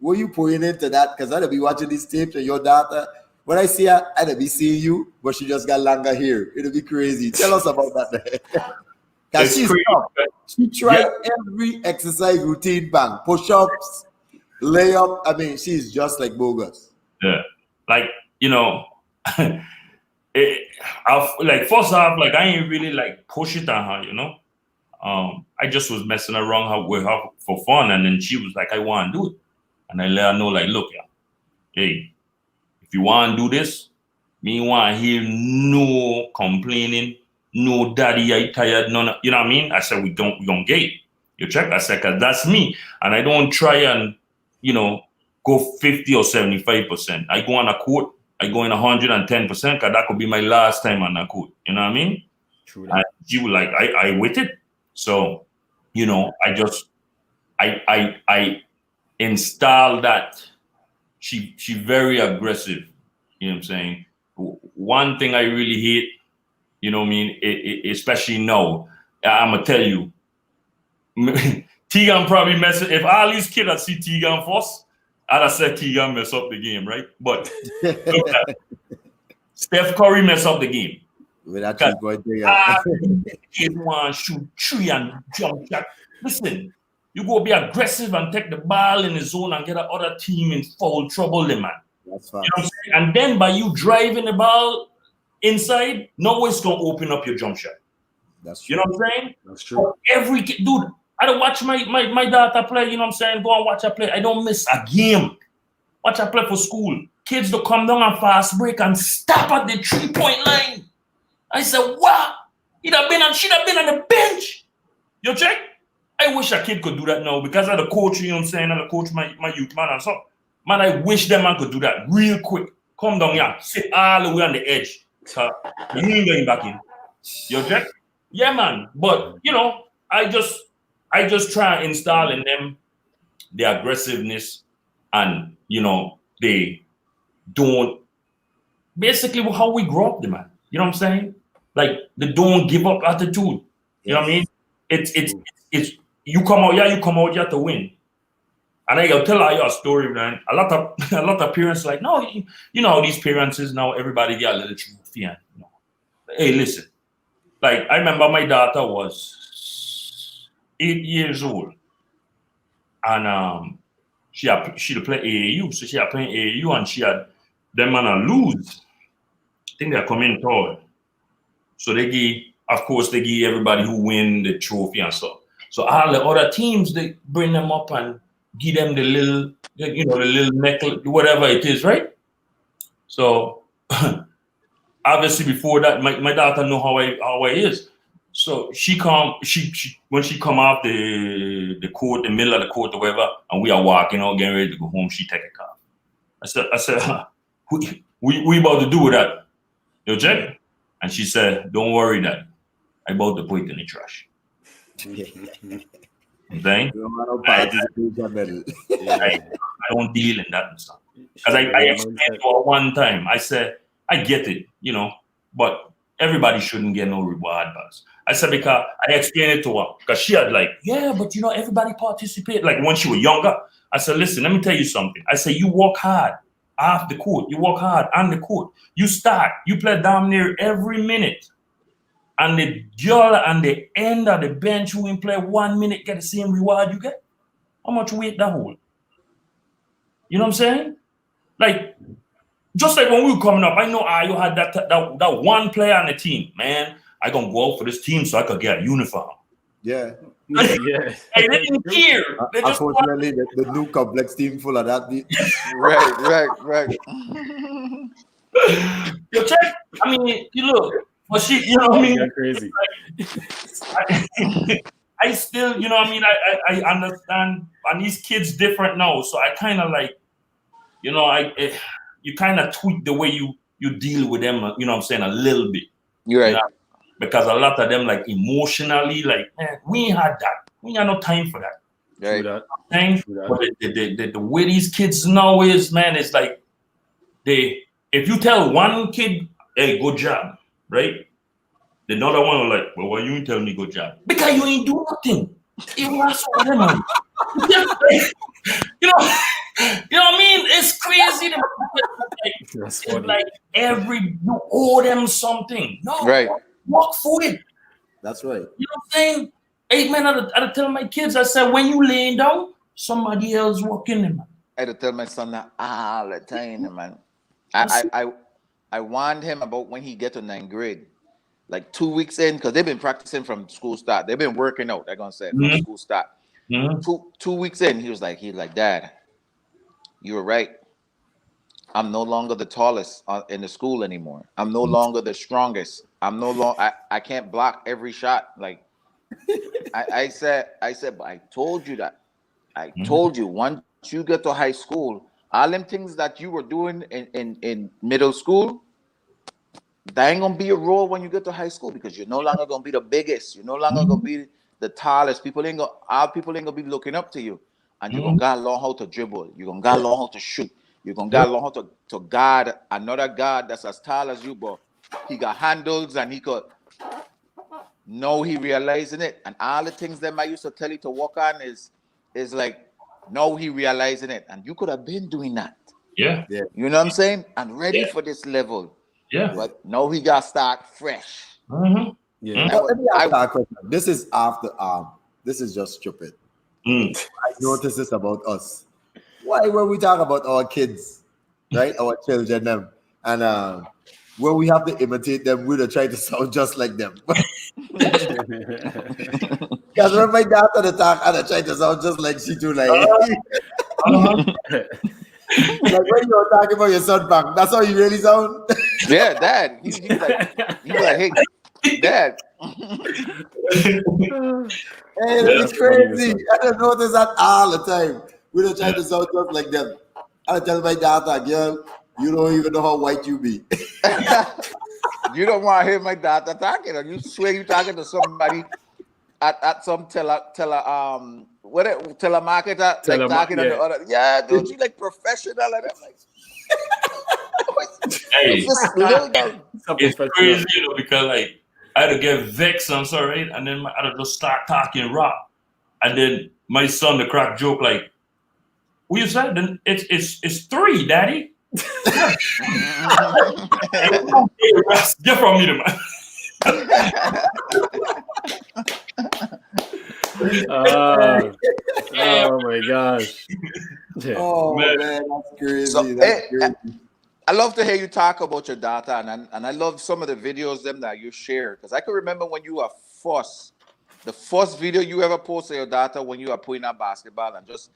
Speaker 1: what you putting into that? Because I'd be watching these tapes and your daughter, when I see her, I'd be seeing you, but she just got longer hair. It'll be crazy. Tell us about that. Because she's tough. She tried every exercise routine, bang, push-ups, layup. I mean, she's just like Bogus.
Speaker 4: Yeah. Like, first off, like, I ain't really like push it on her, I just was messing around with her for fun, and then she was like, I want to do it. And I let her know, like, look, hey, if you want to do this, me want to hear no complaining, no daddy, I tired, none. You know what I mean? I said, we don't get it. You check? I said, because that's me. And I don't try and, go 50 or 75%. I go on a court, I go in 110%, because that could be my last time on a court. You know what I mean?
Speaker 3: True.
Speaker 4: And she was like, I with it. So, I installed that. She very aggressive. You know what I'm saying? One thing I really hate, you know what I mean, especially now, I'm going to tell you, Tegan probably mess if all these kids that see Tegan first, I'd have said Tegan mess up the game, right? But Steph Curry mess up the game.
Speaker 1: With that 3-point thing.
Speaker 4: Kid want to shoot three and jump shot. Listen, you go be aggressive and take the ball in the zone and get the other team in foul trouble, man.
Speaker 1: That's fine.
Speaker 4: You know what I'm saying? And then by you driving the ball inside, no one's gonna open up your jump shot.
Speaker 1: That's true.
Speaker 4: You know what I'm saying?
Speaker 3: That's true.
Speaker 4: Every kid, dude, I don't watch my daughter play, you know what I'm saying? Go and watch her play. I don't miss a game. Watch her play for school. Kids to come down and fast break and stop at the 3-point line. I said, wow, she'd have been on the bench. You check? I wish a kid could do that now because of the coach, you know what I'm saying, and the coach my youth man and so. Man, I wish that man could do that real quick. Come down here, sit all the way on the edge. So you ain't going back in. You check? Yeah, man. But I just try and install in them the aggressiveness and they don't basically how we grew up, man. You know what I'm saying? Like the don't give up attitude. You know what I mean? It's you come out here to win. And I'll tell you a story, man. A lot of parents like, no, you know how these parents is now, everybody get a little trophy. And, hey, listen. Like I remember my daughter was 8 years old. And she play AAU. So she had playing AAU and she had them man lose. I think they're coming third. So they give everybody who win the trophy and stuff. So all the other teams, they bring them up and give them the little necklace, whatever it is, right? So obviously before that, my daughter know how I is. So when she come off the court, the middle of the court or whatever, and we are walking out, getting ready to go home, she take a car. I said, we about to do with that? You check? And she said, don't worry, Dad. I about to put it in the trash. Thing. I don't deal in that stuff. Because I explained to her one time, I said, I get it, but everybody shouldn't get no reward, boss. I said, because I explained it to her, because she had like, yeah, but everybody participate. Like when she was younger, I said, listen, let me tell you something. I said, you work hard off the court. You work hard on the court. You play damn near every minute. And the girl on the end of the bench who play 1 minute get the same reward you get. How much weight that hold? You know what I'm saying? Like, just like when we were coming up, I know you had that one player on the team. Man, I gonna go out for this team so I could get a uniform.
Speaker 1: Yeah.
Speaker 3: Yeah.
Speaker 4: They didn't care. They just
Speaker 1: unfortunately, the new complex team full of that.
Speaker 2: Right.
Speaker 4: You check. I mean, you look. But she, you know what I mean?
Speaker 3: Crazy.
Speaker 4: I still, you know what I mean? I understand, and these kids different now, so I kind of like, you kind of tweak the way you deal with them, you know what I'm saying, a little bit.
Speaker 2: You're right.
Speaker 4: Because a lot of them, like, emotionally, like, man, we ain't had that. We ain't got no time for that.
Speaker 2: Right.
Speaker 4: But the way these kids now is, man, it's like, if you tell one kid, hey, good job, right? The other one was like, well, why you ain't telling me good job? Because you ain't do nothing. You know what I mean? It's crazy. It's like you owe them something. No,
Speaker 2: right.
Speaker 4: Work for it.
Speaker 1: That's right.
Speaker 4: You know what I'm saying? Hey, man, I tell my kids, I said, when you laying down, somebody else walking them.
Speaker 2: I had to tell my son that all the time, man. I warned him about when he get to 9th grade. Like 2 weeks in, because they've been practicing from school start. They've been working out, they're gonna say, from school start. 2 weeks in, he was like, Dad, you were right. I'm no longer the tallest in the school anymore. I'm no longer the strongest. I can't block every shot. Like I said, but I told you that. I told you once you get to high school, all them things that you were doing in middle school, that ain't gonna be a role when you get to high school, because you're no longer gonna be the biggest. You're no longer gonna be the tallest. People ain't gonna be looking up to you, and you're gonna gotta learn how to dribble. You're gonna gotta learn how to shoot. You're gonna gotta learn how to guard another guard that's as tall as you, but he got handles and he could. No, he realizing it, and all the things that I used to tell you to work on is like, no, he realizing it, and you could have been doing that.
Speaker 4: Yeah.
Speaker 2: You know what I'm saying? And ready for this level.
Speaker 4: Yeah.
Speaker 2: But no, he got start fresh.
Speaker 3: Yeah.
Speaker 1: Let me ask that question. This is after this is just stupid. I noticed this about us. Why when we talk about our kids, right? Our children, them, and when we have to imitate them, we don't try to sound just like them. Because when my daughter talk, and I try to sound just like she do, like like when you're talking about your son back, that's how you really sound.
Speaker 2: Yeah, Dad. He's like, hey, Dad.
Speaker 1: Hey, it's crazy. I don't notice that all the time. We don't try to sound just like them. I tell my daughter, girl, you don't even know how white you be.
Speaker 2: You don't want to hear my daughter talking, or you swear you talking to somebody at some telemarketer, like talking to the other. Yeah, dude, she like professional and that. Like,
Speaker 4: hey,
Speaker 2: it's
Speaker 4: crazy, because like I had to get vexed, I'm sorry, and then I had to just start talking rap, and then my son the crack joke like, what you said? Then it's 3, Daddy. Get from me, man.
Speaker 3: Oh my gosh.
Speaker 1: Oh man, that's crazy.
Speaker 2: So,
Speaker 1: that's crazy.
Speaker 2: I love to hear you talk about your daughter, and I love some of the videos them that you share, because I can remember when you were the first video you ever posted your daughter when you were putting her basketball and just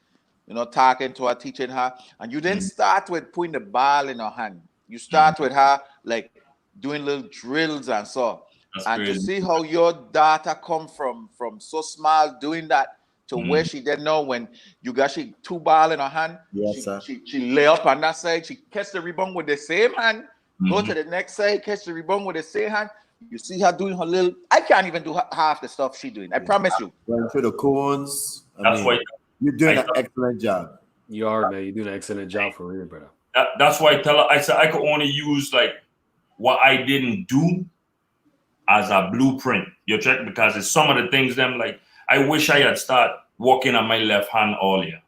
Speaker 2: talking to her, teaching her, and you didn't start with putting the ball in her hand. You start with her like doing little drills and so.
Speaker 4: That's
Speaker 2: and
Speaker 4: crazy.
Speaker 2: To see how your daughter come from so small doing that to where she didn't know when you got 2 ball in her hand.
Speaker 1: Yes, sir.
Speaker 2: She lay up on that side, she catch the rebound with the same hand, go to the next side, catch the rebound with the same hand. You see her doing her little. I can't even do half the stuff she doing. I promise you.
Speaker 1: Going through the cones.
Speaker 4: That's why
Speaker 1: you're doing an excellent job.
Speaker 3: You are, man. You're doing an excellent job for real, brother.
Speaker 4: That's why I tell her, I said I could only use like what I didn't do as a blueprint. You check, because it's some of the things them like I wish I had started walking on my left hand earlier.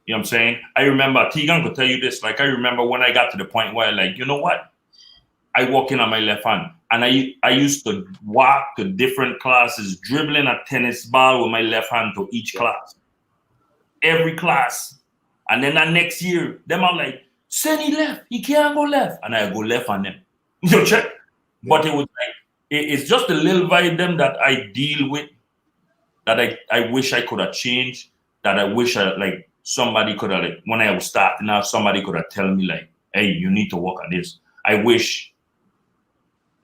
Speaker 4: You know what I'm saying? I remember Tegan could tell you this. Like I remember when I got to the point where like, you know what? I walk in on my left hand, and I used to walk to different classes, dribbling a tennis ball with my left hand to each class. Every class. And then the next year, them are like, send he left, he can't go left. And I go left on them. You check? But it was like, it's just a little vibe them that I deal with that I wish I could have changed, that I wish like somebody could have, like, when I was starting out, somebody could have tell me like, hey, you need to work on this. I wish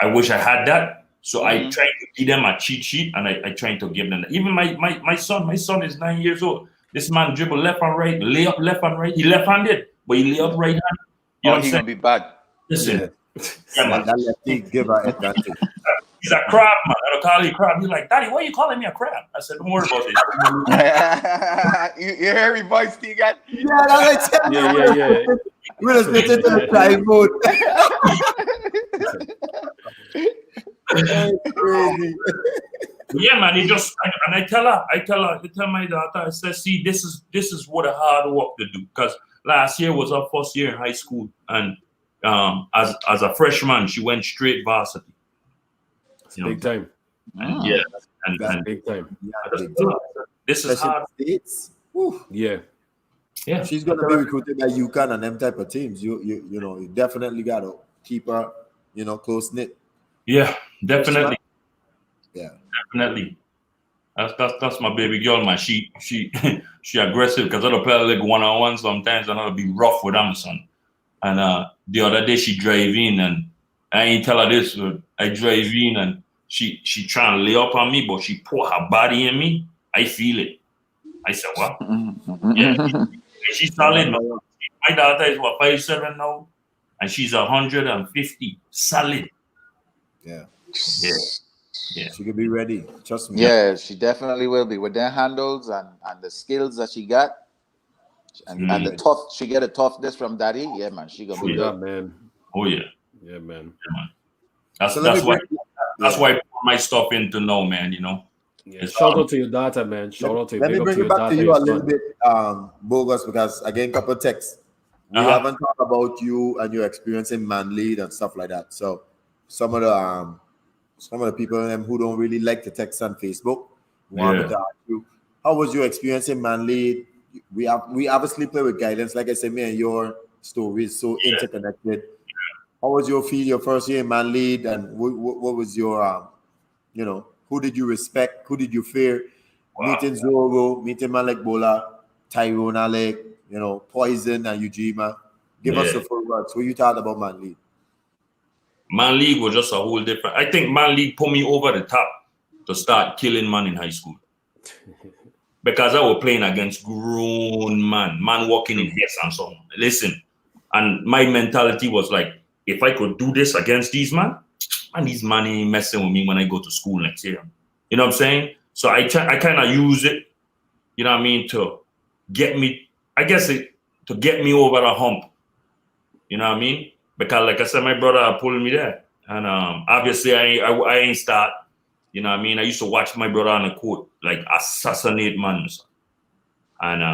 Speaker 4: I had that. So I try to give them a cheat sheet, and I try to give them that. Even my son is 9 years old. This man dribble left and right, lay up left and right. He left-handed, but he lay up right hand. You know what I'm
Speaker 2: he's
Speaker 4: saying?
Speaker 2: gonna be bad.
Speaker 4: Listen,
Speaker 1: Yeah, man. That lefty give her advantage.
Speaker 4: he's a crab, man. I don't call him crab. He's like, Daddy, why are you calling me a crab? I said, don't worry about it.
Speaker 2: you hear me, voice, Tegan?
Speaker 1: Yeah, that's what I said.
Speaker 3: Yeah.
Speaker 1: We're gonna split into the time mode. Crazy.
Speaker 4: Yeah, man. I tell my daughter, I said, see, this is what a hard work to do. Because last year was her first year in high school, and as a freshman, she went straight varsity.
Speaker 3: Big time.
Speaker 4: And, yeah,
Speaker 3: and big time.
Speaker 4: This is hard.
Speaker 1: States.
Speaker 3: Yeah.
Speaker 1: She's gonna be recruited by UConn and them type of teams. You know, you definitely gotta keep her, close knit.
Speaker 4: Yeah, definitely.
Speaker 1: Yeah,
Speaker 4: definitely. That's my baby girl, man. She aggressive because I'll play like 1-on-1 sometimes, and I'll be rough with them, son. And the other day she drive in, and I ain't tell her this, but I drive in and she trying to lay up on me, but she put her body in me. I feel it. I said, what? Yeah. She's solid. My daughter is 5'7" now, and she's 150. Solid.
Speaker 1: Yeah.
Speaker 2: She
Speaker 1: could be ready. Trust me.
Speaker 2: Yeah, she definitely will be with their handles and the skills that she got, and the tough. She get a toughness from daddy. Yeah, man. She gonna be good,
Speaker 3: man.
Speaker 4: Oh yeah.
Speaker 3: Yeah, man.
Speaker 4: That's why I put my stuff into know, man.
Speaker 3: Yeah, shout out to your daughter, man. Shout out to you.
Speaker 1: Let me bring it back to you a little bit, Bogus, because again, couple of texts. We haven't talked about you and your experience in man lead and stuff like that. So some of the people who don't really like the text on Facebook want to ask you, how was your experience in man lead? We obviously play with guidance. Like I said, me and your story is so interconnected. How was your first year in man lead, and what was your who did you respect? Who did you fear? Wow. Meeting Zorro, meeting man like Bola, Tyrone Alec, Poison and Ujima. Give us the full words. What you thought about man league?
Speaker 4: Man league was just a whole different. I think man league put me over the top to start killing man in high school. Because I was playing against grown man walking in heads and so on. Listen, and my mentality was like, if I could do this against these man, and these man ain't messing with me when I go to school next year. You know what I'm saying? So I kind of use it, you know what I mean, to get me, to get me over the hump. You know what I mean? Because like I said, my brother pulled me there. And obviously I ain't start, you know what I mean? I used to watch my brother on the court, like assassinate man. And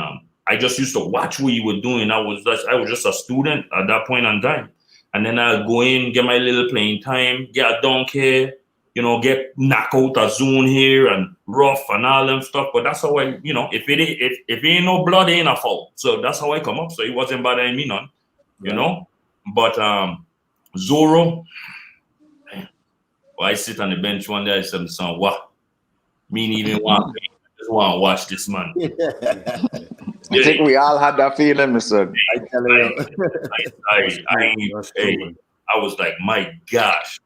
Speaker 4: I just used to watch what he was doing. I was just a student at that point in time. And then I'll go in, get my little playing time, get a dunk here, get knock out a zone here and rough and all them stuff. But that's how I, if it ain't no blood, it ain't a foul. So that's how I come up. So it wasn't bothering me none, you know. But Zorro, I sit on the bench one day, I said, son, what? Me need even want to just want to watch this man.
Speaker 2: I think we all had that feeling, Mr.
Speaker 4: I was like, my gosh.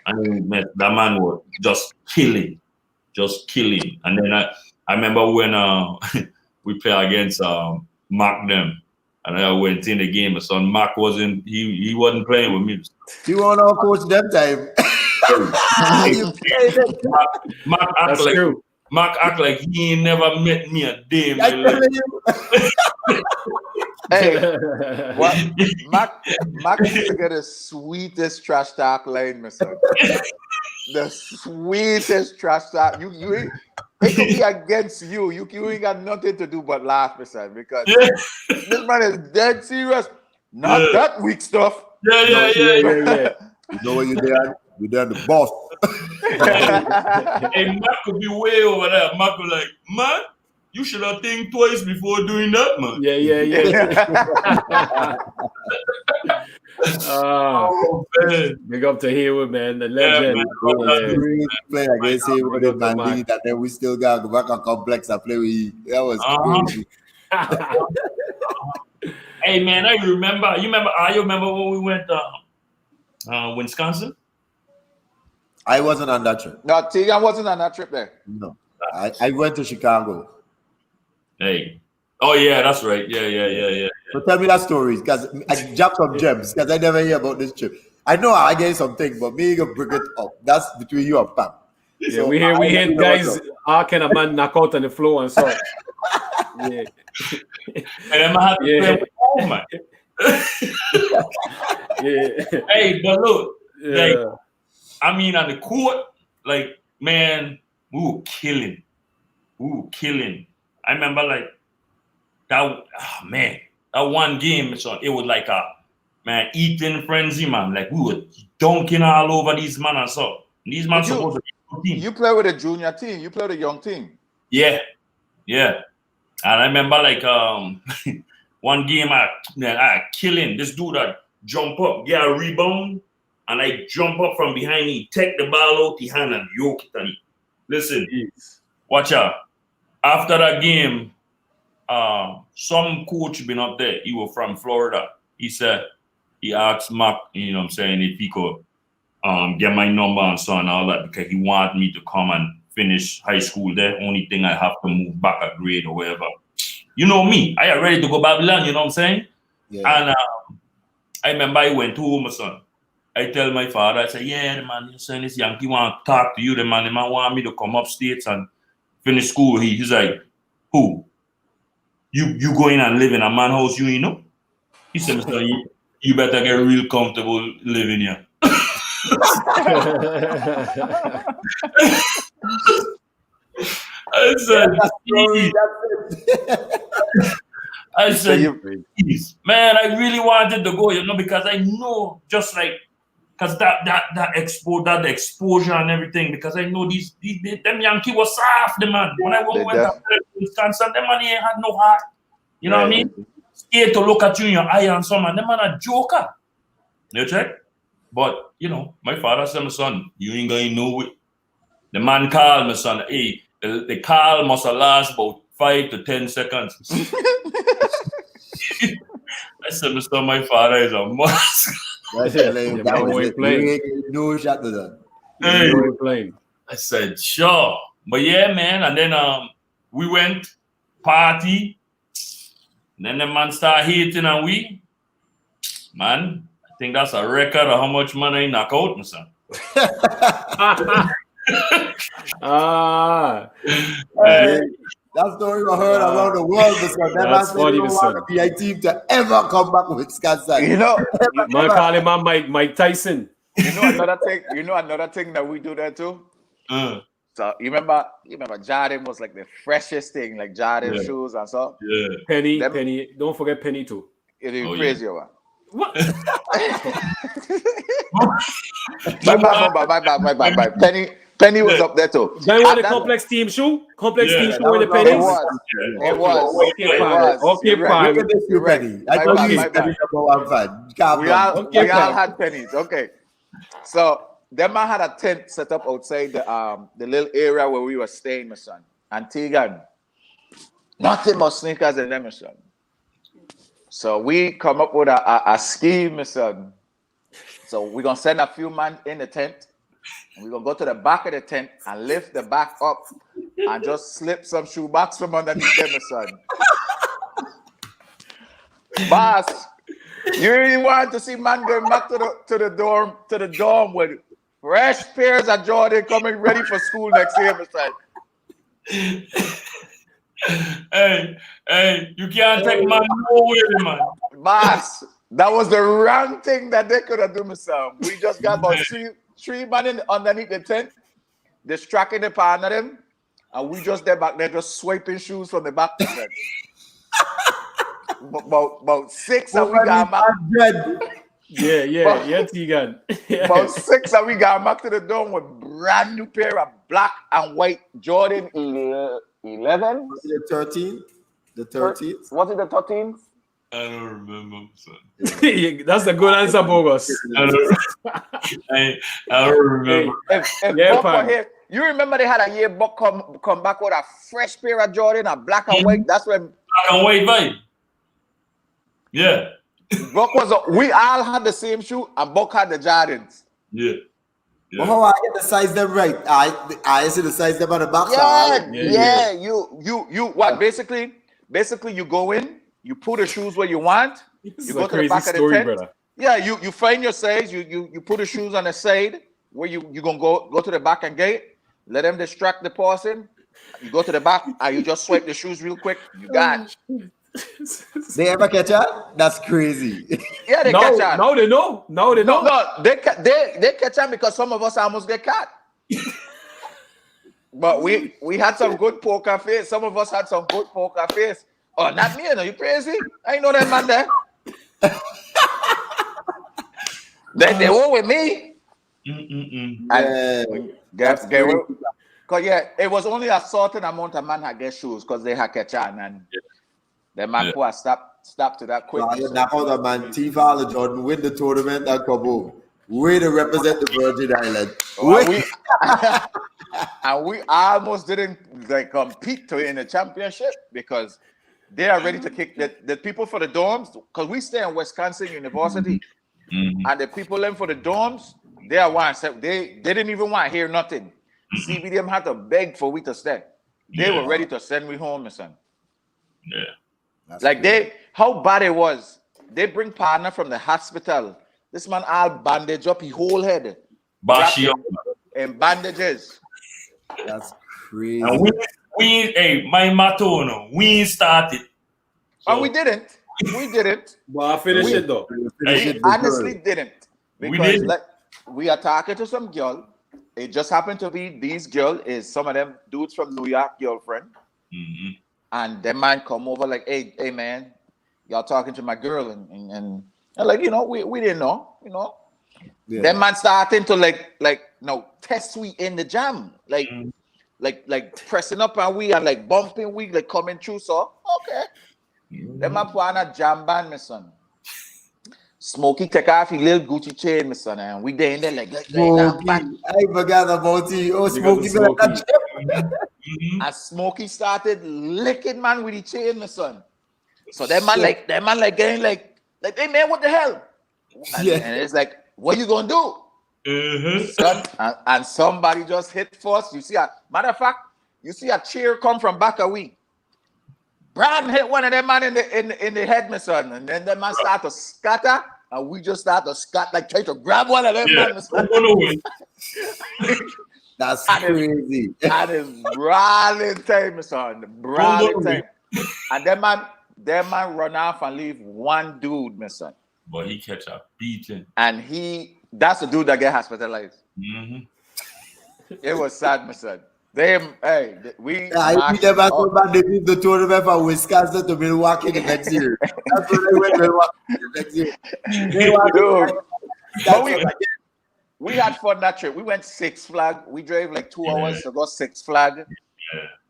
Speaker 4: I mean, that man was just killing. And then I remember when we played against Mark them, and I went in the game. And son, Mark wasn't playing with me.
Speaker 1: You want to coach that time?
Speaker 4: Mark acted like, Mac act like he ain't never met me a day in my
Speaker 1: I
Speaker 4: life.
Speaker 1: telling you.
Speaker 2: Hey, what? Mac used to get the sweetest trash talk line, my son. The sweetest trash talk. It could be against you. You ain't got nothing to do but laugh, my son, because this man is dead serious. Not that weak stuff.
Speaker 4: Yeah.
Speaker 1: You know what you did? You done the boss.
Speaker 4: Hey, Mac could be way over there. Mac could like, man, you should have think twice before doing that, man.
Speaker 3: Yeah.
Speaker 4: Oh, man.
Speaker 3: Big up to Haywood, man, the legend.
Speaker 1: We play against him with
Speaker 3: Big
Speaker 1: the
Speaker 3: up to
Speaker 1: man,
Speaker 3: Mac.
Speaker 1: and then we still got to go back on complex and play with him. That was crazy.
Speaker 4: Hey, man, I remember. You remember when we went Wisconsin?
Speaker 1: I wasn't on that trip.
Speaker 2: No, Tegan wasn't on that trip there.
Speaker 1: No, I went to Chicago.
Speaker 4: Hey. Oh, yeah, that's right. Yeah.
Speaker 1: So tell me that story, because I dropped some gems, because I never hear about this trip. I know I get something, but me gonna bring it up. That's between you and Pam.
Speaker 3: Yeah,
Speaker 1: So
Speaker 3: we hear guys arcing a man knock out on the floor and so. Yeah.
Speaker 4: And I had to play with home, man.
Speaker 3: Yeah.
Speaker 4: Hey, but look,
Speaker 3: Yeah.
Speaker 4: like, I mean, on the court, like, man, we were killing. I remember, like, that one game, so it was like a, man, eating frenzy, man. Like, we were dunking all over these men and so. These men supposed to be a team.
Speaker 2: You play with a junior team. You play with a young team.
Speaker 4: Yeah. And I remember, like, one game, I killing this dude that jump up, get a rebound, and I jump up from behind me, take the ball out the hand and yoke it on it. Listen, watch out. After that game, some coach been up there. He was from Florida. He said, he asked Mac, you know what I'm saying, if he could get my number and so and all that, because he wanted me to come and finish high school there. Only thing I have to move back a grade or whatever. You know me, I am ready to go Babylon, you know what I'm saying?
Speaker 1: Yeah.
Speaker 4: And I remember I went home, my son. I tell my father, I say, yeah, the man, you saying this Yankee want to talk to you. The man want me to come upstate and finish school. He's like, who? You go in and live in a man house, you know? He said, Mr. You better get real comfortable living here. I said, please, man, I really wanted to go, you know, because I know just like, because that exposure and everything, because I know them Yankee was soft, the man. When I went to Wisconsin, them man ain't had no heart. You know what I mean? Scared to look at you in your eye and so, man, them man a joker. You check? But, you know, my father said, my son, you ain't going to know it. The man called, my son, hey, the call must have lasted about 5 to 10 seconds. I said, Mr. My father is a must.
Speaker 1: That was playing. No shot to that.
Speaker 4: Hey, I said, sure. But yeah, man. And then we went party. And then the man started hating and we, man, I think that's a record of how much money I knock out, my son.
Speaker 1: That story I heard around the world, because that's funny. The PI team to ever come back with Wisconsin.
Speaker 2: You know,
Speaker 3: man, call him Mike Tyson.
Speaker 2: You know another thing that we do there too. So you remember Jordan was like the freshest thing, like Jordan shoes and stuff.
Speaker 4: Yeah.
Speaker 3: Penny. Don't forget Penny too.
Speaker 2: It is crazy, one.
Speaker 3: What?
Speaker 2: My bad. Penny was up there too.
Speaker 3: Then what the complex team shoe? Complex team shoe in the Penny?
Speaker 2: It was.
Speaker 3: Okay, fine.
Speaker 1: You're ready. I thought you said number one fan.
Speaker 2: We all had pennies. Okay. So them man had a tent set up outside the little area where we were staying, my son. And Tegan, nothing but sneakers in them, my son. So we come up with a scheme, my son. So we're gonna send a few man in the tent. And we're gonna go to the back of the tent and lift the back up and just slip some shoe box from underneath them, my son. Boss, you really wanted to see man going back to the dorm with fresh pairs of Jordan coming ready for school next year, my son.
Speaker 4: Hey, you can't take man nowhere, man.
Speaker 2: Boss, that was the wrong thing that they could have done, son. We just got about three men underneath the tent, distracting the partner them, and we just there back there just swiping shoes from the back. About six and we got back.
Speaker 3: Yeah, Tegan.
Speaker 2: About six and we got back to the dorm with brand new pair of black and white Jordan 11.
Speaker 1: Was it the 13th? The 13th?
Speaker 2: Was it the 13th?
Speaker 4: I don't remember, son.
Speaker 3: That's a good answer, Bogus.
Speaker 4: I don't remember.
Speaker 2: If Buck were here, you remember they had a year Buck come back with a fresh pair of Jordan, a black and white. That's when
Speaker 4: Black and white, vibe. Yeah.
Speaker 2: Buck we all had the same shoe, and Buck had the Jordans.
Speaker 4: Yeah.
Speaker 1: Well, how I get the size them right? I see the size them on the back side.
Speaker 2: Yeah. You what? Basically, you go in, you put the shoes where you want. You go to the back of the tent. Brother. Yeah, you find your size. You put the shoes on the side where you gonna go to the back and gate. Let them distract the person. You go to the back and you just swipe the shoes real quick. You got it.
Speaker 1: They ever catch on? That's crazy.
Speaker 2: Yeah, they catch on.
Speaker 3: No, they know. No,
Speaker 2: they catch on because some of us almost get caught. But we had some good poker face. Some of us had some good poker face. Oh, not me, no, you crazy? I ain't know that man there. they were with me. Because it was only a certain amount of man had get shoes because they had catch on and the man who had stopped to that quick.
Speaker 1: Knock out the man, T-Fowler Jordan win the tournament and come home. Way to represent the Virgin Islands. And we almost didn't compete in the championship because they are ready to kick the people for the dorms, because we stay in Wisconsin University. And the people in for the dorms, they didn't even want to hear nothing. CBDM had to beg for we to stay. They were ready to send me home, my son.
Speaker 4: Yeah.
Speaker 2: That's how bad it was. They bring partner from the hospital. This man all bandage up his whole head. And bandages.
Speaker 1: That's crazy.
Speaker 4: And my motto, we started.
Speaker 2: So. Oh, we didn't.
Speaker 3: But I finished it though.
Speaker 2: We honestly didn't. Because we are talking to some girl. It just happened to be these girl is some of them dudes from New York girlfriend. And the man come over like, hey man, y'all talking to my girl and like, we didn't know, Yeah. That man starting to test we in the jam, like pressing up and we and like bumping we like coming through. So okay, that man put on a jam band, my son. Smokey take off his little Gucci chain, my son, and we there in there like
Speaker 1: I forgot about you. Oh, Smokey.
Speaker 2: And Smokey started licking man with the chain, my son. So that man like getting like, hey man, what the hell? And it's like, what you gonna do? Son, and somebody just hit first. You see matter of fact, you see a chair come from back a week. Brad hit one of them man in the head, my son, and then the man start to scatter, and we just start to scatter, like try to grab one of them man, my son.
Speaker 1: That's crazy.
Speaker 2: That is brawling time, my son. Brawling time. And that man run off and leave one dude, my son.
Speaker 4: But he catch a beating.
Speaker 2: And that's the dude that get hospitalized. It was sad, my son. We
Speaker 1: never come back. They moved the tournament from Wisconsin to Milwaukee the next year. That's what they went to Milwaukee the next year.
Speaker 2: But we had fun that trip. We went Six Flags. We drove like 2 hours to go Six Flags.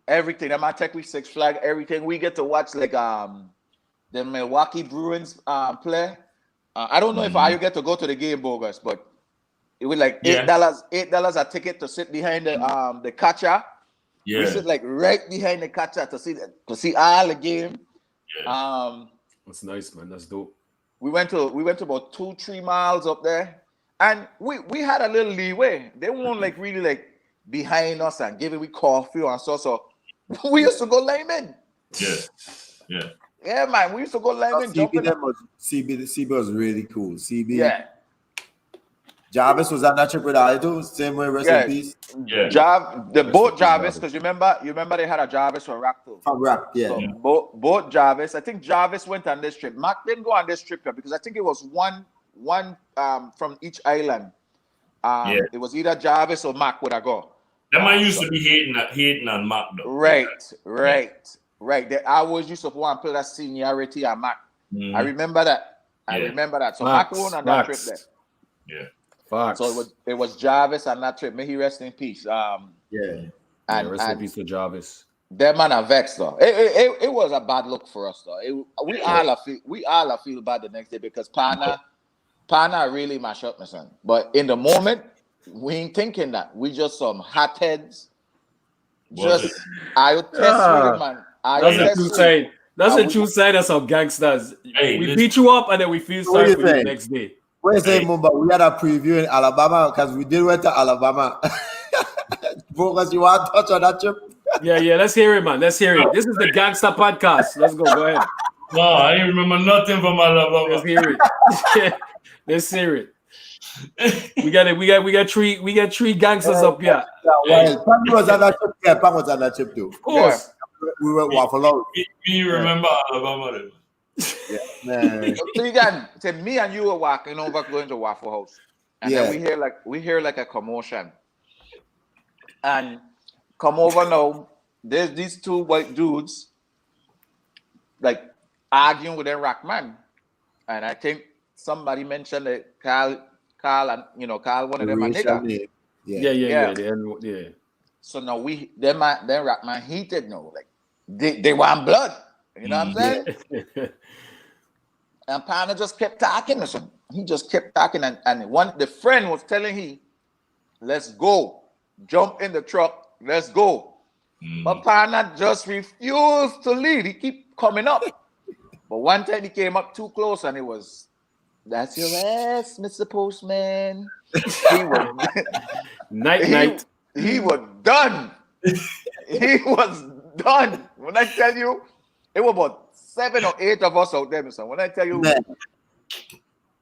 Speaker 2: Everything. I'm take we Six Flags. Everything. We get to watch like the Milwaukee Bruins play. I don't know if I get to go to the game, Bogus, but it was like $8 a ticket to sit behind the catcher. Yeah. We sit like right behind the catcher to see all the game. Yeah.
Speaker 3: That's nice, man. That's dope.
Speaker 2: We went to about 2-3 miles up there. And we had a little leeway. They weren't like really like behind us and giving we coffee and so we used to go lineman. Yeah, man. We used to go lineman.
Speaker 1: CB was really cool. CB.
Speaker 2: Yeah.
Speaker 1: Jarvis was on that trip with I too. Same way, rest in peace.
Speaker 4: Yeah.
Speaker 2: Both Jarvis, because you remember they had a Jarvis for Rock too.
Speaker 1: From Rock, yeah.
Speaker 2: So both Jarvis. I think Jarvis went on this trip. Mac didn't go on this trip because I think it was one from each island. It was either Jarvis or Mac would have go.
Speaker 4: That man used to be hating on Mac though.
Speaker 2: Right. They always used to want to play that seniority on Mac. I remember that. So Mac won on that trip there.
Speaker 4: Yeah.
Speaker 3: Fox.
Speaker 2: So it was Jarvis on that trip. May he rest in peace.
Speaker 3: Rest in peace to Jarvis.
Speaker 2: That man are vexed though. It was a bad look for us though. We all feel bad the next day because Pana really mashed up, my son. But in the moment, we ain't thinking that. We just some hotheads. I test with it, man.
Speaker 3: That's a true sign of some gangsters. We beat you up and then we feel sorry for you the next day.
Speaker 1: What you say, Mumba? We had a preview in Alabama because we did went to Alabama. Bogus, you want to touch on that trip?
Speaker 3: Yeah. Let's hear it, man. Let's hear it. This is the Gangster Podcast. Let's go. Go ahead.
Speaker 4: No, I ain't remember nothing from Alabama.
Speaker 3: Let's hear it. Let's hear it. We got three gangsters up here.
Speaker 1: Pan was on that trip. Yeah, Pan was on that trip too.
Speaker 3: Of course.
Speaker 1: We went Waffle House.
Speaker 4: Me remember Alabama then.
Speaker 1: Yeah, man.
Speaker 2: So you got me and you were walking over going to Waffle House, and then we hear like a commotion, and come over now. There's these two white dudes like arguing with their rock man, and I think somebody mentioned that Carl, Carl, one of them a nigga.
Speaker 3: Yeah.
Speaker 2: So now them rock man heated now, like they want blood. You know what I'm saying? And Pana just kept talking. Listen. He just kept talking, and the friend was telling him, "Let's go, jump in the truck, let's go." But Pana just refused to leave. He keep coming up. But one time he came up too close, and it was, "That's your ass, Mr. Postman." He was
Speaker 3: night.
Speaker 2: He was done. He was done. When I tell you, it was about 7 or 8 of us out there, Mr. When I tell you,
Speaker 1: man,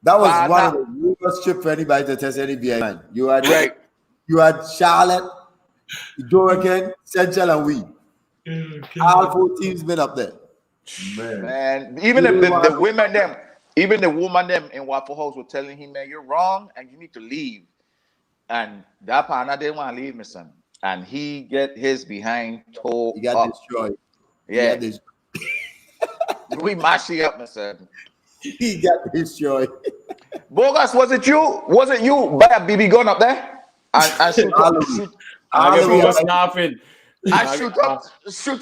Speaker 1: that was one of the worst trips for anybody to test any beer, man. You had Charlotte, Dorican, Central, and we. All 4 teams been up there.
Speaker 2: Man, even the women them, even the woman them in Waffle House were telling him, "Man, you're wrong, and you need to leave." And that partner didn't want to leave, my son. And he get his behind toe.
Speaker 1: He got destroyed.
Speaker 2: Yeah. We mashed it up, my son.
Speaker 1: He got destroyed.
Speaker 2: Bogus, was it you? Was it you buy a BB gun up there? And shoot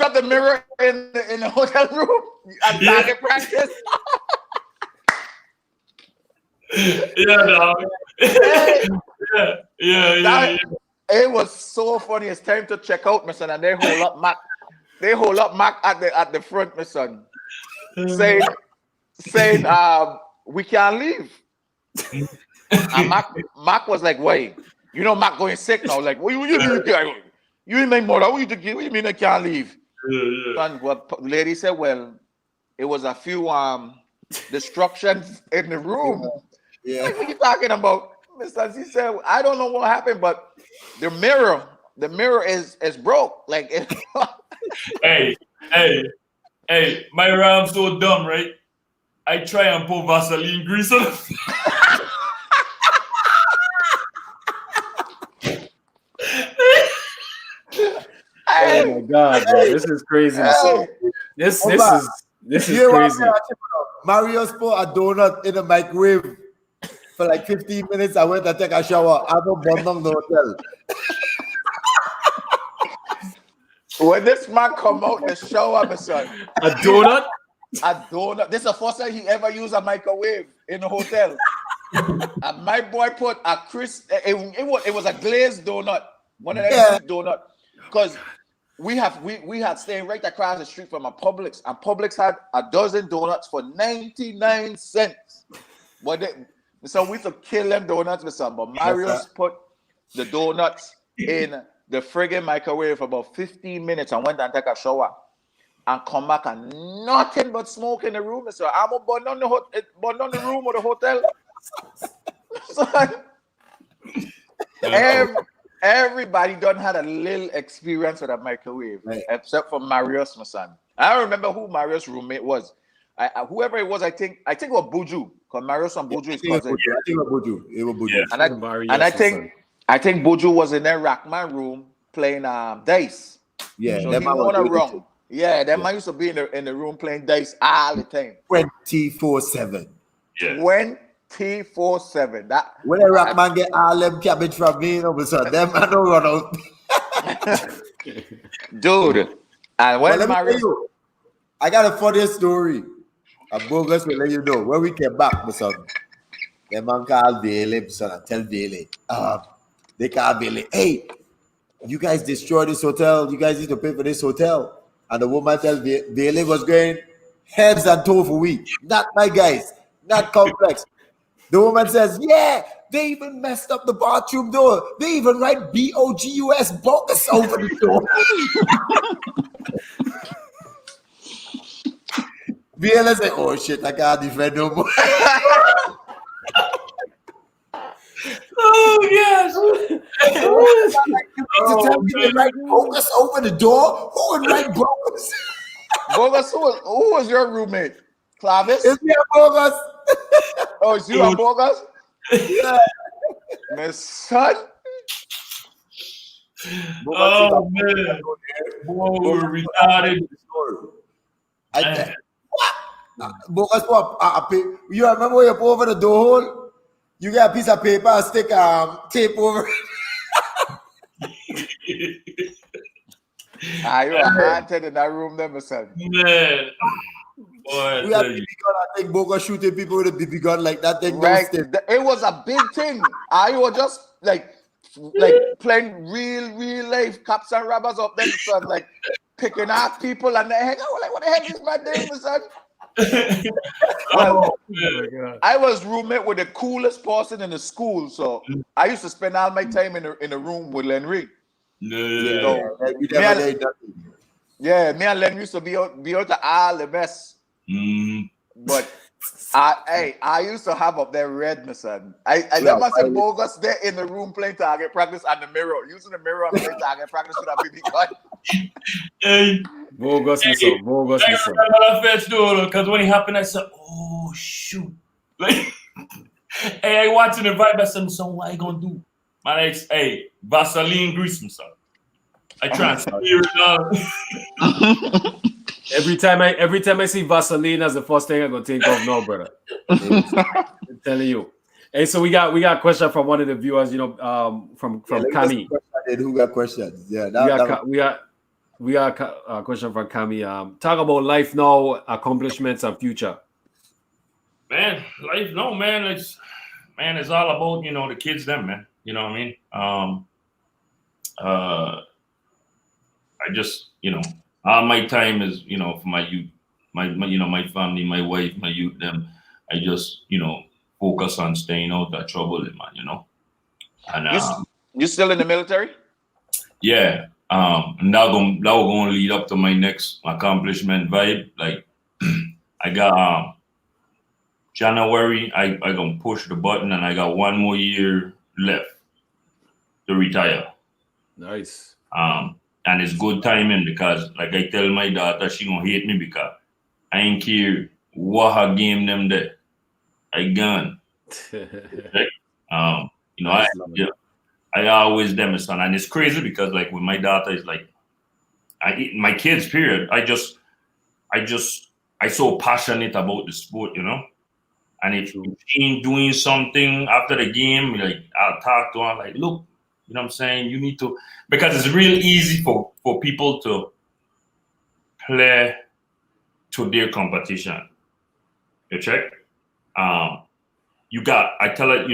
Speaker 2: up the mirror in the hotel room and target practice. Yeah. It was so funny. It's time to check out, my son, and they hold up Mac. They hold up Mac at the front, my son, saying, "We can't leave." And Mac was like, "Wait, you know Mac going sick now? Like, what you mean? You ain't make more. What you mean I can't leave?" And what the lady said, "Well, it was a few destructions in the room."
Speaker 1: Yeah.
Speaker 2: Like, what are you talking about? Mr. He said, "I don't know what happened, but the mirror is broke." Like,
Speaker 4: hey, my ram's so dumb, right? I try and put Vaseline grease on it.
Speaker 3: Oh my God, bro. This is crazy. This is crazy.
Speaker 1: Mario put a donut in the microwave for like 15 minutes. I went to take a shower. I don't bond the hotel.
Speaker 2: When this man come out the shower, my son,
Speaker 3: a donut.
Speaker 2: This is the first time he ever used a microwave in the hotel. And my boy put a crisp. It was a glazed donut. One of them donut, because we had staying right across the street from a Publix, and Publix had a dozen donuts for 99 cents. So we could kill them donuts with some. But Mario's put the donuts in the friggin' microwave for about 15 minutes and went and take a shower and come back and nothing but smoke in the room. So I'm gonna burn on the room or the hotel. So Everybody done had a little experience with a microwave,
Speaker 1: Right.
Speaker 2: except for Marius, my son. I don't remember who Marius' roommate was. Whoever it was, I think it was Buju, because Marius and Buju is cousins.
Speaker 1: I think it was Buju. It was Buju.
Speaker 4: Yeah.
Speaker 2: And I think Buju was in their Rackman room playing dice.
Speaker 1: Yeah,
Speaker 2: So
Speaker 1: that
Speaker 2: he
Speaker 1: man was
Speaker 2: won a
Speaker 1: doing
Speaker 2: wrong.
Speaker 1: it
Speaker 2: Yeah, that man used to be in the room playing dice all the time.
Speaker 1: 24/7.
Speaker 4: Yeah.
Speaker 2: 24/7. That
Speaker 1: When a rock man get all them cabbage from me, so them man don't run out.
Speaker 2: dude. And
Speaker 1: But
Speaker 2: when
Speaker 1: let me tell
Speaker 2: Marius,
Speaker 1: you, I got a funny story. A Bogus will let you know. When we came back, my son, the man called Bailey, my son, and tell Bailey. They call Bailey, hey, you guys destroyed this hotel. You guys need to pay for this hotel. And the woman tell Bailey was going heads and toe for week. Not my guys, not complex. The woman says, yeah, they even messed up the bathroom door. They even write BOGUS bogus over the door. Bailey said, oh shit, I can't defend no more.
Speaker 4: Oh yes.
Speaker 1: You mean to tell me they write bogus over the door? Who would write bogus?
Speaker 2: Bogus, who was your roommate? Clavis?
Speaker 1: Is me a bogus?
Speaker 2: Oh, it's you and Bogus?
Speaker 1: Yeah.
Speaker 2: My son?
Speaker 4: Oh man. Boy, we're retarded.
Speaker 1: Bogus, what? You remember when you put over the door hole? You get a piece of paper and stick tape over it.
Speaker 2: You are haunted in that room, then, my son.
Speaker 4: Man. Boy,
Speaker 1: We had BB gun. I think Bogus shooting people with a BB gun like that thing.
Speaker 2: Right. It was a big thing. You were just like playing real life cops and robbers up there, son, like picking off people and the heck. I was like, what the heck is my doing, my son? Well, I was roommate with the coolest person in the school, so I used to spend all my time in the room with Lenry.
Speaker 4: Yeah.
Speaker 2: So, me and Len used to be out to all the mess. But I used to have up there red, my son. I never said Bogus there in the room playing target practice on the mirror, using the mirror and playing target practice with a BB gun.
Speaker 4: Hey.
Speaker 3: Bogus,
Speaker 4: I remember that fetch though, because when it happened, I said, "Oh shoot!" Like, hey, I watching the vibe. I said, "So what I gonna do?" My next, hey, Vaseline grease, my son. I transfer it out.
Speaker 3: Every time I see Vaseline, that's the first thing I'm gonna think of. No, brother. I'm telling you. Hey, so we got a question from one of the viewers. From Kami.
Speaker 1: Who got questions? Yeah,
Speaker 3: we got a question from Kami. Talk about life now, accomplishments, and future.
Speaker 4: Man, life, no, man. It's all about the kids, them, man. You know what I mean? I just all my time is for my youth, my family, my wife, my youth, them. I just focus on staying out of trouble, man. And
Speaker 2: you still in the military?
Speaker 4: Yeah. And that will going to lead up to my next accomplishment vibe. Like I got January, I gonna push the button and I got 1 more year left to retire.
Speaker 3: Nice.
Speaker 4: And it's good timing because like I tell my daughter, she gonna hate me because I ain't care what her game them there. I gone. I always them son, and it's crazy because like with my daughter is like my kids period. I so passionate about the sport, and if she ain't doing something after the game, like I'll talk to her like, look, you know what I'm saying? You need to, because it's real easy for people to play to their competition. You check? I tell her,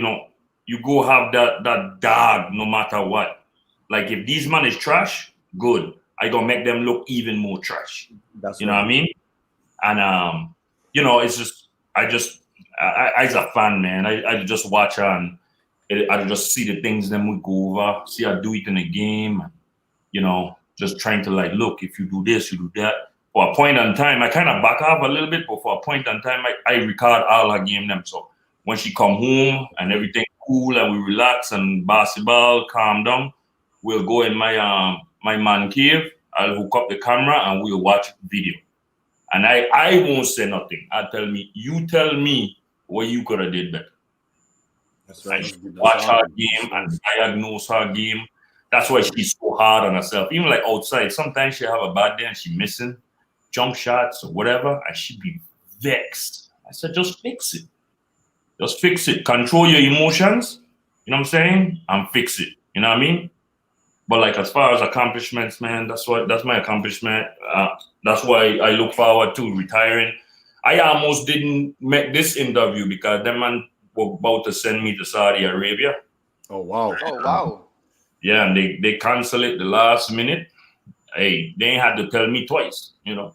Speaker 4: you go have that dog no matter what. Like if these man is trash, good. I gonna make them look even more trash. That's what I mean? And it's just I as a fan, man, I just watch her and I just see the things them we go over, see her do it in the game, just trying to like, look, if you do this, you do that. For a point in time, I kind of back off a little bit, but for a point in time, I record all her game them. So when she come home and everything cool and we relax and basketball, calm down, we'll go in my my man cave. I'll hook up the camera and we'll watch video. And I won't say nothing. You tell me what you could have did better.
Speaker 1: That's
Speaker 4: I
Speaker 1: right.
Speaker 4: should watch her game and diagnose her game. That's why she's so hard on herself. Even like outside, sometimes she have a bad day and she missing jump shots or whatever, and she be vexed. I said, just fix it. Just fix it. Control your emotions, you know what I'm saying? And fix it. You know what I mean? But like as far as accomplishments, man, that's my accomplishment. That's why I look forward to retiring. I almost didn't make this interview because that man were about to send me to Saudi Arabia.
Speaker 3: Oh wow.
Speaker 2: Oh wow.
Speaker 4: Yeah, and they cancel it the last minute. Hey, they ain't had to tell me twice, you know.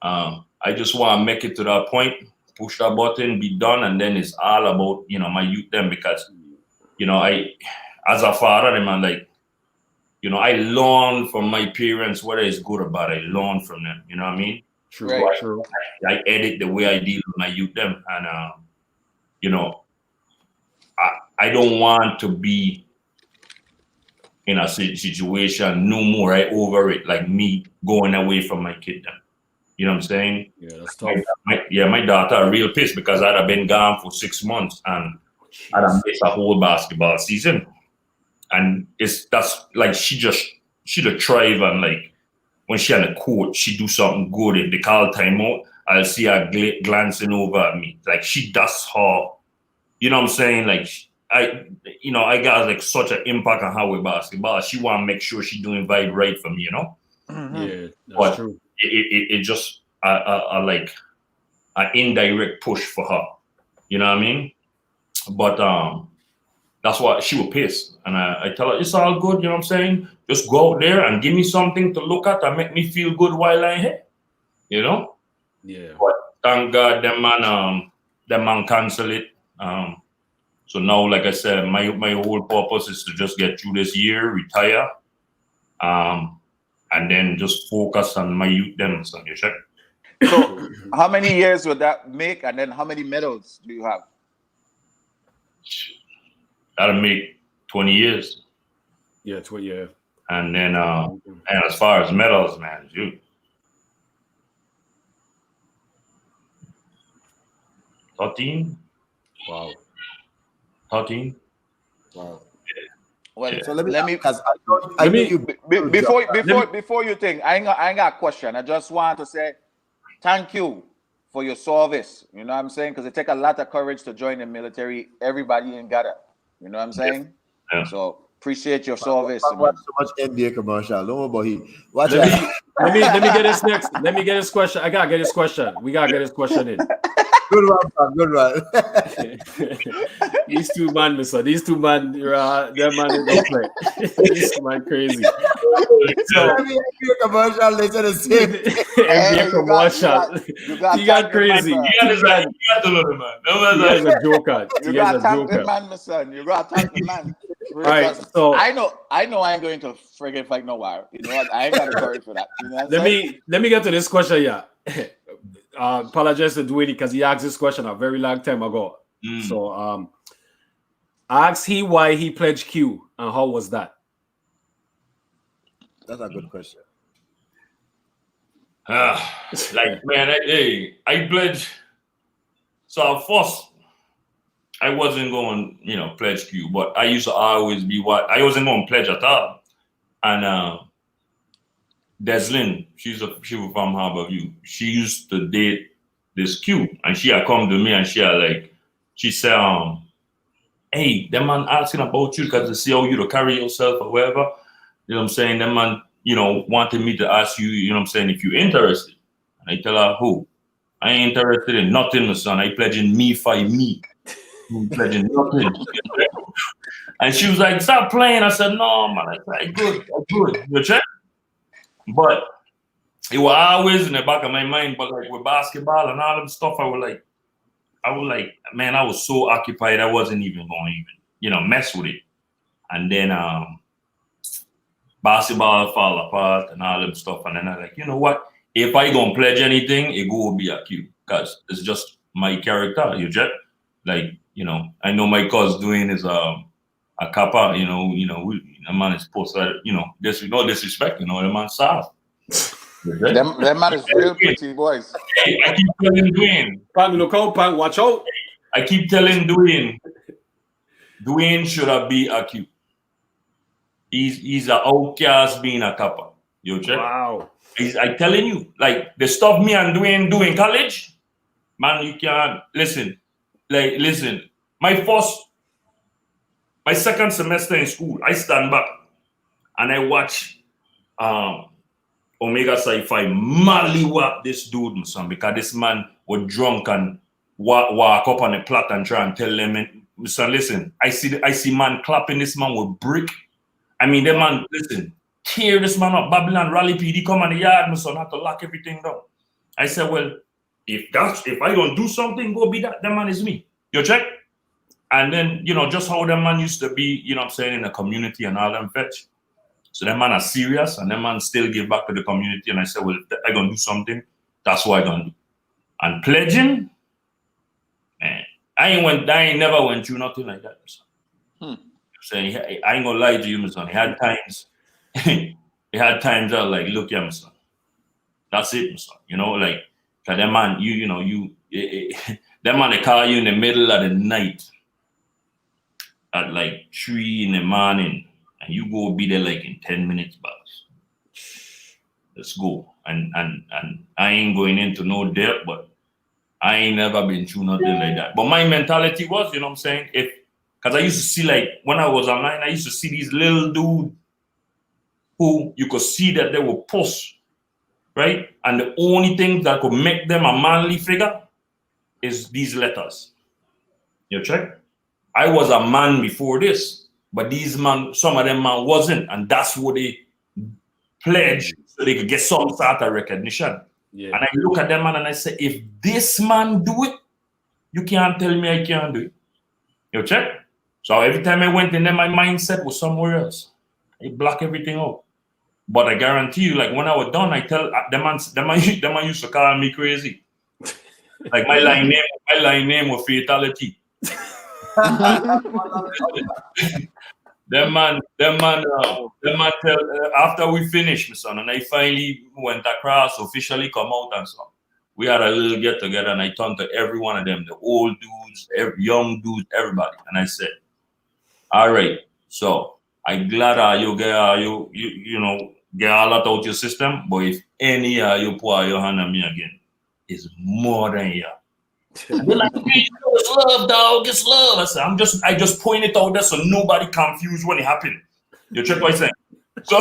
Speaker 4: I just want to make it to that point, push that button, be done, and then it's all about, you know, my youth them because, you know, I, as a father, man, like, you know, I learn from my parents, whether it's good or bad, I learn from them, you know what I mean?
Speaker 3: True.
Speaker 2: Right.
Speaker 3: True.
Speaker 4: I edit the way I deal with my youth them, and, you know, I don't want to be in a situation no more. I over it, like me going away from my kid them. You know what I'm saying?
Speaker 3: Yeah, that's tough.
Speaker 4: My daughter are real pissed because I'd have been gone for 6 months and I'd have missed a whole basketball season. And that's like she'd thrive and like when she on the court, she do something good. If they call timeout, I'll see her glancing over at me. Like she does her, you know what I'm saying? Like I got like such an impact on her with basketball. She want to make sure she doing right for me, you know?
Speaker 2: Mm-hmm.
Speaker 3: Yeah, that's
Speaker 4: But
Speaker 3: true.
Speaker 4: it just like an indirect push for her. You know what I mean? But that's why she was pissed. And I tell her, it's all good, you know what I'm saying? Just go out there and give me something to look at and make me feel good while I'm here. You know?
Speaker 3: Yeah.
Speaker 4: But thank God them man cancel it. So now, like I said, my whole purpose is to just get through this year, retire, and then just focus on my youth them. So you check.
Speaker 2: So how many years would that make, and then how many medals do you have?
Speaker 4: That'll make 20 years.
Speaker 3: Yeah, yeah.
Speaker 4: And then and as far as medals, man, you 13.
Speaker 3: Wow.
Speaker 4: 13.
Speaker 1: Wow.
Speaker 2: Well,
Speaker 4: Yeah.
Speaker 1: So let me,
Speaker 2: me
Speaker 1: because I know you
Speaker 2: before you think, I ain't got a question. I just want to say thank you for your service. You know what I'm saying? Because it take a lot of courage to join the military. Everybody ain't got it. You know what I'm saying?
Speaker 4: Yeah.
Speaker 2: So appreciate your service.
Speaker 1: I watch so much NBA commercial. Don't worry about he. Watch
Speaker 3: Let
Speaker 1: that.
Speaker 3: me get this next. Let me get this question. I gotta get this question. We gotta get this question in.
Speaker 1: Good one, man. Good one.
Speaker 3: These two man, mister. These two man, that man is don't play. This man crazy. So
Speaker 1: NBA commercial, they said the same.
Speaker 3: NBA commercial. You got crazy.
Speaker 4: You got to love him, man. No
Speaker 3: You guys a joker.
Speaker 2: You got to thank the man, my son. You got to thank the man.
Speaker 3: All right, so
Speaker 2: I know I ain't going to friggin' fight no war. You know what? I ain't got the courage for that. You know what
Speaker 3: let me get to this question. Yeah, apologize to Dwayne because he asked this question a very long time ago. So asked he why he pledged Q and how was that?
Speaker 1: That's a good question.
Speaker 4: Like man, I pledged. So first, I wasn't going, pledge Q, but I used to always be I wasn't going to pledge at all. And Deslin, she was from Harborview. She used to date this Q, and she had come to me and she said, hey, that man asking about you because to see how you to carry yourself or whatever. You know what I'm saying? That man, wanted me to ask you, you know what I'm saying, if you're interested. And I tell her, who? I ain't interested in nothing, my son. I pledging me for me. I'm pledging nothing. And she was like, stop playing. I said, no, man. I said, good. You check? But it was always in the back of my mind, but like with basketball and all that stuff, I was like, man, I was so occupied, I wasn't even going to mess with it. And then basketball fall apart and all that stuff. And then I was like, you know what? If I gonna pledge anything, it will be a Q because it's just my character. You check? Like you know, I know my cause doing is a kappa, you know, the man is supposed to, you know, no disrespect, you know, the man soft.
Speaker 2: Them man is real pretty boys.
Speaker 4: Hey, I keep telling Dwayne.
Speaker 3: Pan, look out, Pan, watch out.
Speaker 4: I keep telling Dwayne should have been a Q. He's an outcast being a kappa. You check?
Speaker 3: Wow.
Speaker 4: I telling you, like the stuff me and Dwayne do in college, man, you can't listen. Like, listen, my second semester in school, I stand back and I watch Omega Sci-Fi mallywap this dude, son, because this man was drunk and walk up on the plot and try and tell them, son, listen, I see man clapping this man with brick. I mean, the man, listen, tear this man up. Babylon Rally PD come on the yard, my son, have to lock everything down. I said, well, if I don't do something, go be that man is me. You check? And then, you know, just how the man used to be, you know what I'm saying, in the community and all them fetch. So that man are serious and that man still give back to the community. And I said, well, if I gonna do something, that's what I gonna do. And pledging, man, I ain't never went through nothing like that. I'm saying, I ain't gonna lie to you, my son. He had times that I was like, look, yeah, my son. That's it, my son. You know, like, cause that man, that man, they call you in the middle of the night at like 3 in the morning, and you go be there like in 10 minutes, boss. Let's go. And I ain't going into no depth, but I ain't never been through nothing like that. But my mentality was, you know what I'm saying? Because I used to see, like, when I was online, I used to see these little dudes who you could see that they were puss, right? And the only thing that could make them a manly figure is these letters. You check? I was a man before this, but these man, some of them man wasn't, and that's what they pledged so they could get some sort of recognition. Yeah. And I look at them man and I say, if this man do it, you can't tell me I can't do it. You check? So every time I went in there, my mindset was somewhere else. I block everything out. But I guarantee you, like when I was done, I tell them man used to call me crazy. Like my line name was Fatality. Them man tell after we finished, my son, and I finally went across, officially come out and so we had a little get together, and I turned to every one of them, the old dudes, young dudes, everybody, and I said, all right, so I'm glad you get a lot out your system, but if any you pour your hand on me again, it's more than you. They're like, it's love, dog. It's love. I said, I just point it out there so nobody confused when it happened. You check what I'm saying? So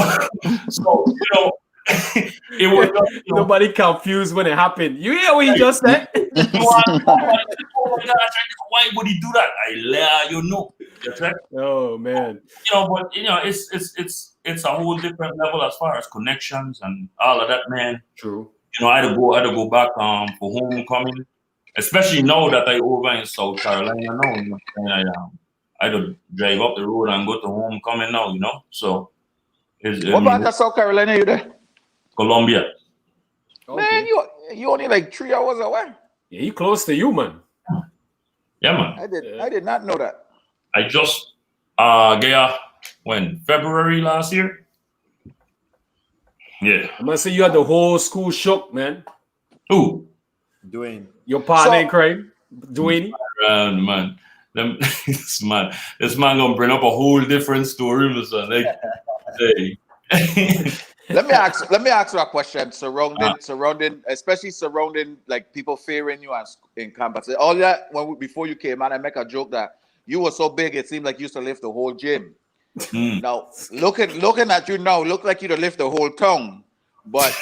Speaker 4: you know, it was just,
Speaker 3: nobody confused when it happened. You hear what he just said?
Speaker 4: Oh my God, why would he do that? I let you know. You check?
Speaker 3: Oh man.
Speaker 4: You know, but you know, it's a whole different level as far as connections and all of that, man.
Speaker 3: True.
Speaker 4: You know, I had to go back for homecoming. Especially now that I over in South Carolina now, you know, I had to drive up the road and go to homecoming now, you know. So,
Speaker 2: what part of South Carolina are you there?
Speaker 4: Columbia.
Speaker 2: Okay. Man, you only like 3 hours away.
Speaker 3: Yeah, he close to you, man.
Speaker 4: Yeah, man.
Speaker 2: I did not know that.
Speaker 4: I just when February last year. Yeah.
Speaker 3: I must say you had the whole school shook, man.
Speaker 4: Who?
Speaker 1: Dwayne.
Speaker 3: Your partner in crime, Dwayne.
Speaker 4: Man, this man gonna bring up a whole different story, son. Like, hey.
Speaker 2: Let me ask you a question surrounding, especially surrounding like people fearing you in campus. All that before you came out, I make a joke that you were so big it seemed like you used to lift the whole gym. Now looking at you now, look like you'd lift the whole town. But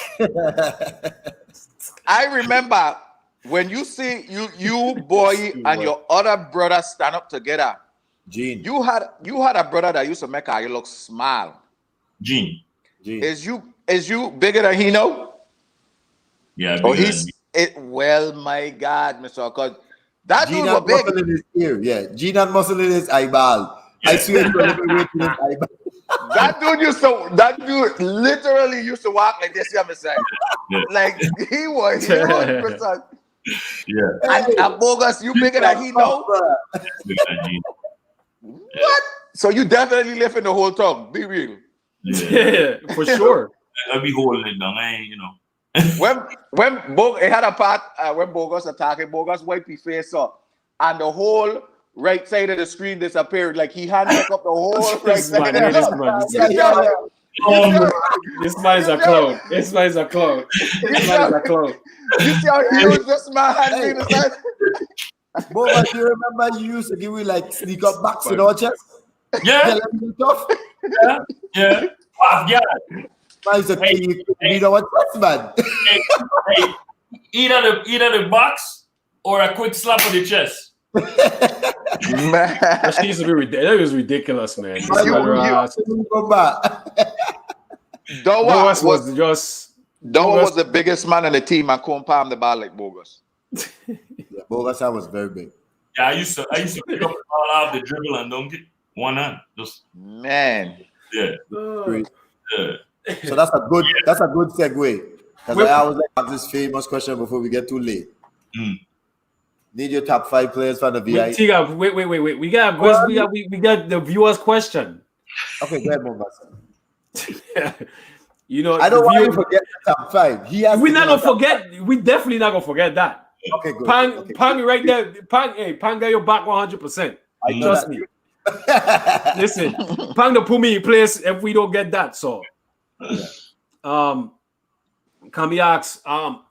Speaker 2: I remember when you see you boy and your other brother stand up together,
Speaker 1: Gene.
Speaker 2: You had a brother that used to make you look smile.
Speaker 4: Gene.
Speaker 2: Is you bigger than he know?
Speaker 4: Yeah.
Speaker 2: Well, my God, Mr. Because that
Speaker 1: Gene
Speaker 2: dude was big.
Speaker 1: Muscle in his ear. Yeah, Gene had muscle in his eyeball. I swear to God,
Speaker 2: that dude literally used to walk like this. Yeah, Mr. Like he was huge, Mr.
Speaker 4: Yeah.
Speaker 2: And Bogus, you bigger than he know? What? So you definitely live in the whole tongue. Be real.
Speaker 3: Yeah, for sure.
Speaker 4: I be holding it down. I ain't, you know.
Speaker 2: When it had a part when Bogus attacking, Bogus wipe his face up, and the whole right side of the screen disappeared. Like he had back up the whole right
Speaker 3: This
Speaker 2: side.
Speaker 3: man, this man. This man is a clown. This man is a clown. This man is a clown.
Speaker 2: You see how he was just my hand
Speaker 1: Hey.
Speaker 2: being the side?
Speaker 1: Boba, do you remember you used to give me like sneak up backs in our chest?
Speaker 4: Yeah,
Speaker 1: Tell them you tough.
Speaker 4: yeah. Yeah.
Speaker 1: Man, it's a need our chest, man.
Speaker 4: Hey, either the box or a quick slap on the chest.
Speaker 2: Man.
Speaker 3: That shit used to be ridiculous. That was ridiculous, man. This man,
Speaker 1: Go back.
Speaker 3: Bogus was just.
Speaker 2: Doa was the biggest man on the team and couldn't palm the ball like Bogus.
Speaker 1: Yeah, Bogus was very big.
Speaker 4: Yeah, I used to pick up the ball off the dribble and dunk it one hand. Just
Speaker 2: Man.
Speaker 4: yeah. Yeah.
Speaker 1: So that's a good segue. Because I always like to have this famous question before we get too late. Need your top 5 players for the VI.
Speaker 3: Wait. We got the viewers' question.
Speaker 1: Okay, go ahead, Mombasa.
Speaker 3: You know,
Speaker 1: I don't want you to forget the top 5.
Speaker 3: We're not gonna forget. We definitely not gonna forget that.
Speaker 1: Okay, good.
Speaker 3: Pang right there. Pang got your back 100%. Trust me. Listen, Pang to put me in place if we don't get that. So, Kami asks,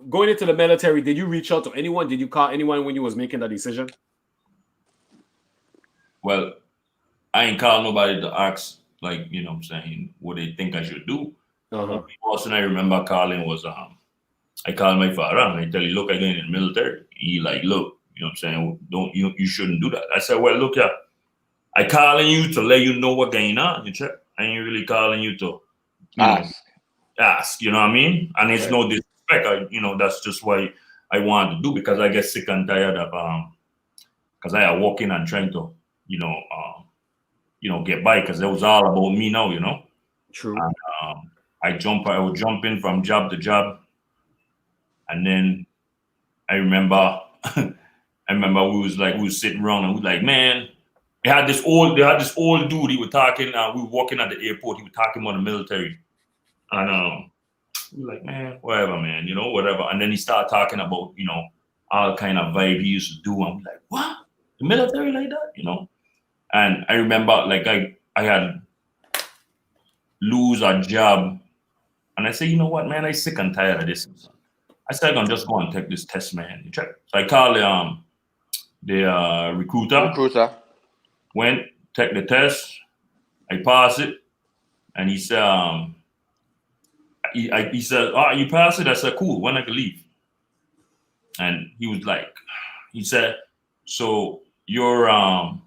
Speaker 3: going into the military, did you reach out to anyone? Did you call anyone when you was making that decision?
Speaker 4: Well, I ain't call nobody to ask, like, you know what I'm saying, what they think I should do. The person I remember calling was I called my father and I tell you, look, I going in the military. He like, look, you know what I'm saying, you shouldn't do that. I said, well, look, yeah, I calling you to let you know what's going on. You check. I ain't really calling you to ask, you know what I mean? And it's no disrespect. That's just why I want to do, because I get sick and tired of because I am walking and trying to, get by, because it was all about me now, you know.
Speaker 3: True.
Speaker 4: And, I would jump in from job to job, and then I remember we was sitting around and we like, man, they had this old dude. He was talking. We were walking at the airport. He was talking about the military, and we were like, man, whatever, man, whatever. And then he started talking about all kind of vibe he used to do, and we like, what, the military like that, And I remember like I had lose a job. And I say, you know what, man, I'm sick and tired of this. I said, I'm just going to take this test, man. You check. So I called the recruiter. Went, take the test. I passed it. And he said, he said, oh, you passed it? I said, cool, when I can leave. And he was like, he said, so you're gonna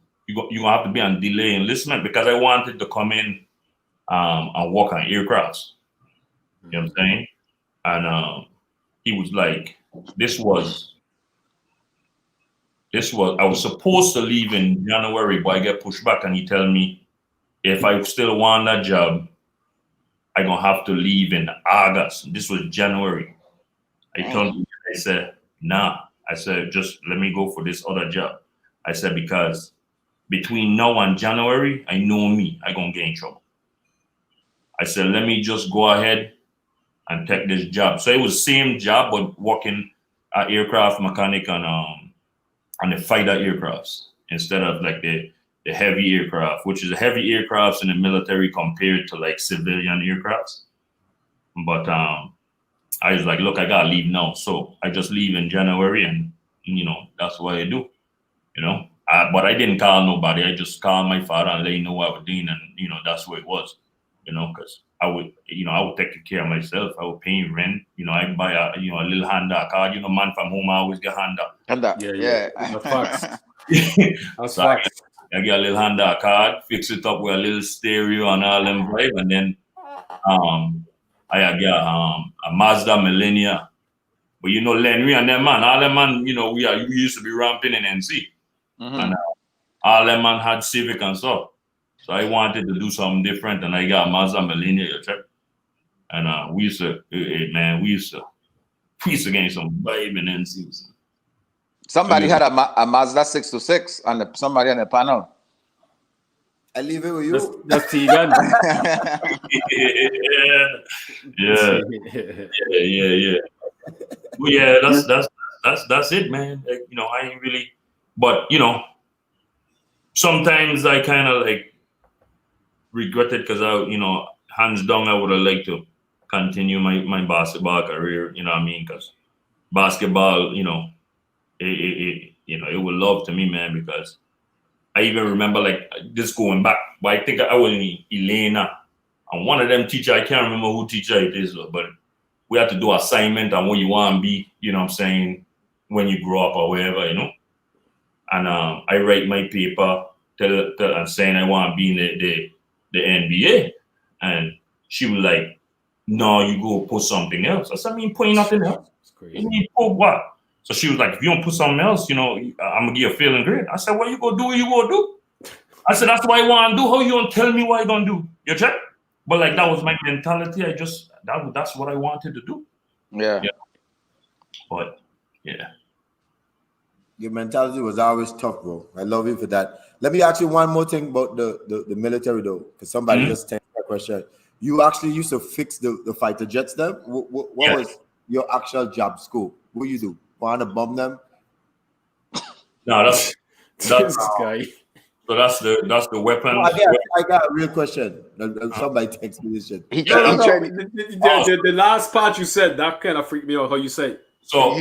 Speaker 4: have to be on delay enlistment, because I wanted to come in and work on aircrafts. You know what I'm saying? And he was like, this was I was supposed to leave in January, but I get pushed back, and he tell me if I still want that job, I gonna have to leave in August. This was January. I told him, I said, nah. I said, just let me go for this other job. I said, because between now and January, I know me, I gonna get in trouble. I said, let me just go ahead and take this job. So it was the same job, but working at aircraft mechanic on the fighter aircrafts instead of like the heavy aircraft, which is the heavy aircrafts in the military compared to like civilian aircrafts. But I was like, look, I gotta leave now. So I just leave in January, and that's what I do, but I didn't call nobody. I just called my father and let him know what I was doing, and that's what it was, because I would take care of myself. I would pay rent, I buy a little Honda card. Man from home, I always get Honda.
Speaker 2: Yeah.
Speaker 3: That's facts. That's
Speaker 4: So
Speaker 3: facts.
Speaker 4: I get a little Honda card, fix it up with a little stereo and all them vibe, and then I get a Mazda Millennia. But Lenry and them man, all them man, we used to be ramping in NC. And all them man had Civic and stuff. So I wanted to do something different, and I got a Mazda Millennia, you check. And we used to get some vibe in NC.
Speaker 2: Somebody had a Mazda 626 on somebody on the panel.
Speaker 1: I leave it with you.
Speaker 3: That's Tegan.
Speaker 4: Yeah. Well, yeah, that's it, man. Like, you know, I ain't really, but you know, sometimes I kind of like regret it because you know, hands down, I would have liked to continue my basketball career. You know what I mean? Because basketball, you know, it would love to me, man. Because I even remember like just going back, but I think I was in Elena, and one of them teacher, I can't remember who teacher it is, but we had to do assignment on what you want to be, you know what I'm saying, when you grow up or wherever, you know. And I write my paper and saying I want to be in the NBA. And she was like, no, you go put something else. I said, I mean, putting nothing else.
Speaker 3: It's crazy.
Speaker 4: You mean put what? So she was like, if you don't put something else, you know, I'm going to give you a failing grade. I said, what you going to do what you going to do? I said, that's what I want to do. How you going to tell me what you going to do? You check? But like, that was my mentality. That's what I wanted to do.
Speaker 2: Yeah.
Speaker 4: But yeah.
Speaker 1: Your mentality was always tough, bro. I love you for that. Let me ask you one more thing about the military, though, because somebody just texted that question. You actually used to fix the fighter jets, then? What was your actual job scope? What you do? Want to bomb them?
Speaker 4: No, that's
Speaker 3: This guy.
Speaker 4: So that's the weapon.
Speaker 1: No, I got a real question. Somebody text me this shit.
Speaker 3: The last part you said, that kind of freaked me out. How you say?
Speaker 4: So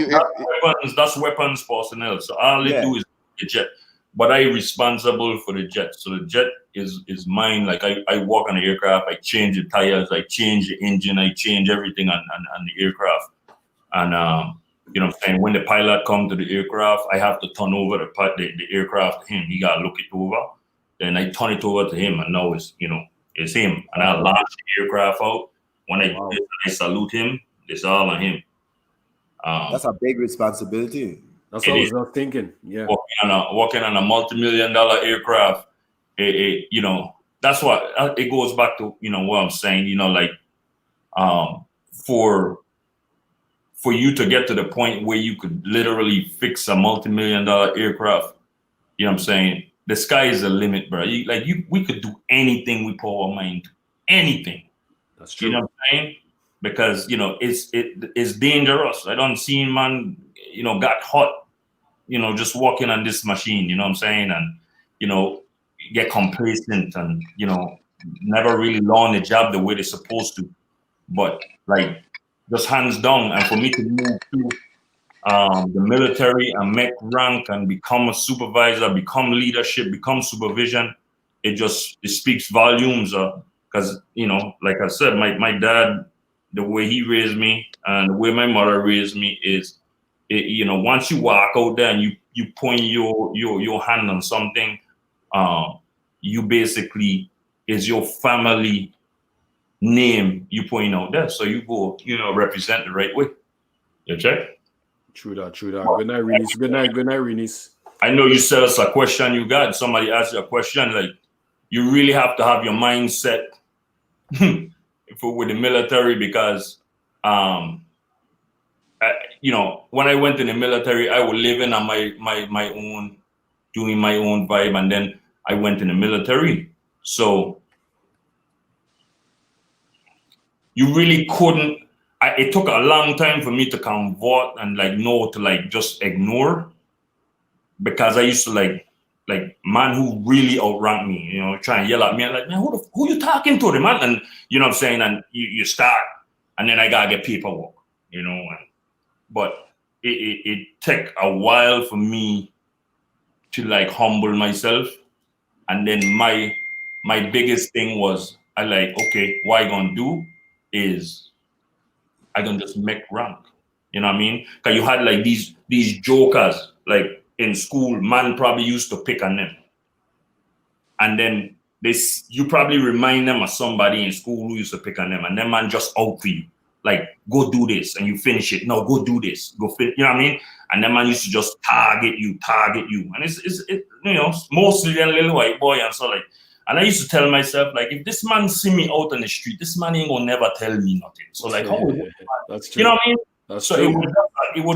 Speaker 4: that's weapons personnel. So all they do is the jet, but I responsible for the jet. So the jet is mine. Like I walk on the aircraft, I change the tires, I change the engine, I change everything on the aircraft. And you know what I'm saying? When the pilot come to the aircraft, I have to turn over the aircraft to him. He got to look it over. Then I turn it over to him, and now it's him. And I launch the aircraft out. When I salute him, it's all on him.
Speaker 1: That's a big responsibility.
Speaker 3: That's what I was not thinking. Yeah.
Speaker 4: Walking on a multi-million-dollar aircraft, you know, that's what it goes back to, you know, what I'm saying, you know, like for you to get to the point where you could literally fix a multi-million-dollar aircraft, you know what I'm saying? The sky is the limit, bro. We could do anything we put our mind to. Anything.
Speaker 3: That's true.
Speaker 4: You know what I'm saying? Because, you know, it's dangerous. I don't see man, you know, got hot, you know, just walking on this machine, you know what I'm saying? And, you know, get complacent and, you know, never really learn the job the way they're supposed to. But like, just hands down, and for me to move to the military and make rank and become a supervisor, become leadership, become supervision, it speaks volumes. Because, you know, like I said, my dad, the way he raised me and the way my mother raised me is, you know, once you walk out there and you point your hand on something, you basically is your family name you point out there. So you go, you know, represent the right way. You check? True that. Good night, Renis. Good night, Renis. I know you said us a question you got. Somebody asked you a question. Like, you really have to have your mindset with the military because, you know, when I went in the military, I was living on my own, doing my own vibe. And then I went in the military. So you really couldn't, it took a long time for me to convert and like know to like just ignore, because I used to like man who really outranked me, you know, try and yell at me. I'm like, man, who you talking to, the man? And you know what I'm saying? And you start, and then I gotta get paperwork, you know. But it took a while for me to like humble myself. And then my biggest thing was I like, okay, what I gonna do is I can just make rank. You know what I mean? Because you had like these jokers, like in school, man probably used to pick on them. And then you probably remind them of somebody in school who used to pick on them, and then man just out for you. Like, go do this, and you finish it. No, go do this. Go finish. You know what I mean? And then man used to just target you. And it's you know, mostly a little white boy and so like. And I used to tell myself, like, if this man see me out on the street, this man ain't gonna never tell me nothing. So like, that's true. You know what I mean? That's so true.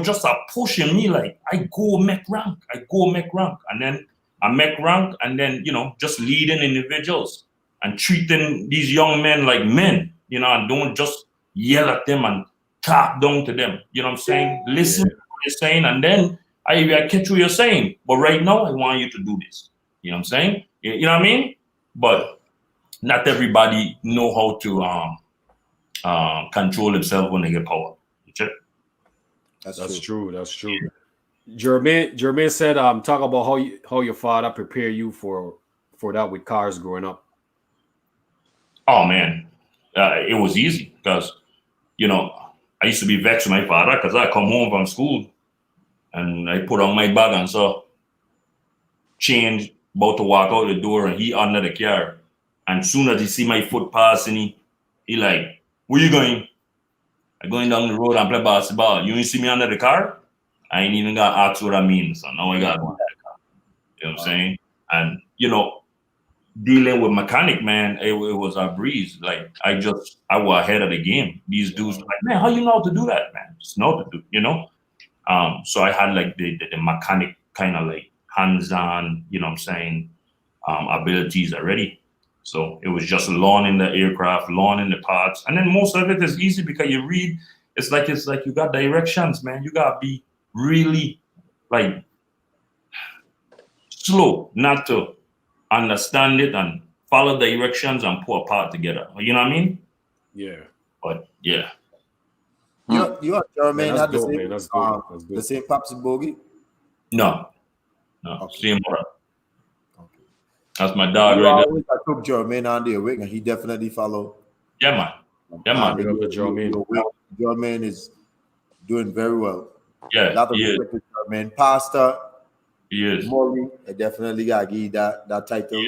Speaker 4: just a push in me. Like I go make rank, and then I make rank, and then just leading individuals and treating these young men like men, and don't just yell at them and talk down to them. You know what I'm saying? Listen to what you're saying, and then I catch what you're saying. But right now, I want you to do this. You know what I'm saying? You know what I mean? But not everybody know how to control themselves when they get power.
Speaker 3: That's true. That's true. Jermaine said, talk about how your father prepared you for that with cars growing up.
Speaker 4: Oh man, it was easy because I used to be vexed with my father because I come home from school and I put on my bag and saw change about to walk out the door and he under the car. And soon as he see my foot passing, he like, where you going? I'm going down the road and play basketball. You ain't see me under the car? I ain't even got to ask what I mean. So now I got to go under the car. You know what I'm saying? And, dealing with mechanic, man, it was a breeze. Like, I was ahead of the game. These dudes were like, man, how you know how to do that, man? Just know to do, So I had like the mechanic kind of like hands-on, abilities already. So it was just learning the aircraft, learning the parts. And then most of it is easy because you read, it's like you got directions, man. You got to be really like slow not to understand it and follow the directions and put a part together. You know what I mean?
Speaker 3: Yeah.
Speaker 4: But yeah.
Speaker 1: You and Jermaine had
Speaker 3: the
Speaker 1: same pops and Bogey?
Speaker 4: No.
Speaker 1: Okay.
Speaker 4: Same brother. That's my dog right there.
Speaker 1: I took Jermaine on the wing and he definitely followed.
Speaker 4: Yeah, man.
Speaker 1: Jermaine is doing very well.
Speaker 4: Yeah,
Speaker 1: a lot of respect to Jermaine. Pastor,
Speaker 4: he is.
Speaker 1: Maury, I definitely got to give you that title.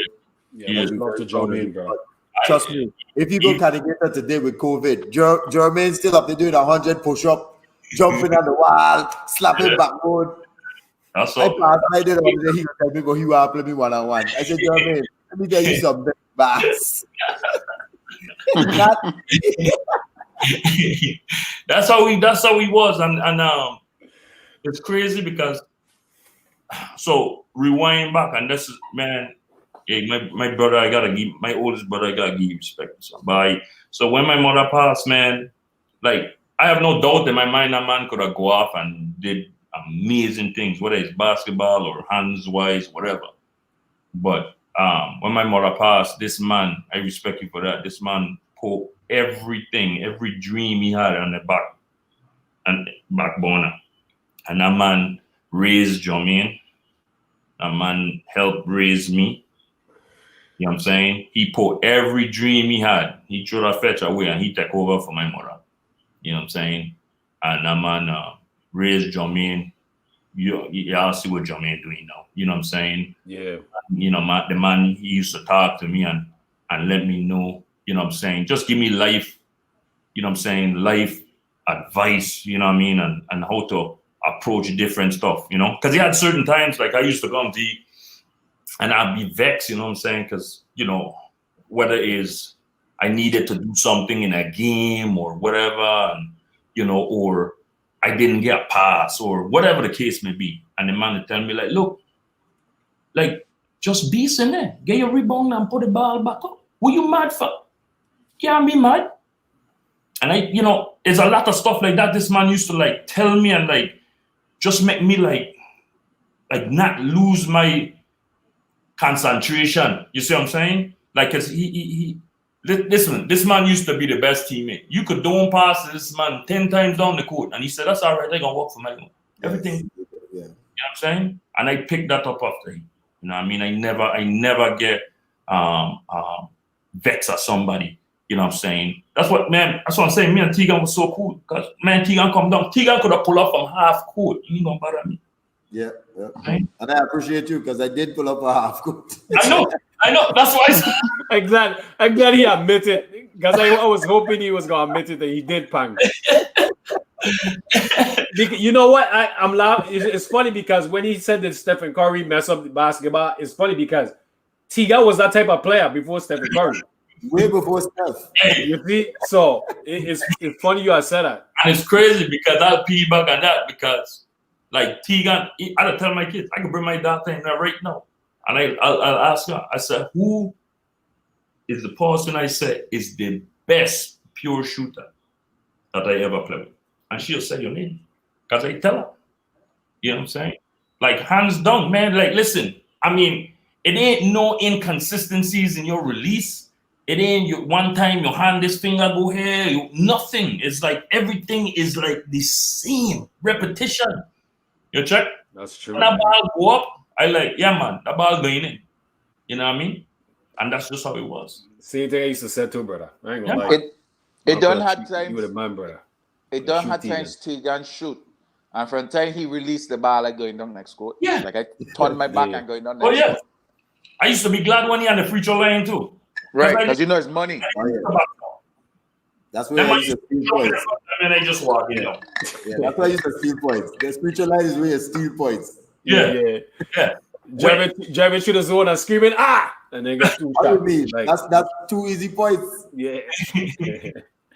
Speaker 3: Yeah, love to Jermaine, bro.
Speaker 1: Trust me, if you go Canadian today with COVID, Jermaine still up there doing 100 push-up, jumping on the wall, slapping backboard.
Speaker 4: That's all.
Speaker 1: I did all the day. He was telling me, go, he will play me one-on-one. I said, Jermaine, let me tell you something, bass.
Speaker 4: That's how he was, and it's crazy because rewind back, and this is, man, hey, my brother, my oldest brother, I gotta give respect to somebody. So when my mother passed, man, like I have no doubt in my mind that man could have go off and did amazing things, whether it's basketball or hands-wise, whatever. But when my mother passed, this man, I respect you for that. This man put everything, every dream he had on the backbone. And that man raised Jermaine. That man helped raise me. You know what I'm saying? He put every dream he had, he threw that fetch away and he took over for my mother. You know what I'm saying? And that man raised Jermaine. Y'all see what Jermaine doing now. You know what I'm saying?
Speaker 3: Yeah.
Speaker 4: The man, he used to talk to me and let me know, you know what I'm saying? Just give me life, you know what I'm saying? Life advice, you know what I mean? And how to approach different stuff, Because he had certain times, like I used to come to eat and I'd be vexed, you know what I'm saying? Because, whether it is I needed to do something in a game or whatever, and, or I didn't get a pass or whatever the case may be. And the man would tell me, like, look, like, just be in there. Get your rebound and put the ball back up. What you mad for? Can't be mad. And it's a lot of stuff like that this man used to, like, tell me and, like, just make me, like not lose my concentration. You see what I'm saying? Like, cause listen, this man used to be the best teammate. You could don't pass this man 10 times down the court, and he said, "That's all right. They're gonna work for my own." Everything.
Speaker 1: Yeah.
Speaker 4: You know what I'm saying? And I picked that up after him. You know what I mean? I never get vexed at somebody. You know what I'm saying? That's what I'm saying. Me and Tegan was so cool. Because man, Tegan come down. Tegan could have pulled up from half court. You ain't gonna bother me.
Speaker 1: Yeah. Right? And I appreciate you because I did pull up a half court.
Speaker 4: I know. That's why I said.
Speaker 3: Exactly. I'm glad he admitted, because I was hoping he was gonna admit it that he did pang. You know what? I'm laughing. It's funny because when he said that Stephen Curry messed up the basketball, it's funny because Tegan was that type of player before Stephen Curry.
Speaker 1: Way before Steph.
Speaker 3: You see? So it's funny you have said that.
Speaker 4: And it's crazy because I'll piggyback on that because, like, Tegan, I'll tell my kids, I can bring my daughter in there right now. And I'll ask her, I said, who is the person I said is the best pure shooter that I ever played with? And she'll say your name. Because I tell her. You know what I'm saying? Like, hands down, man. Like, listen, I mean, it ain't no inconsistencies in your release. It ain't you one time your hand, this finger go here, nothing. It's like everything is like the same repetition. You check?
Speaker 3: That's true.
Speaker 4: When that ball go up, I like, yeah, man, that ball going in. You know what I mean? And that's just how it was.
Speaker 3: Same thing I used to say too, brother. I ain't gonna lie.
Speaker 2: It done had times.
Speaker 3: You were the man, brother.
Speaker 2: It done had times Tegan shoot. And from the time he released the ball, like going down next court.
Speaker 4: Yeah.
Speaker 2: Like I turned my back and going down next court.
Speaker 4: I used to be glad when he had the free throw line too.
Speaker 2: Right, because you know it's money.
Speaker 1: That's where I used to steal points.
Speaker 4: And I just walk, you know.
Speaker 1: Yeah, that's why I used to steal points. The spiritual line is where you steal points.
Speaker 4: Yeah.
Speaker 3: Driving through the zone and screaming, and then get two
Speaker 1: What
Speaker 3: shots.
Speaker 1: do you mean?
Speaker 3: Like,
Speaker 1: That's 2 easy points.
Speaker 3: yeah.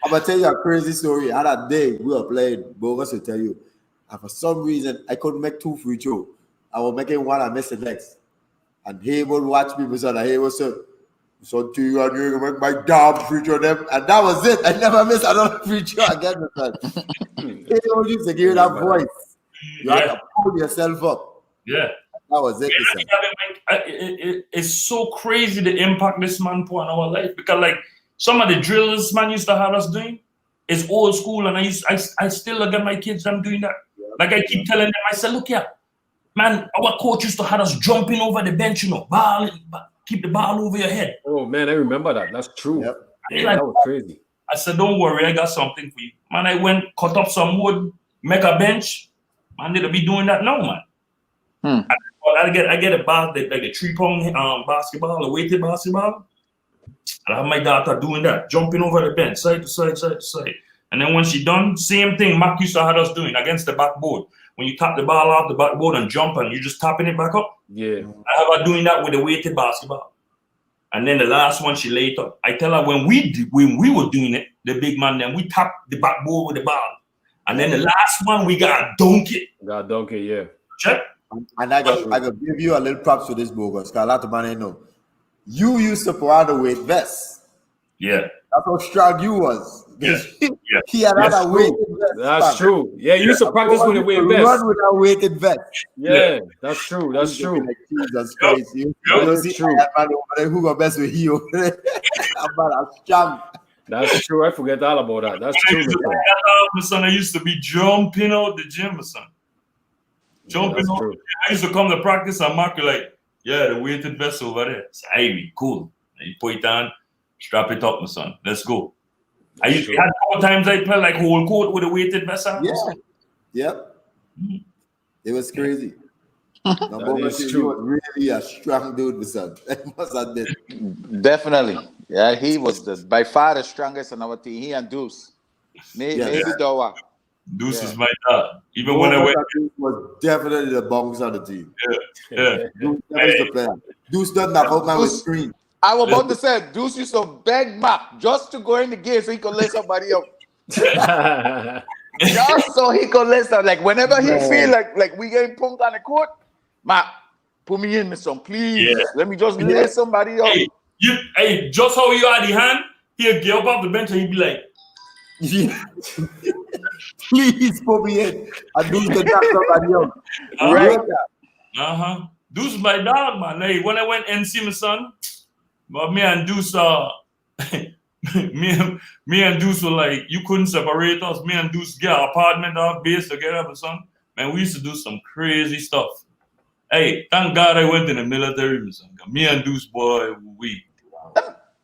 Speaker 1: I'm gonna tell you a crazy story. On that day we were playing, Bogus will tell you. And for some reason, I couldn't make 2 free throws. I was making one and missed the next. And he would watch me, and he was so to you and you're gonna make my damn free throw them. And that was it. I never missed another free throw again. He used to give that voice. You have to pull yourself up.
Speaker 4: Yeah.
Speaker 1: That was it.
Speaker 4: It's so crazy the impact this man put on our life. Because like some of the drills man used to have us doing is old school, and I still look at my kids, I'm doing that. Like I keep telling them, I said, look here, man, our coach used to have us jumping over the bench, you know, keep the ball over your head.
Speaker 3: Oh man, I remember that. That's true.
Speaker 1: Yep.
Speaker 3: Yeah,
Speaker 4: like,
Speaker 3: that was crazy.
Speaker 4: I said, don't worry, I got something for you. Man, I went, cut up some wood, make a bench. Man, they'll be doing that now, man. I get a ball, like the 3-pound basketball, a weighted basketball. I have my daughter doing that, jumping over the bench, side to side, side to side. And then when she done, same thing Mark used to have us doing against the backboard. When you tap the ball off the backboard and jump and you're just tapping it back up.
Speaker 3: Yeah.
Speaker 4: I have her doing that with the weighted basketball. And then the last one she laid up. I tell her when we were doing it, the big man, then we tap the backboard with the ball. And then the last one we got dunk it.
Speaker 3: Got dunk it, yeah.
Speaker 4: Check.
Speaker 1: And I got give you a little props for this, Bogus, because a lot of man know. You used to put on the weight vest.
Speaker 4: Yeah.
Speaker 1: That's how strong you was.
Speaker 4: Yeah.
Speaker 1: He had a weighted vest.
Speaker 3: That's true. Yeah, you used to practice with a weighted vest.
Speaker 1: Run with a weighted vest.
Speaker 3: Yeah, that's true. That's true.
Speaker 1: Like, Jesus Christ. You
Speaker 3: That's true.
Speaker 1: Who got best with you? I'm strong.
Speaker 3: That's true. I forget all about that. That's true.
Speaker 4: My son, I used to be jumping out the gym, my son. Jumping out. I used to come to practice and Mark like, yeah, the weighted vest over there. It's Ivy, cool. And you put it on, strap it up, my son. Let's go. I used to have a couple times I play like whole court with a weighted vest on.
Speaker 1: Yeah. Yep. It was crazy.
Speaker 3: That is true.
Speaker 1: Was really a strong dude, my son. I must admit.
Speaker 2: Definitely. Yeah, he was by far the strongest on our team. He and Deuce. Maybe Dawa.
Speaker 4: Deuce is my dad. Even when I went,
Speaker 1: Deuce was definitely the bongs on the team.
Speaker 4: Yeah.
Speaker 1: Deuce was the player. Deuce doesn't have out man with screen.
Speaker 2: I was about to say, Deuce used to beg Mac just to go in the game so he could let somebody up. Just so he could let some. Like whenever he feel like we getting punked on the court, Mac, put me in, son, please. Yeah. Let me just lay somebody up.
Speaker 4: Hey, just how you had the hand, he'll get up off the bench and he'll be like,
Speaker 1: please put me in. And Deuce can knock somebody up.
Speaker 4: Right? Deuce is my dog, man. Like, when I went and see my son, but me and Deuce, me and Deuce were like, you couldn't separate us. Me and Deuce get an apartment off base together, my son. Man, we used to do some crazy stuff. Hey, thank God I went in the military, my son. Me and Deuce, boy, we.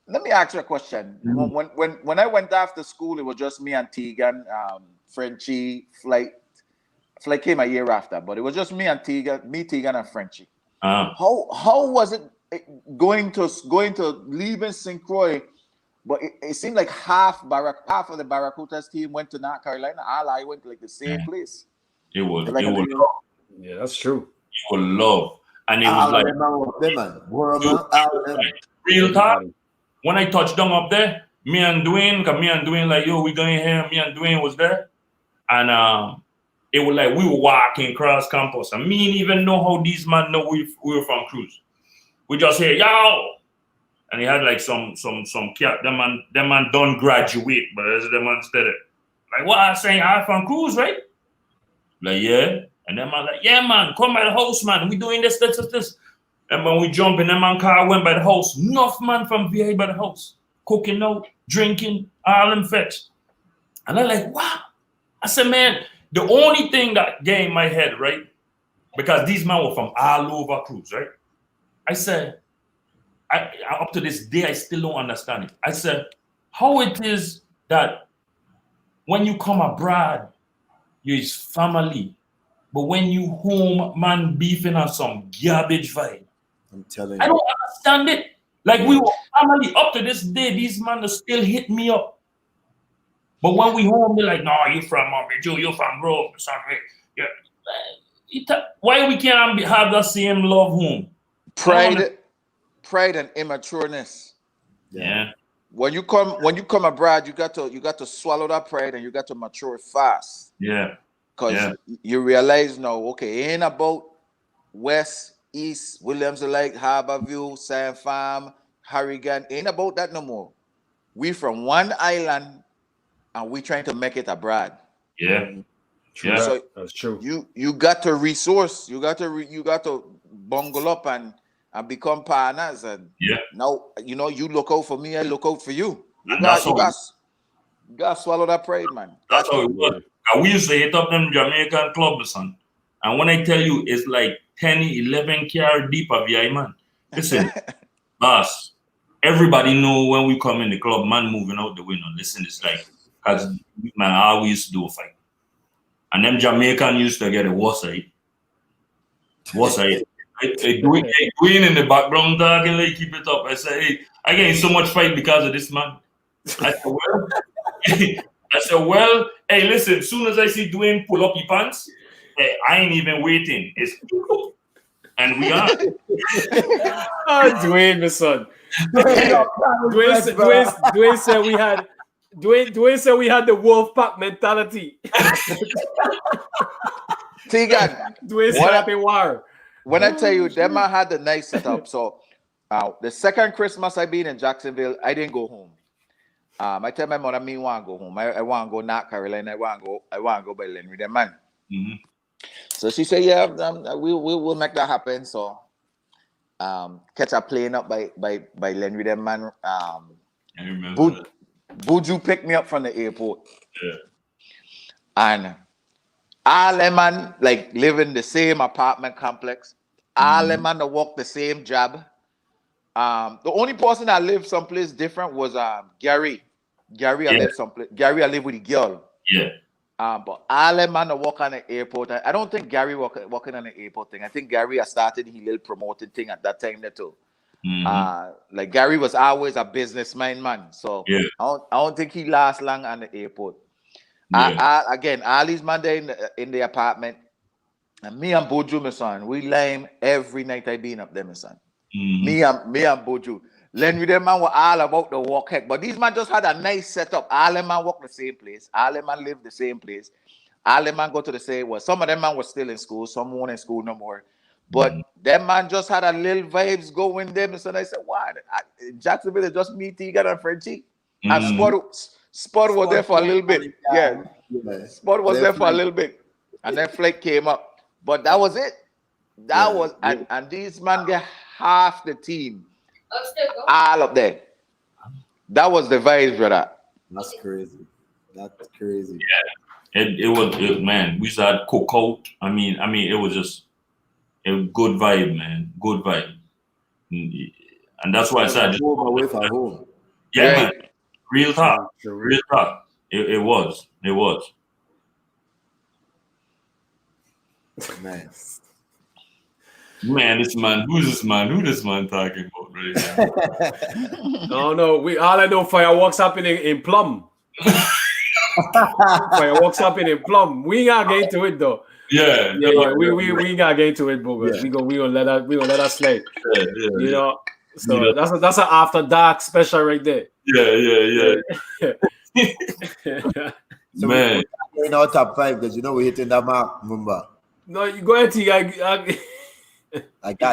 Speaker 2: Let me ask you a question. When I went after school, it was just me and Tegan, Frenchie, Flight came a year after, but it was just me, Tegan, and Frenchie. How was it going to Liebert St. Croix? But it seemed like half of the Barracudas team went to North Carolina. All I went to like the same place.
Speaker 4: It was
Speaker 2: like
Speaker 4: love.
Speaker 3: Yeah, that's true.
Speaker 4: It was love. And it was like real talk. When I touched down up there, me and Dwayne like, yo, we going here. Me and Dwayne was there. and it was like we were walking across campus, and me didn't even know how these men know we were from Cruz. We just hear yo, and he had like some cat. Them man don't graduate, but as the man said it, like what I saying, I from Cruz, right? Like yeah, and then man like yeah, man, come by the house, man. We doing this. And when we jump in, that man car went by the house. Enough man from VA by the house, cooking out, drinking, all them fetch. And I'm like, wow. I said, man, the only thing that got in my head, right? Because these men were from all over Cruz, right? I said, I up to this day, I still don't understand it. I said, how it is that when you come abroad, you're his family, but when you home, man, beefing on some garbage vibe.
Speaker 1: I'm telling
Speaker 4: I
Speaker 1: you.
Speaker 4: don't understand it. Like we were family up to this day, these men still hit me up. But when we home, they're like, no, you from Joe, you from Grove, yeah. Why we can't have the same love home?
Speaker 2: Pride and immatureness.
Speaker 4: Yeah.
Speaker 2: When you come abroad, you got to swallow that pride and you got to mature fast.
Speaker 4: Yeah.
Speaker 2: Because you realize now, okay, it ain't about West, East, Williams Lake, Harborview, San Farm, Harrigan. Ain't about that no more. We from one island and we trying to make it abroad.
Speaker 4: Yeah.
Speaker 3: True.
Speaker 2: So
Speaker 3: that's true.
Speaker 2: You got to resource. You got to bungle up and become partners. And now you look out for me, I look out for you. You got to swallow that pride, man.
Speaker 4: That's how it was. We used to hit up them Jamaican clubs, son. And when I tell you, it's like 10, 11 car deep of VI, man. Listen, boss, everybody know when we come in the club, man moving out the window. Listen, it's like, because, man, I always used to do a fight. And them Jamaican used to get a war side. Doing in the background, talking, like, keep it up. I say, hey, I get in so much fight because of this, man. I said, well, hey, listen, as soon as I see Dwayne pull up your pants, hey, I ain't even waiting. It's and we are.
Speaker 3: Oh, Dwayne, my son. Dwayne said we had Dwayne said we had the wolf pack mentality. Dwayne set up a war.
Speaker 2: When I tell you, that man had the nice setup. So the second Christmas I been in Jacksonville, I didn't go home. I tell my mother, I want to go home. I want to go North Carolina. I want to go by Lenry, the man.
Speaker 4: Mm-hmm.
Speaker 2: So she said, yeah, we'll make that happen. So catch a plane up by Lenry, the man.
Speaker 4: I remember that.
Speaker 2: Buju picked me up from the airport.
Speaker 4: Yeah.
Speaker 2: And all them man like live in the same apartment complex. All them man walk the same job. The only person that lived someplace different was Gary. Gary, I live with the girl.
Speaker 4: Yeah.
Speaker 2: But all them man walk on the airport. I don't think Gary walking on the airport thing. I think Gary has started his little promoted thing at that time there too. Like Gary was always a businessman, man. So I don't think he lasts long on the airport. Again, all these man there in the apartment, and me and Boju, my son, we lame every night I been up there, my son. Me and Boju. Lenry, them man were all about the walk heck, but these man just had a nice setup. All them man walk the same place. All them man live the same place. All them man go to the same. Well, some of them man were still in school. Some weren't in school no more. But them man just had a little vibes going there. And so I said, "Why? Jacksonville is just me, Tegan, and Frenchie." And Spud was there for a little bit. Yeah. Spud was there for a little bit. And then Flake came up. But that was it. That was and these man get half the team. All up there. That was the vibes, brother.
Speaker 1: That's crazy. That's crazy.
Speaker 4: Yeah. It was man, we used to have cookout. I mean, it was just a good vibe, man. Good vibe. And that's why I said just
Speaker 1: away from home.
Speaker 4: Yeah, man. Real talk. Real talk. It was. It was.
Speaker 1: Man.
Speaker 4: Man, this man, who's this man? Who this man talking about? Right?
Speaker 3: No. All I know, fireworks happening in Plum. Fireworks happening in Plum. We ain't gotta get into it though.
Speaker 4: Yeah.
Speaker 3: We ain't gotta get into it, Bogus. We gonna let that slide. You know. So that's an after dark special right there.
Speaker 4: Yeah.
Speaker 1: So
Speaker 4: man,
Speaker 1: in our top 5 because we're hitting that mark. Remember,
Speaker 3: No, you go ahead, T.
Speaker 1: I got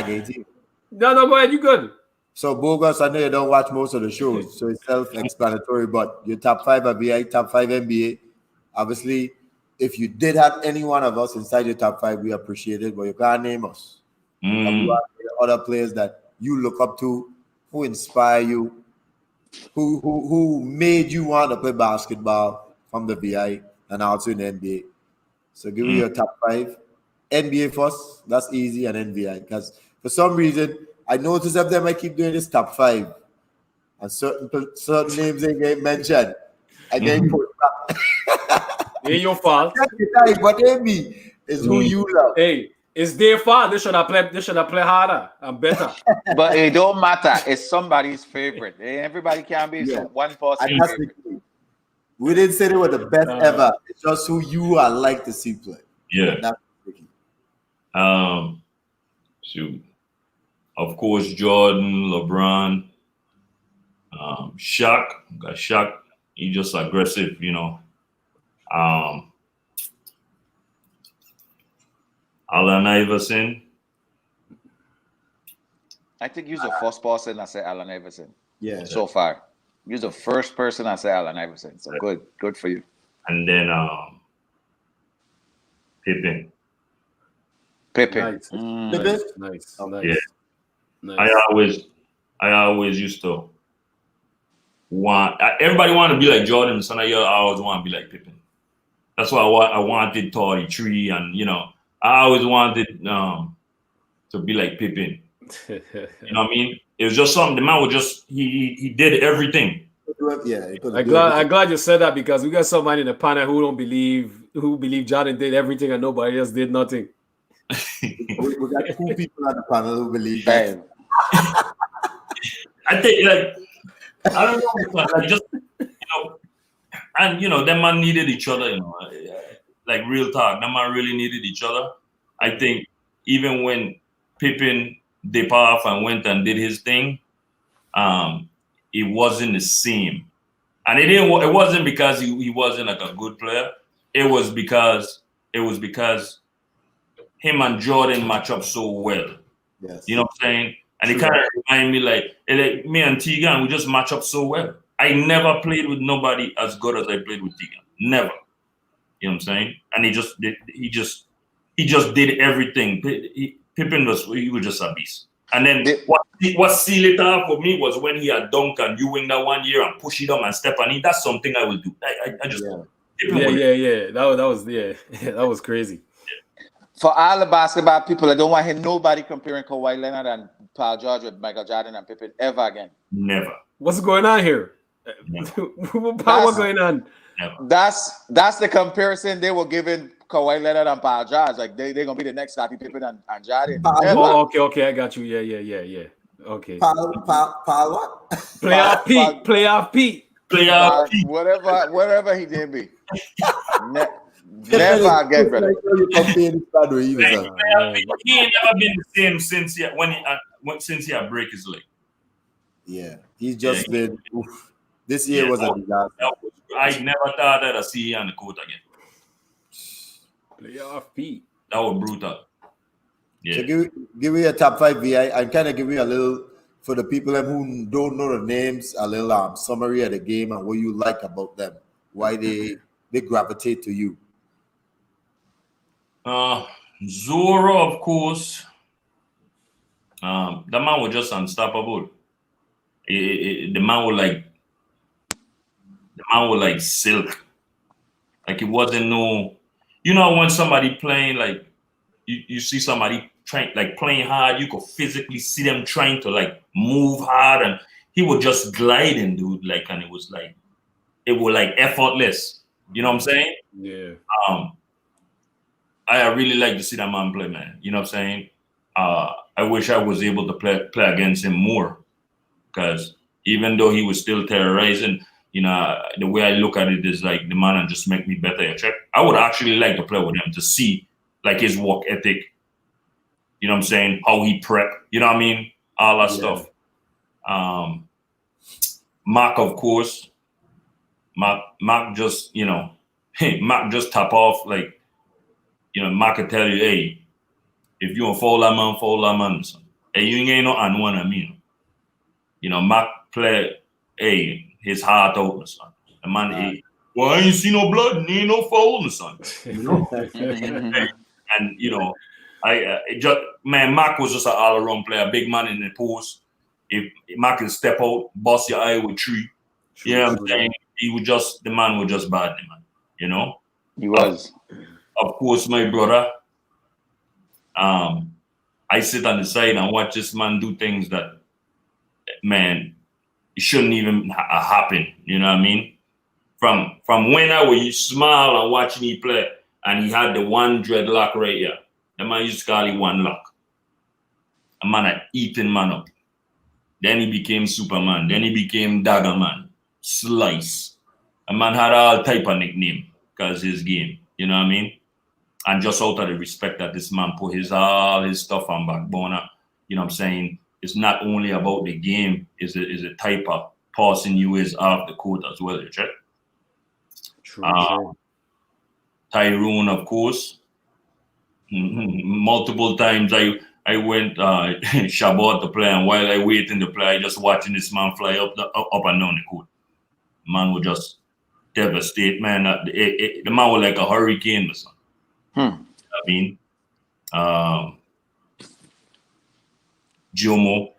Speaker 1: it.
Speaker 3: No, go ahead. You good?
Speaker 1: So Bogus, I know you don't watch most of the shows, so it's self-explanatory. But your top 5 are VI, top 5 NBA. Obviously, if you did have any one of us inside your top 5, we appreciate it. But you can't name us. And we are other players that you look up to, who inspire you, who made you want to play basketball from the VI and also in the NBA. So give me your top 5. NBA first, that's easy, and NBI. Because for some reason, I notice every time I keep doing this top 5, and certain names ain't getting mentioned. I get put back.
Speaker 3: Ain't your fault.
Speaker 1: But NBA is who you love.
Speaker 3: Hey, it's their fault. They should have played harder and better.
Speaker 2: But it don't matter. It's somebody's favorite. Everybody can be one person.
Speaker 1: We didn't say they were the best ever. It's just who you are like to see play.
Speaker 4: Yeah.
Speaker 1: That's tricky.
Speaker 4: Shoot. Of course, Jordan, LeBron, Shaq. Got Shaq. He just aggressive, Allen Iverson.
Speaker 2: I think you're the first person I say Allen Iverson.
Speaker 1: Yeah.
Speaker 2: So far. You're the first person I say Allen Iverson. So good for you.
Speaker 4: And then Pippen.
Speaker 3: Nice.
Speaker 1: Nice.
Speaker 3: Yeah. Nice.
Speaker 4: I always used to want everybody want to be like Jordan. Some of you I always want to be like Pippen. That's why I wanted 33, and I always wanted to be like Pippen. You know what I mean? It was just something. The man was just he did everything.
Speaker 1: Yeah,
Speaker 3: I'm glad you said that, because we got somebody in the panel who believe Jordan did everything and nobody else did nothing.
Speaker 1: we got 2 people on the panel who believe that.
Speaker 4: I think I don't know, like just and them man needed each other, like real talk. Them man really needed each other. I think even when Pippen dipped off and went and did his thing, it wasn't the same. And it wasn't because he wasn't like a good player. It was because him and Jordan match up so well.
Speaker 1: Yes.
Speaker 4: You know what I'm saying? And it kind of reminded me like me and Tegan, we just match up so well. I never played with nobody as good as I played with Tegan. Never. You know what I'm saying? And he just did everything. Pippen was just a beast. And then what sealed it off for me was when he had dunk and you win that 1 year and push it up and step on it. That's something I will do. I just
Speaker 3: yeah. That was crazy.
Speaker 2: For all the basketball people, I don't want to hear nobody comparing Kawhi Leonard and Paul George with Michael Jordan and Pippen ever again.
Speaker 4: Never.
Speaker 3: What's going on here? What's going on?
Speaker 4: Never.
Speaker 2: That's the comparison they were giving Kawhi Leonard and Paul George. Like they're gonna be the next Scottie Pippen and Jordan.
Speaker 3: Oh, okay, I got you. Yeah. Okay.
Speaker 1: Paul what?
Speaker 3: Playoff Pete.
Speaker 2: Whatever he did be. Never get rid of it.
Speaker 4: He ain't never been the same since he had break his leg.
Speaker 1: Yeah, he's just been. Oof. This year was a disaster.
Speaker 4: I never thought that I'd see him on the court again.
Speaker 3: Playoff Pete.
Speaker 4: That was brutal. Yeah.
Speaker 1: So give me a top 5 VI and kind of give me a little, for the people who don't know the names, a little summary of the game and what you like about them, why they gravitate to you.
Speaker 4: Zoro, of course. That man was just unstoppable. The man was like silk. Like it wasn't no. When somebody playing, like you see somebody playing hard, you could physically see them trying to like move hard, and he was just gliding, dude. Like, and it was effortless. You know what I'm saying?
Speaker 3: Yeah.
Speaker 4: I really like to see that man play, man. You know what I'm saying? I wish I was able to play against him more, because even though he was still terrorizing, the way I look at it is like the man and just make me better. I would actually like to play with him to see like his work ethic. You know what I'm saying? How he prep. You know what I mean? All that stuff. Mark, of course. Mark just, Mac just tap off like, Mac could tell you, hey, if you don't foul that man, son. Hey, you ain't no on one of me. Mac play, hey, his heart out, son. The man, hey, well, I ain't see no blood, and ain't no foul, son. And Mac was just an all-around player, big man in the post. If Mac can step out, bust your eye with tree, I'm saying? The man was just bad, man.
Speaker 2: He was.
Speaker 4: Of course, my brother. I sit on the side and watch this man do things that, man, it shouldn't even happen. You know what I mean? From when I was smile and watching he play, and he had the one dreadlock right here. The man used to call it one lock. A man had eaten man up. Then he became Superman. Then he became Dagger Man, Slice. A man had all type of nickname because his game. You know what I mean? And just out of the respect that this man put all his stuff on backbone. You know what I'm saying? It's not only about the game. It's a type of person you is off the court as well. You check?
Speaker 3: True.
Speaker 4: Tyrone, of course. Multiple times I went Shabbat to play, and while I waiting to play, I just watching this man fly up and down the court. Man would just devastate, man. The man was like a hurricane, son. I mean, Jomo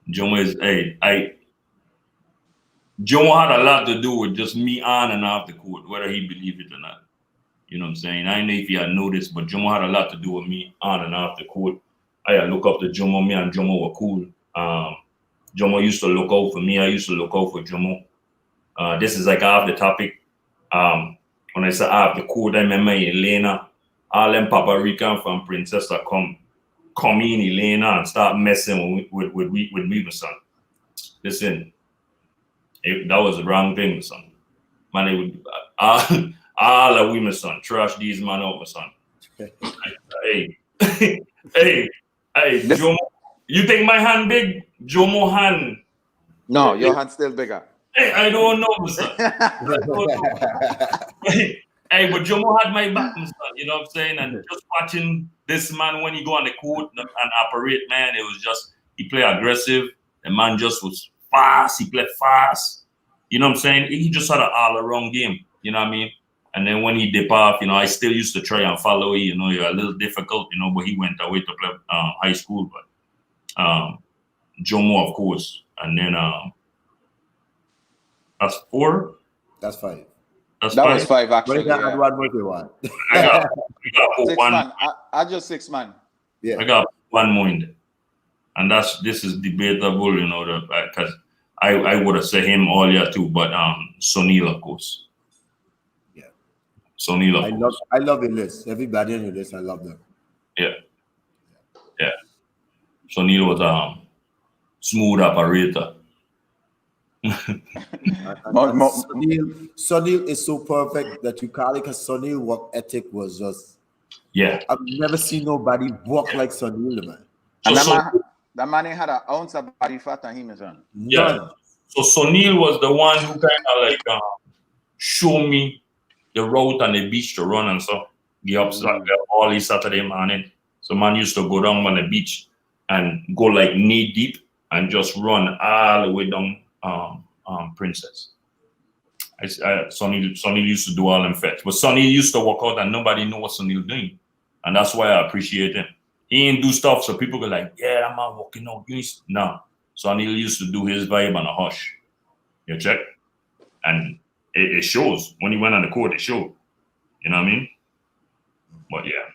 Speaker 4: is Jomo had a lot to do with just me on and off the court, whether he believed it or not. You know what I'm saying? I don't know if you had noticed, but Jomo had a lot to do with me on and off the court. I had look up to Jomo. Me and Jomo were cool. Jomo used to look out for me. I used to look out for Jomo. This is like off the topic. When I say off the court, I remember Elena, all them paprika from Princess that come in Elena and start messing with me, my son. Listen, that was the wrong thing, my son. Man, it would all the women, son, trash these man out, my son. Hey, Jomo, you think my hand big? Jomo hand.
Speaker 2: No, your hand's still bigger.
Speaker 4: Hey, I don't know, son. Hey, but Jomo had my back, son. You know what I'm saying? And just watching this man when he go on the court and operate, man, it was just, he played aggressive. The man just was fast. He played fast. You know what I'm saying? He just had an all-around game. You know what I mean? And then when he dip off, I still used to try and follow. You're a little difficult, but he went away to play high school. But Jomo, of course. And then that's 4.
Speaker 1: That's 5.
Speaker 2: That was 5, actually.
Speaker 1: But I got one more to one.
Speaker 4: I got
Speaker 2: 6
Speaker 4: one.
Speaker 2: man. I just 6 man.
Speaker 1: Yeah.
Speaker 4: I got one more in there. And this is debatable, because I would have said him earlier too, but Sunil, of course.
Speaker 1: Yeah.
Speaker 4: Sunil, of course.
Speaker 1: I love the list. Everybody in the list, I love them.
Speaker 4: Yeah. Sunil was a smooth operator.
Speaker 1: Sunil is so perfect that you call it, because Sunil work ethic was just.
Speaker 4: Yeah.
Speaker 1: I've never seen nobody walk like Sunil, man.
Speaker 2: And that man ain't had an ounce of body fat on him, son.
Speaker 4: Yeah. So Sunil was the one who kind of like show me the route and the beach to run and stuff. Get up all these Saturday morning. So man used to go down on the beach and go like knee deep and just run all the way down Princess. Sunil used to do all them fets. But Sunil used to walk out and nobody knew what Sunil doing. And that's why I appreciate him. He ain't do stuff so people go like, yeah, that man walking out. No. Sunil used to do his vibe on a hush. You check? And it shows. When he went on the court, it showed. You know what I mean? But yeah.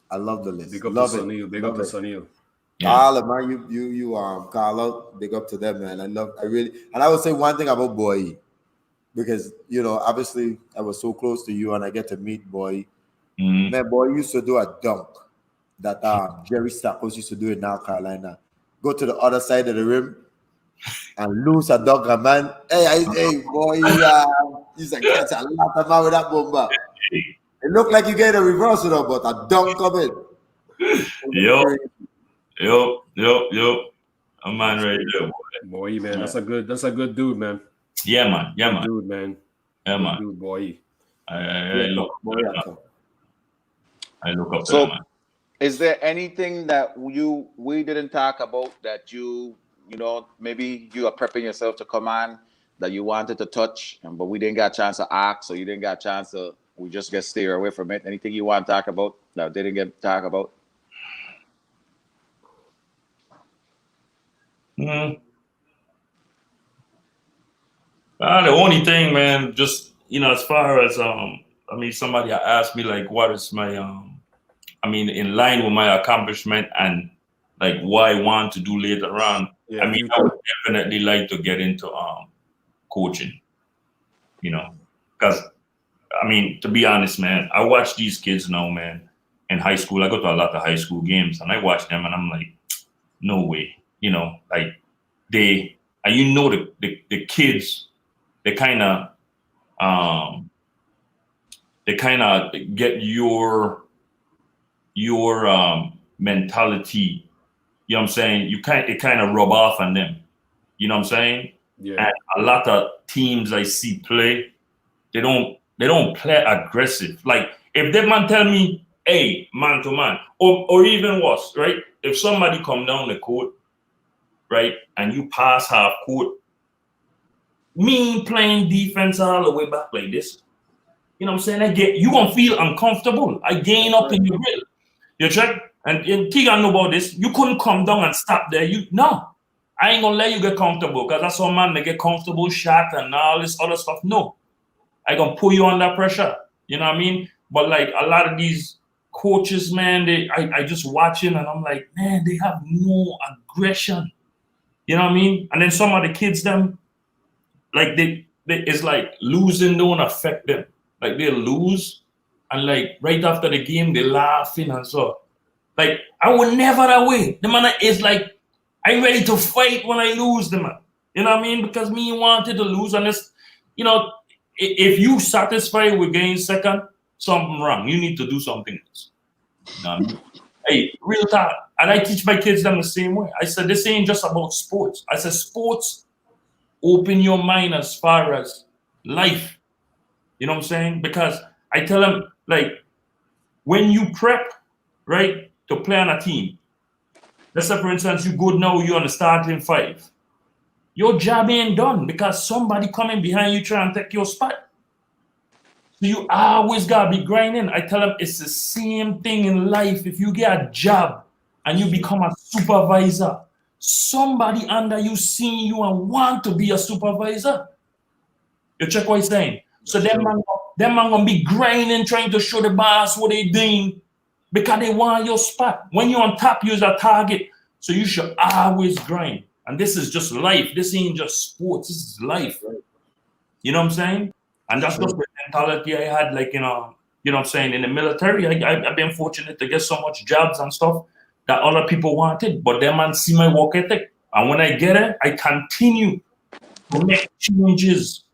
Speaker 1: I love the list.
Speaker 3: Big up
Speaker 1: love
Speaker 3: to
Speaker 1: it.
Speaker 3: Sunil. Big up to Sunil.
Speaker 4: Yeah.
Speaker 1: All of man, you call out, big up to them, man. I really, and I would say one thing about Boy, because obviously I was so close to you and I get to meet Boy.
Speaker 4: Mm-hmm.
Speaker 1: Man, Boy used to do a dunk that Jerry Stackles used to do in North Carolina. Go to the other side of the rim and lose a dunk, and man. Hey, boy, he's like, that's a lot of man with that bomber. It looked like you get a reversal, but a dunk coming.
Speaker 4: Yup. A man right there, boy.
Speaker 3: Boy, man, that's a good dude, man.
Speaker 4: Yeah, man.
Speaker 3: Dude, man.
Speaker 4: Yeah, man.
Speaker 3: Dude, boy.
Speaker 4: I look up to
Speaker 2: So,
Speaker 4: that, man.
Speaker 2: is there anything that we didn't talk about that you know, maybe you are prepping yourself to come on that you wanted to touch, but we didn't get a chance to ask, so you didn't get a chance to. We just get steer away from it. Anything you want to talk about that didn't get talk about?
Speaker 4: The only thing, man, just as far as I mean, somebody asked me like, what is my I mean, in line with my accomplishment and like what I want to do later on.
Speaker 3: Yeah,
Speaker 4: I mean, I would definitely like to get into coaching, because I mean, to be honest, man, I watch these kids now, man, in high school. I go to a lot of high school games and I watch them and I'm like, no way, like the kids, they kind of get your mentality. You know what I'm saying? It kind of rub off on them. You know what I'm saying?
Speaker 3: Yeah.
Speaker 4: And a lot of teams I see play, they don't play aggressive. Like if that man tell me, hey, man to man, or even worse, right? If somebody come down the court, right, and you pass half court, me playing defense all the way back like this, you know what I'm saying? You gonna feel uncomfortable. I gain up in your grill. You check? And Keegan know about this. You couldn't come down and stop there. I ain't gonna let you get comfortable because that's some man they get comfortable shot and all this other stuff. No. I gonna put you under pressure. You know what I mean? But like a lot of these coaches, man, I just watching and I'm like, man, they have no aggression. You know what I mean? And then some of the kids, them, like they it's like losing don't affect them. Like they lose and like right after the game they laughing and so. Like I would never that way. The man is like, I'm ready to fight when I lose, the man. You know what I mean? Because me wanted to lose and it's, if you satisfied with getting second, something wrong. You need to do something else. You know what I mean? Hey, real talk. And I teach my kids them the same way. I said, this ain't just about sports. I said, sports open your mind as far as life. You know what I'm saying? Because I tell them, like, when you prep, right, to play on a team, let's say, for instance, you good now, you're on the starting five. Your job ain't done because somebody coming behind you trying to take your spot. So you always got to be grinding. I tell them it's the same thing in life. If you get a job and you become a supervisor, somebody under you seeing you and want to be a supervisor. You check what I'm saying? So them man gonna be grinding, trying to show the boss what they doing because they want your spot. When you're on top, you're a target. So you should always grind. And this is just life. This ain't just sports. This is life. You know what I'm saying? And that's just the mentality I had, like, you know what I'm saying? In the military, I've been fortunate to get so much jobs and stuff that other people wanted. But them man see my work ethic. And when I get it, I continue to make changes.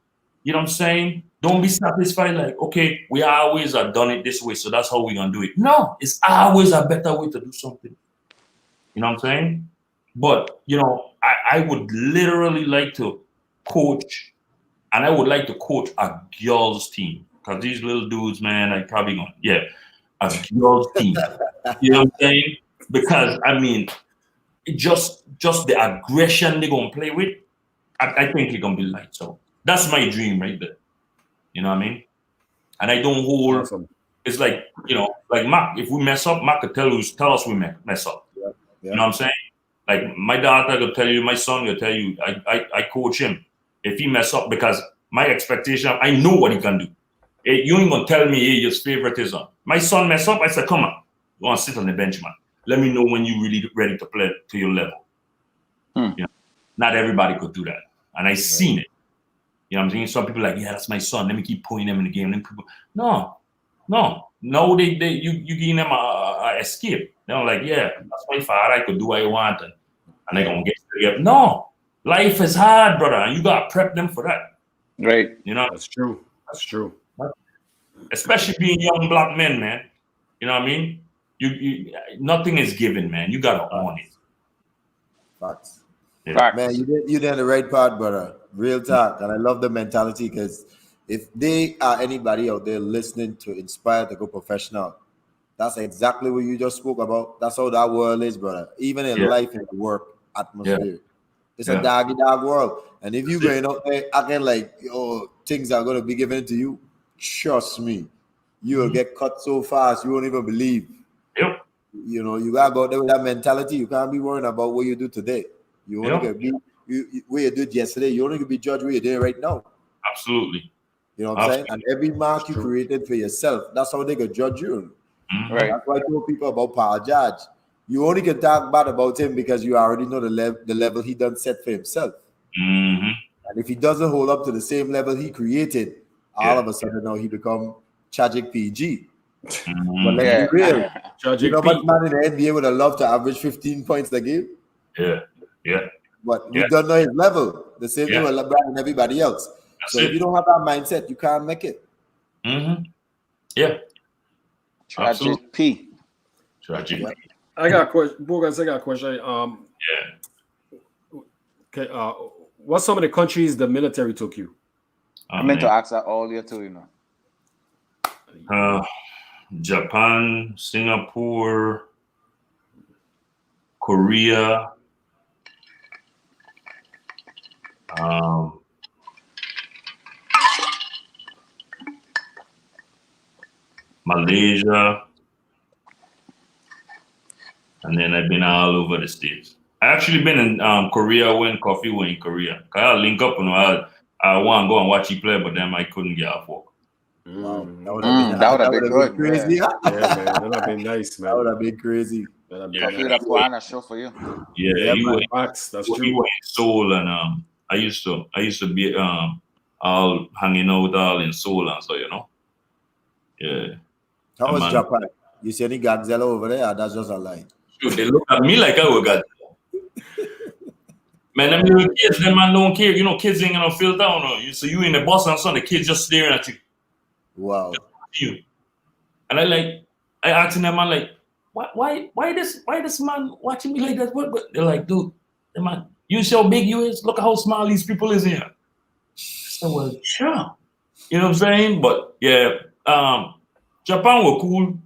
Speaker 4: You know what I'm saying? Don't be satisfied like, okay, we always have done it this way, so that's how we're going to do it. No, it's always a better way to do something. You know what I'm saying? But, I would literally like to coach, and I would like to coach a girls' team. Because these little dudes, man, a girls' team. You know what I'm saying? Because, I mean, just the aggression they're going to play with, I think it's going to be light. So that's my dream right there. You know what I mean? And I don't hold. Awesome. It's like, like Mac, if we mess up, Mac could tell us we mess up. Yeah. You know what I'm saying? Like my daughter could tell you, my son could tell you, I coach him. If he mess up, because my expectation, I know what he can do. You ain't gonna tell me, hey, his favoritism. My son mess up, I said, come on, you wanna sit on the bench, man. Let me know when you're really ready to play to your level. Not everybody could do that. And I seen it. You know what I'm saying? Some people are like, yeah, that's my son. Let me keep putting them in the game. No, you giving them a escape. They're like, yeah, that's my father. I could do what I want, and they're gonna get it. No, life is hard, brother, and you gotta prep them for that.
Speaker 2: Right.
Speaker 3: That's true. That's true.
Speaker 4: Especially being young black men, man. You know what I mean? You nothing is given, man. You gotta own it.
Speaker 1: Facts. Yeah. Man, you did the right part, brother. Real talk. And I love the mentality because, if they are anybody out there listening to inspire to go professional, that's exactly what you just spoke about. That's how that world is, brother. Even in life and work atmosphere. It's a doggy dog world. And if you going out there acting like things are gonna be given to you, trust me, you will get cut so fast you won't even believe.
Speaker 4: Yep.
Speaker 1: You know, you gotta go out there with that mentality. You can't be worrying about what you do today. You only can be where you did yesterday. You only can be judged where you're doing right now.
Speaker 4: Absolutely.
Speaker 1: You know what I'm saying? And every mark you created for yourself, that's how they can judge you.
Speaker 2: Right.
Speaker 1: That's why I told people about Paul Judge. You only can talk bad about him because you already know the level he done set for himself. And if he doesn't hold up to the same level he created, all of a sudden now he become tragic PG. But let's be real. You know what man in the NBA would have loved to average 15 points a game?
Speaker 4: Yeah.
Speaker 1: But we don't know his level. The same thing with LeBron and everybody else. So if you don't have that mindset, you can't make it.
Speaker 4: Yeah.
Speaker 2: Tragic P.
Speaker 4: Tragic.
Speaker 3: I got a question. Bogus, I got a question. Okay. What's some of the countries the military took you?
Speaker 2: I meant to ask that earlier too, you
Speaker 4: know. Japan, Singapore, Korea, Malaysia, and then I've been all over the States. I actually been in Korea when Coffee went in Korea. I link up and I want to go and watch you play, but then I couldn't get off work.
Speaker 1: Wow,
Speaker 2: that would have been good.
Speaker 1: Crazy.
Speaker 3: Yeah, man, that would have been nice, man.
Speaker 1: That would have been crazy.
Speaker 2: Coffee would have planned a show for you.
Speaker 4: Yeah, you were,
Speaker 3: that's true.
Speaker 4: You were in Seoul, and I used to be all hanging out all in Seoul and so, you know. Yeah.
Speaker 1: How was Japan? You see any Godzilla over there? Or that's just a lie.
Speaker 4: Dude, they look at me like I was Godzilla. Man, them little kids, them man don't care. You know, kids ain't gonna feel down on you. So you in the bus and son, the kids just staring at you.
Speaker 1: Wow.
Speaker 4: You. And I asking them, man, like, why this man watching me like that? What? They're like, dude, man, you see how big you is? Look at how small these people is here. So well, sure. You know what I'm saying? But yeah, Japan were cool.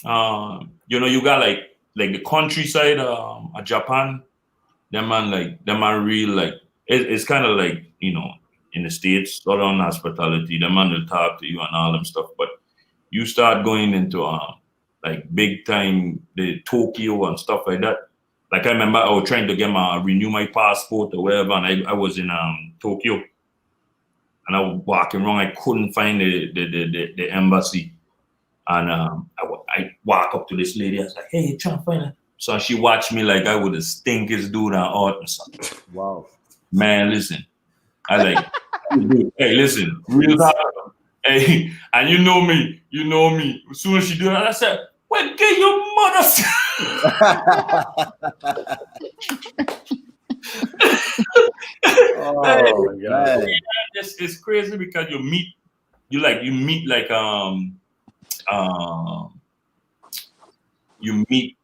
Speaker 4: You know, you got like the countryside of Japan. Them man real like it's kind of like, you know, in the States, around hospitality, them man will talk to you and all them stuff. But you start going into like big time the Tokyo and stuff like that. Like I remember I was trying to renew my passport or whatever, and I was in Tokyo, and I was walking around. I couldn't find the embassy, and I walk up to this lady. I was like, "Hey, you trying to find her?" So she watched me like I was the stinkiest dude on earth or something.
Speaker 1: Wow.
Speaker 4: Man, listen. I like, hey, listen, real talk. Hey, and you know me. As soon as she do that, I said, well, get your mother.
Speaker 1: Oh, my God.
Speaker 4: It's crazy because you meet you meet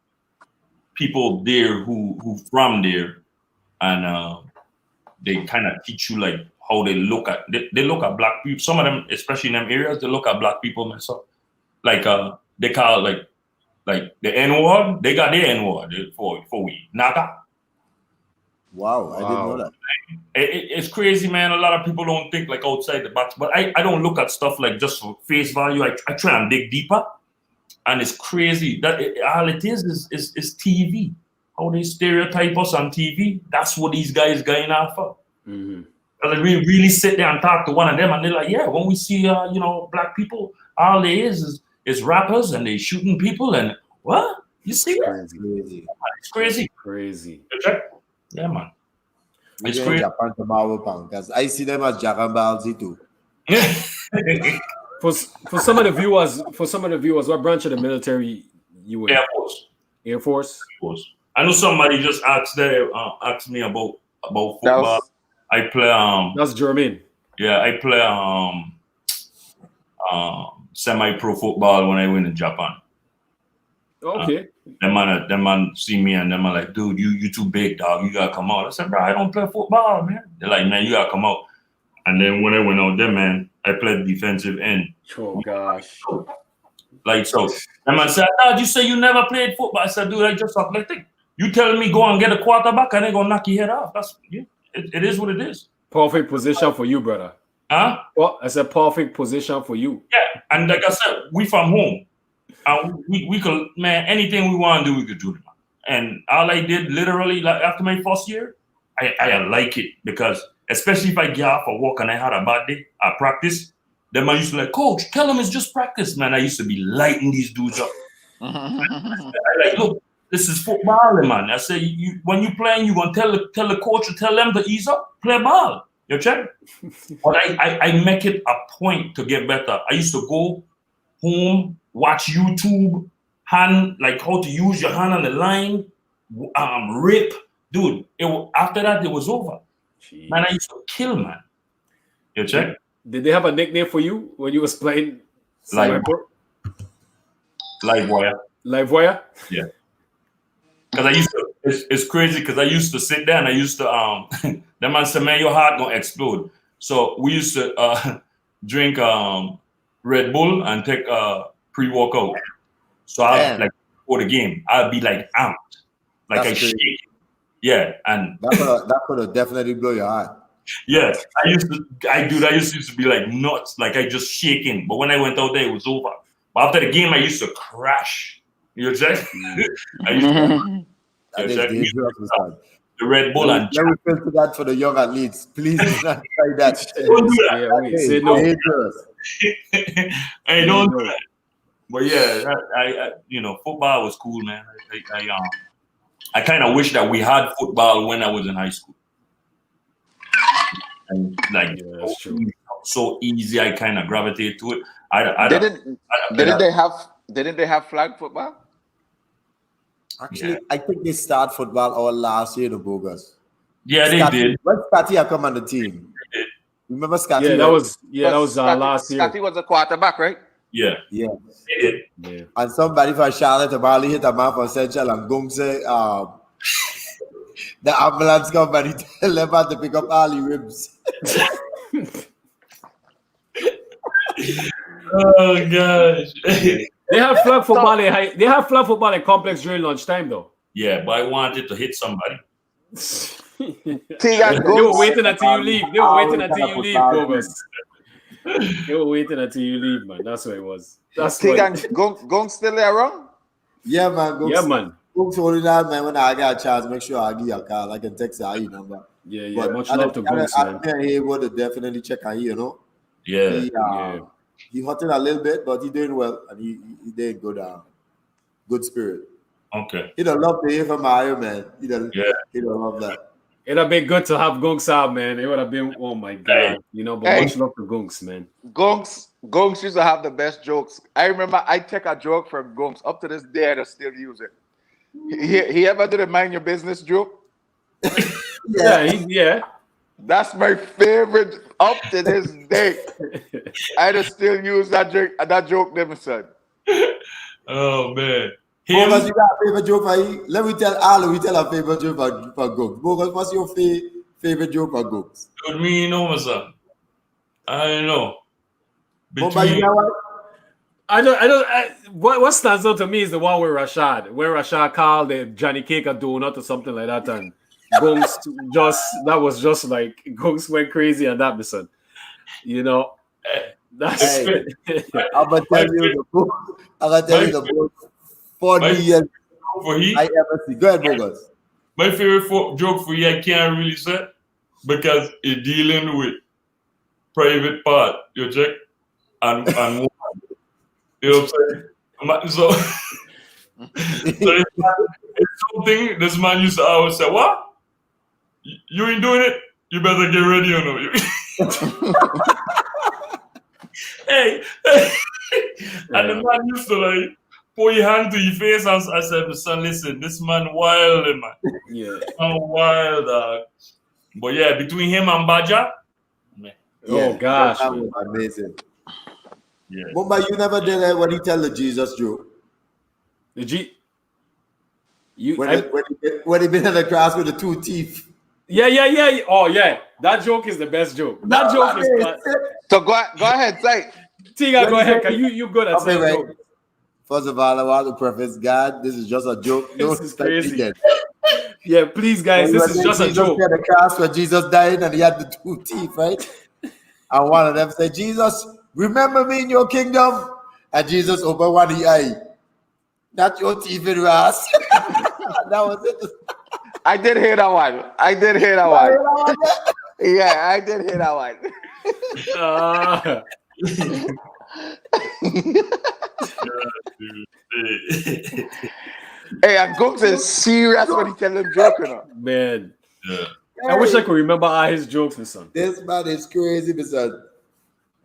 Speaker 4: people there who from there, and they kind of teach you like how they look at black people. Some of them, especially in them areas, they look at black people and stuff. Like they call like the N-word. They got their N-word for we Naga.
Speaker 1: Wow, I didn't know that.
Speaker 4: It's crazy, man. A lot of people don't think like outside the box, but I don't look at stuff like just for face value. I try and dig deeper, and it's crazy that all it is TV. How they stereotype us on TV. That's what these guys going after. Because we really sit there and talk to one of them, and they're like, yeah, when we see you know, black people, all there is rappers and they shooting people, and what? You see that? It's crazy.
Speaker 3: Crazy.
Speaker 4: Yeah, man.
Speaker 1: It's crazy. Japan tomorrow, because I see them as Japan Balzi too.
Speaker 3: For some of the viewers, what branch of the military you in? Air Force.
Speaker 4: I know somebody just asked me about football. I play
Speaker 3: That's German.
Speaker 4: Yeah, I play semi-pro football when I went in Japan.
Speaker 3: Okay.
Speaker 4: Them man see me and them are like, dude, you too big, dog. You gotta come out. I said, bro, I don't play football, man. They're like, man, you gotta come out. And then when I went out there, man, I played defensive end.
Speaker 3: Oh gosh.
Speaker 4: Like so. And man said, "Dad, you say you never played football." I said, "Dude, I just athletic. You telling me go and get a quarterback and they gonna knock your head off. That's it is what it is."
Speaker 3: Perfect position for you, brother.
Speaker 4: Huh?
Speaker 3: Well, it's a perfect position for you.
Speaker 4: Yeah. And like I said, we from home. And we could, man, anything we want to do, we could do it. And all I did literally, like after my first year, I like it because especially if I get off a walk and I had a bad day, I practice. Then I used to like, "Coach, tell them it's just practice, man." I used to be lighting these dudes up. I like, look, this is football, man. I say, when you playing, you gonna tell the coach to tell them to ease up, play ball. You check? But I make it a point to get better. I used to go home, watch YouTube, hand, like how to use your hand on the line, rip. Dude, after that, it was over. Jeez. Man, I used to kill, man. You check?
Speaker 3: Did they have a nickname for you when you was playing?
Speaker 4: Live wire.
Speaker 3: Live wire?
Speaker 4: Yeah. Because I used to, it's crazy because I used to sit there and I used to, the man said, "Man, your heart gonna explode." So we used to drink Red Bull and take pre-workout. So I like before the game, I'd be like amped, like I shake. Yeah, and
Speaker 1: that could have definitely blow your heart.
Speaker 4: Yeah, I used to be like nuts, like I just shaking. But when I went out there, it was over. But after the game, I used to crash. You know what I'm saying? I used to the Red Bull and
Speaker 1: let me filter that for the young athletes. Please do not try that.
Speaker 4: Don't do that.
Speaker 3: Yeah, wait, say no.
Speaker 4: Hey, don't do that. But yeah, I football was cool, man. I kind of wish that we had football when I was in high school. And like,
Speaker 3: that's true.
Speaker 4: So easy, I kind of gravitate to it.
Speaker 2: Didn't they have flag football?
Speaker 1: Actually, yeah. I think they start football all last year, the Bogus.
Speaker 4: Yeah, they did.
Speaker 1: When Scotty had come on the team. Remember Scotty?
Speaker 3: Yeah, that was last year.
Speaker 2: Scotty was a quarterback, right?
Speaker 4: Yeah.
Speaker 1: Yeah.
Speaker 4: They did.
Speaker 1: Yeah. And somebody from Charlotte about hit a man from Central and Gung say, the ambulance company tell them how to pick up all the ribs.
Speaker 4: Oh gosh.
Speaker 3: They have flag football. They have flag football in complex during lunchtime, though.
Speaker 4: Yeah, but I wanted to hit somebody.
Speaker 3: They were waiting until you leave. They were waiting until you leave, Bogus. They were waiting until you leave, man. That's what it was. That's
Speaker 2: Gong still there, wrong?
Speaker 1: Yeah, man.
Speaker 3: Yeah, man.
Speaker 1: Gong's holding that, man. When I get a chance, make sure I give you a call. I can text your number.
Speaker 3: Yeah. But much love to Gong, man.
Speaker 1: He would definitely check on you, you know.
Speaker 4: Yeah.
Speaker 1: He hurting a little bit, but he doing well, and he did good spirit.
Speaker 4: Okay.
Speaker 1: He'd have loved to hear from Mario, man. He'd have loved that.
Speaker 3: It'd have been good to have Gunks out, man. It would have been, oh my God. But much love to Gunks, man.
Speaker 2: Gunks used to have the best jokes. I remember I take a joke from Gunks. Up to this day, I still use it. He ever did a mind your business joke?
Speaker 3: Yeah.
Speaker 2: That's my favorite up to this day. I just still use that joke, never said.
Speaker 4: Oh man.
Speaker 1: Bogus, you got a favorite joke for you? Let me tell Arlo, we tell our favorite joke for Gooks. Bogus, what's your favorite joke for Gooks?
Speaker 4: With me, my son. I don't know.
Speaker 3: What stands out to me is the one with Rashad, where Rashad called the Johnny Cake a donut or something like that, and Gunks Gunks went crazy on that, son. That's
Speaker 1: I'm gonna tell you the book 40 years I ever see. Go ahead, Bogus.
Speaker 4: My favorite joke for you, I can't really say because it's dealing with private part, you check, and you know what I'm saying? So it's something this man used to always say, "What? You ain't doing it? You better get ready or no." Hey. And the man used to like put your hand to your face and I said, "Son, listen, this man wild, man.
Speaker 3: Yeah.
Speaker 4: Wild, dog." But yeah, between him and Baja, man.
Speaker 3: Oh gosh,
Speaker 1: that was amazing.
Speaker 4: Yeah.
Speaker 1: Mumba, you never did that when he tell the Jesus joke.
Speaker 3: When
Speaker 1: he been in the class with the two teeth.
Speaker 3: Yeah. Oh yeah, that joke is the best joke. That joke is class.
Speaker 2: So go ahead, say.
Speaker 3: Tiga, go ahead. You good at saying
Speaker 1: right.
Speaker 3: jokes?
Speaker 1: First of all, I want to preface God. This is just a joke.
Speaker 3: This
Speaker 1: Don't
Speaker 3: is
Speaker 1: expect me
Speaker 3: crazy.
Speaker 1: again.
Speaker 3: Yeah, please, guys, this is just a
Speaker 1: Jesus
Speaker 3: joke.
Speaker 1: paid the cost where Jesus died and he had the 2 teeth, right? And one of them said, Jesus, remember me in your kingdom. And Jesus opened one eye. Not your teeth in your ass. That was it.
Speaker 2: I did hear that one. Yeah, I did hear that one. Hey, and Gooks is serious when he tell them joking.
Speaker 3: Man,
Speaker 4: Yeah.
Speaker 3: I wish I could remember all his jokes, my son.
Speaker 1: This man is crazy, my son.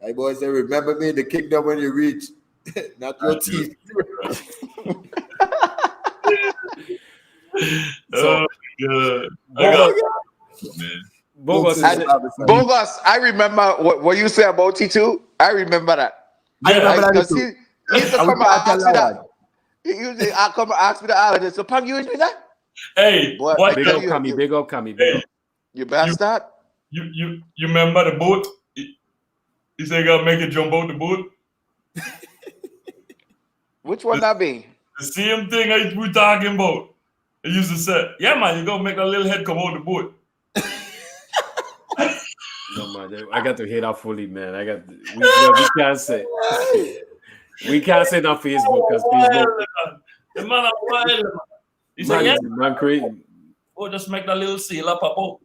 Speaker 1: My boy said, remember me in the kingdom when you reach. Not your teeth.
Speaker 3: So,
Speaker 4: Good.
Speaker 3: Bogus,
Speaker 2: Bogus, I remember what you said about T2. I remember that.
Speaker 1: I remember that
Speaker 2: Because
Speaker 1: too.
Speaker 2: he used to
Speaker 1: And we
Speaker 2: come and
Speaker 1: can't tell
Speaker 2: ask me
Speaker 1: that
Speaker 2: that.
Speaker 1: one.
Speaker 2: He usually come and ask me that all of this. So Pang, you into that?
Speaker 4: Hey,
Speaker 2: Boy,
Speaker 4: what
Speaker 3: big up, Kami, big up, Kami, big up.
Speaker 2: You bastard.
Speaker 4: you remember the boat? He said, "Gotta make it jump out the boat."
Speaker 2: Which one that be?
Speaker 4: The same thing we talking about. He used to say, "Yeah, man, you gonna make that little head come out the boat."
Speaker 3: No man, I got to hear that fully, man. We can't say. We can't say that Facebook because Facebook.
Speaker 4: The man a wild, man. He said,
Speaker 3: Man,
Speaker 4: "Yeah,
Speaker 3: man, crazy.
Speaker 4: oh, just make that little sailor pop out."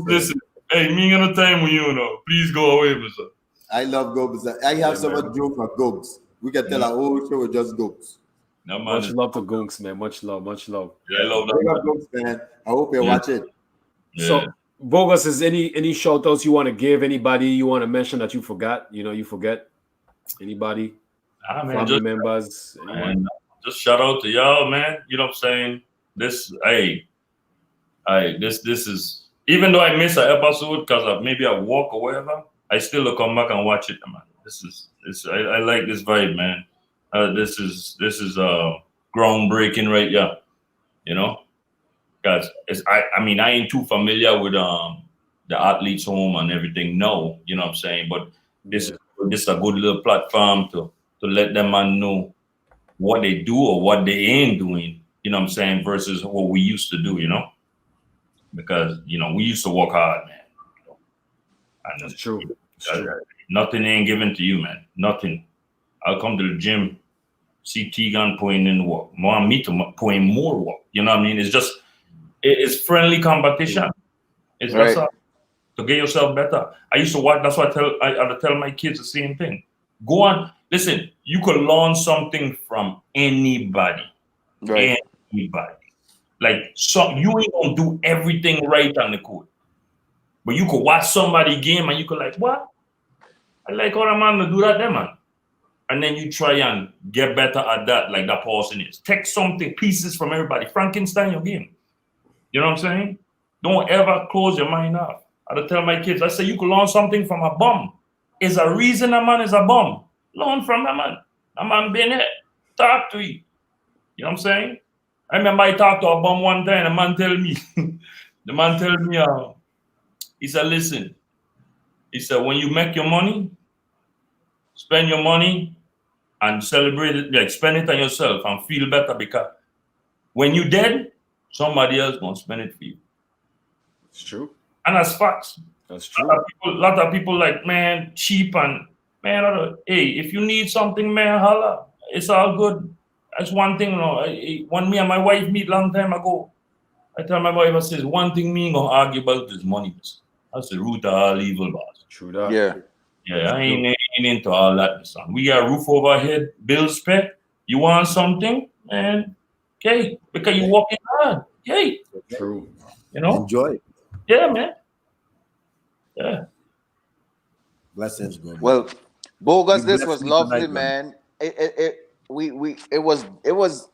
Speaker 4: Listen, hey, me ain't got no time with you, know. Please go away, Mister.
Speaker 1: I love Gogs. I have so much joke for Gogs. We can tell a whole show with just Gogs.
Speaker 4: No, man,
Speaker 3: Much love to Gunks, man. Much love, much love.
Speaker 4: Yeah, I love
Speaker 1: Big
Speaker 4: that.
Speaker 1: up Gogs, man. I hope you watch it.
Speaker 4: Yeah.
Speaker 3: So, Bogus, is any shout outs you want to give? Anybody you want to mention that you forgot? You forget anybody?
Speaker 4: Man,
Speaker 3: Family members?
Speaker 4: Man, just shout out to y'all, man. You know what I'm saying? This is, even though I miss an episode because maybe I walk or whatever, I still will come back and watch it, man. I like this vibe, man. This is groundbreaking right here, you know, because I ain't too familiar with the athletes home and everything. No, you know what I'm saying, but this is a good little platform to let them man know what they do or what they ain't doing, you know what I'm saying, versus what we used to do, you know, because we used to work hard, man. And
Speaker 3: That's true.
Speaker 4: Nothing ain't given to you, man. Nothing. I'll come to the gym, see Tegan putting in work, want me to put in more work. You know what I mean? It's friendly competition. It's
Speaker 2: Right.
Speaker 4: just to get yourself better. I used to watch. That's why I tell my kids the same thing. Go on, listen. You could learn something from anybody.
Speaker 2: Right.
Speaker 4: Anybody. Like you ain't gonna do everything right on the court, but you could watch somebody game and you could like, what? I like how the man to do that, there, man. And then you try and get better at that, like that person is. Take something, pieces from everybody. Frankenstein your game. You know what I'm saying? Don't ever close your mind off. I tell my kids, I say you could learn something from a bum. Is a reason a man is a bum. Learn from that man. A man been here. Talk to you. You know what I'm saying? I remember I talked to a bum one time, the man tell me, he said, listen, he said, when you make your money, spend your money and celebrate it, like spend it on yourself and feel better, because when you dead, somebody else gonna spend it for you.
Speaker 3: It's true.
Speaker 4: And that's facts.
Speaker 3: That's true.
Speaker 4: A lot of people like, man, cheap and, man, hey, if you need something, man, holla. It's all good. That's one thing, when me and my wife meet long time ago, I tell my wife, I says, one thing me ain't gonna argue about is money. That's the root of all evil, boss.
Speaker 3: True that.
Speaker 2: Yeah.
Speaker 4: Yeah, I ain't into all that, son. We got a roof over our head, bills paid. You want something, man? Okay, because you working hard. Okay.
Speaker 3: True.
Speaker 4: You know?
Speaker 1: Enjoy.
Speaker 4: Yeah, man. Yeah.
Speaker 1: Blessings, bro.
Speaker 2: Well, Bogus, this
Speaker 1: blessed
Speaker 2: was
Speaker 1: me
Speaker 2: lovely,
Speaker 1: tonight,
Speaker 2: man. It was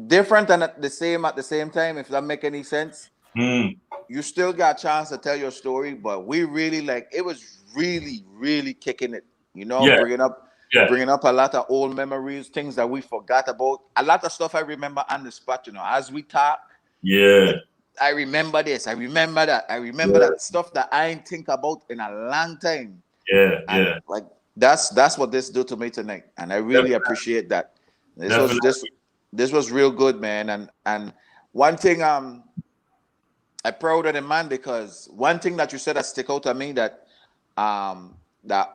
Speaker 2: different and at the same time, if that make any sense. You still got a chance to tell your story, but we really it was really, really kicking it,
Speaker 4: Yeah.
Speaker 2: bringing up
Speaker 4: Yeah.
Speaker 2: bringing up a lot of old memories, things that we forgot about. A lot of stuff I remember on the spot, as we talk.
Speaker 4: Yeah.
Speaker 2: I remember this, I remember that, I remember
Speaker 4: Yeah.
Speaker 2: that stuff that I ain't think about in a long time.
Speaker 4: Yeah.
Speaker 2: And
Speaker 4: Yeah.
Speaker 2: like that's what this do to me tonight. And I really appreciate that. This
Speaker 4: Definitely.
Speaker 2: this was real good, man. And one thing I proud of the man, because one thing that you said that stick out to me, that that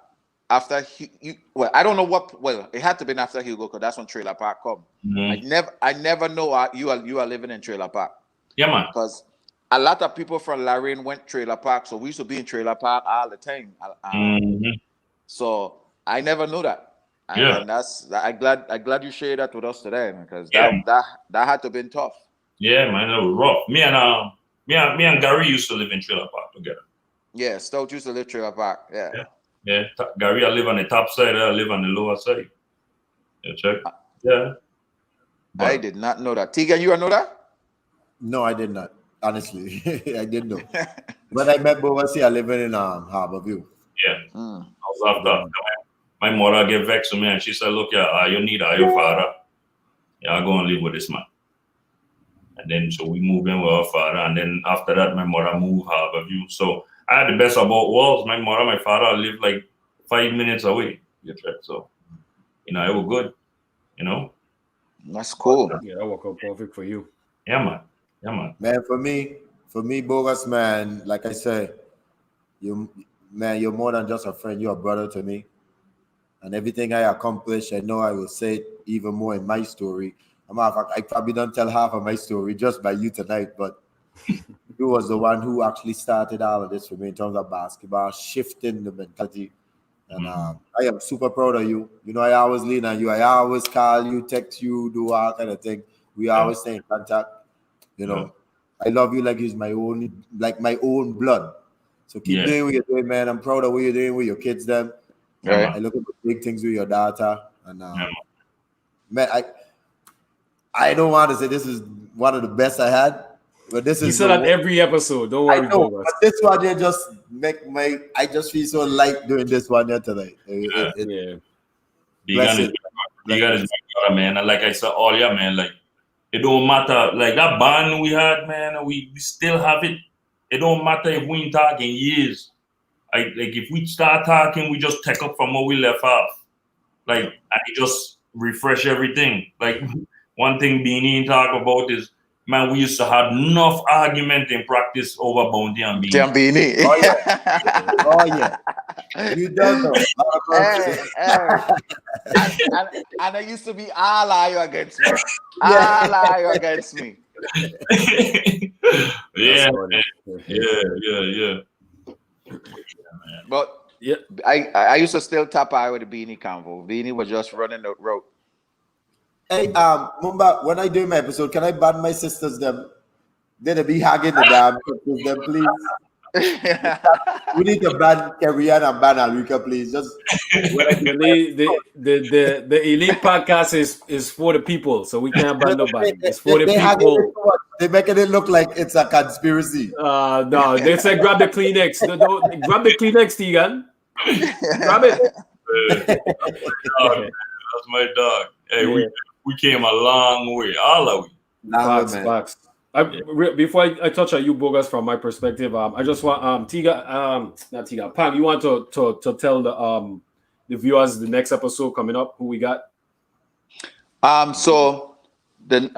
Speaker 2: after well, I don't know what, well, it had to be after Hugo, because that's when Trailer Park come. I never know you are living in Trailer Park.
Speaker 4: Yeah, man.
Speaker 2: Because a lot of people from Lorraine went Trailer Park, so we used to be in Trailer Park all the time. So I never knew that.
Speaker 4: Yeah.
Speaker 2: And that's I'm glad you shared that with us today, because
Speaker 4: Yeah.
Speaker 2: that had to been tough.
Speaker 4: Yeah, man, it was rough. Me and Gary used to live in Trailer Park together.
Speaker 2: Yeah, Stout used to live Trailer Park.
Speaker 4: Yeah. Gary, I live on the top side, I live on the lower side. Yeah, check. Yeah. But
Speaker 2: I did not know that. Tegan, you know that?
Speaker 1: No, I did not. Honestly, I didn't know. When I met Bogus, I living in Harborview.
Speaker 4: yeah. I was after my mother get vexed with me and she said, look, yeah, you need your father. Yeah, I'll go and live with this man. And then so we moved in with our father, and then after that my mother moved Harborview. So I had the best of both worlds. My mother, my father lived like 5 minutes away. So it was good,
Speaker 2: That's cool.
Speaker 3: Yeah, that worked out perfect for you.
Speaker 4: Yeah, man.
Speaker 1: Man, for me, Bogus, man, like I said, you're more than just a friend. You're a brother to me. And everything I accomplish, I know I will say it even more in my story. I probably don't tell half of my story just by you tonight, but you was the one who actually started all of this for me in terms of basketball, shifting the mentality. And I am super proud of you. I always lean on you. I always call you, text you, do all kind of thing. We always stay in contact. I love you like he's my own blood. So keep doing what you're doing, man. I'm proud of what you're doing with your kids, them.
Speaker 2: Right.
Speaker 1: I look at the big things with your daughter. And man, I don't want to say this is one of the best I had, but this is.
Speaker 3: He said that every episode. Don't worry,
Speaker 1: I know,
Speaker 3: Bogus.
Speaker 1: but this one here just I just feel so light doing this one here today.
Speaker 3: Yeah.
Speaker 4: Deegan is my brother, man. And like I said earlier, man, like it don't matter. Like that bond we had, man, we still have it. It don't matter if we ain't talking years. Like if we start talking, we just take up from where we left off. Like, and it just refresh everything. Like one thing Beanie talk about is, man, we used to have enough argument in practice over Bounty and Beanie.
Speaker 1: Oh yeah. Oh yeah. You don't know.
Speaker 2: And it used to be all eye against me. All eye against me.
Speaker 4: Yeah, yeah.
Speaker 2: But yeah, I used to still tap eye with the Beanie convo. Beanie was just running the road.
Speaker 1: Hey, Mumba, when I do my episode, can I ban my sisters them? They'll be hugging the damn sisters them, please. We need to ban Kerrian and ban Alrika, please. Just
Speaker 3: the elite podcast is for the people, so we can't ban nobody. It's for the people.
Speaker 1: They're making it look like it's a conspiracy.
Speaker 3: No, they said grab the Kleenex. Grab the Kleenex, Tegan. Grab it.
Speaker 4: That's my dog. Hey, we came a long way, all of we.
Speaker 3: Facts. Before I touch on you, Bogus, from my perspective, I just want not Tiga, Pam, you want to tell the viewers the next episode coming up, who we got?
Speaker 2: So the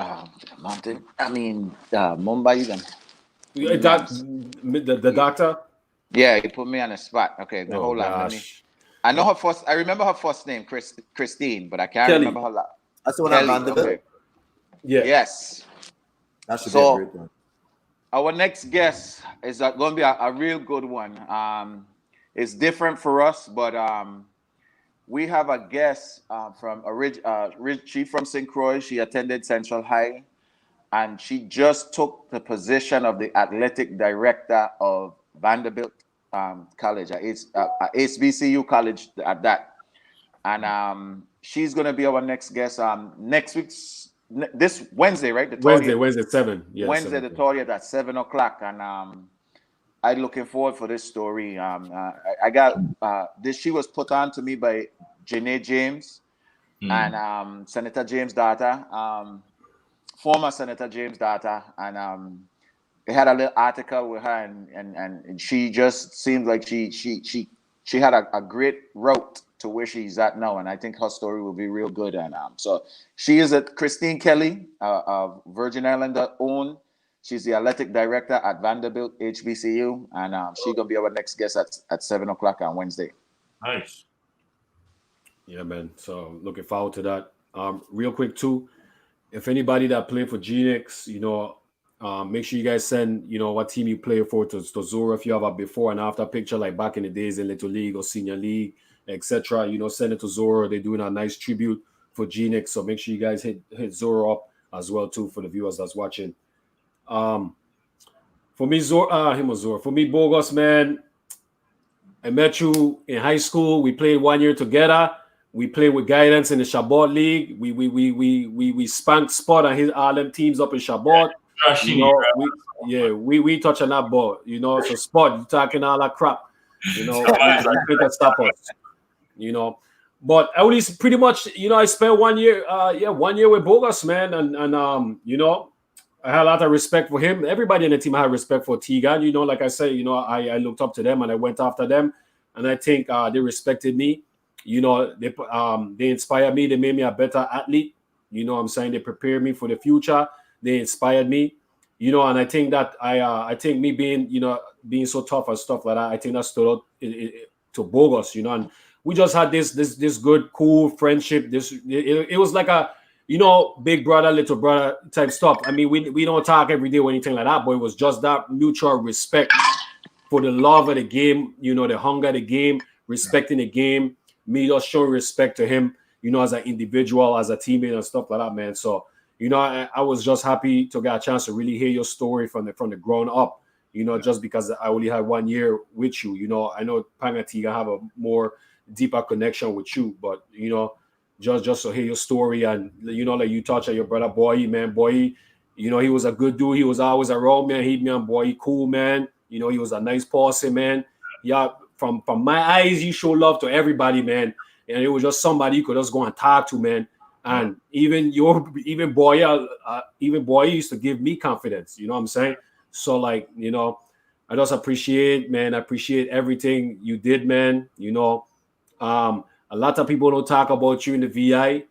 Speaker 2: Mountain, Mumbai,
Speaker 3: the doctor.
Speaker 2: Yeah, he put me on the spot. Okay, hold on. I know her first. I remember her first name, Christine, but I can't remember her last.
Speaker 1: That's the one I Vanderbilt.
Speaker 2: Okay.
Speaker 3: Yeah.
Speaker 2: Yes.
Speaker 1: That should be a great one.
Speaker 2: Our next guest is going to be a real good one. It's different for us, but we have a guest from she from St. Croix. She attended Central High, and she just took the position of the athletic director of Vanderbilt College, at HBCU College at that. And she's going to be our next guest next week's. This Wednesday, right?
Speaker 3: Wednesday 7. Yeah,
Speaker 2: Wednesday
Speaker 3: 7,
Speaker 2: the 30th at 7:00, and I'm looking forward for this story. I got this. She was put on to me by Janae James and Senator James' daughter, former Senator James' daughter, and they had a little article with her, and she just seems like she had a great route to where she's at now, and I think her story will be real good. And so she is Christine Kelly, of Virgin Island own. She's the athletic director at Vanderbilt HBCU, and she's gonna be our next guest at 7:00 on Wednesday.
Speaker 4: Nice.
Speaker 3: Yeah, man. So looking forward to that. Real quick too, if anybody that played for Genix, make sure you guys send, what team you play for to Zora if you have a before and after picture, like back in the days in Little League or Senior League, etc. Send it to Zora. They're doing a nice tribute for Genix, so make sure you guys hit Zora up as well too for the viewers that's watching. For me, Zora. For me, Bogus, man. I met you in high school. We played 1 year together. We played with Guidance in the Shabbat League. We spanked Spot and all them teams up in Shabbat. We touch on that ball. So Spot, you talking all that crap. You can't stop us. But I only pretty much, I spent 1 year, 1 year with Bogus, man, and I had a lot of respect for him. Everybody in the team had respect for Tegan. Like I said, I looked up to them and I went after them, and I think they respected me. They inspired me. They made me a better athlete. I'm saying? They prepared me for the future. They inspired me. And I think that I think me being so tough and stuff like that, I think that stood out to Bogus. And we just had this good, cool friendship. It was like a big brother, little brother type stuff. I mean, we don't talk every day or anything like that, but it was just that mutual respect for the love of the game, the hunger of the game, respecting the game, me just showing respect to him, as an individual, as a teammate and stuff like that, man. So, I was just happy to get a chance to really hear your story from the ground up, just because I only had 1 year with you. I know Pangatiga have a more deeper connection with you, but, just to hear your story and, like you touch on your brother, Boy, he was a good dude. He was always around, man. He cool, man. He was a nice person, man. Yeah, from my eyes, you show love to everybody, man. And it was just somebody you could just go and talk to, man. And even Boy used to give me confidence. You know what I'm saying? So, like, I just appreciate, man. I appreciate everything you did, man. A lot of people don't talk about you in the VI,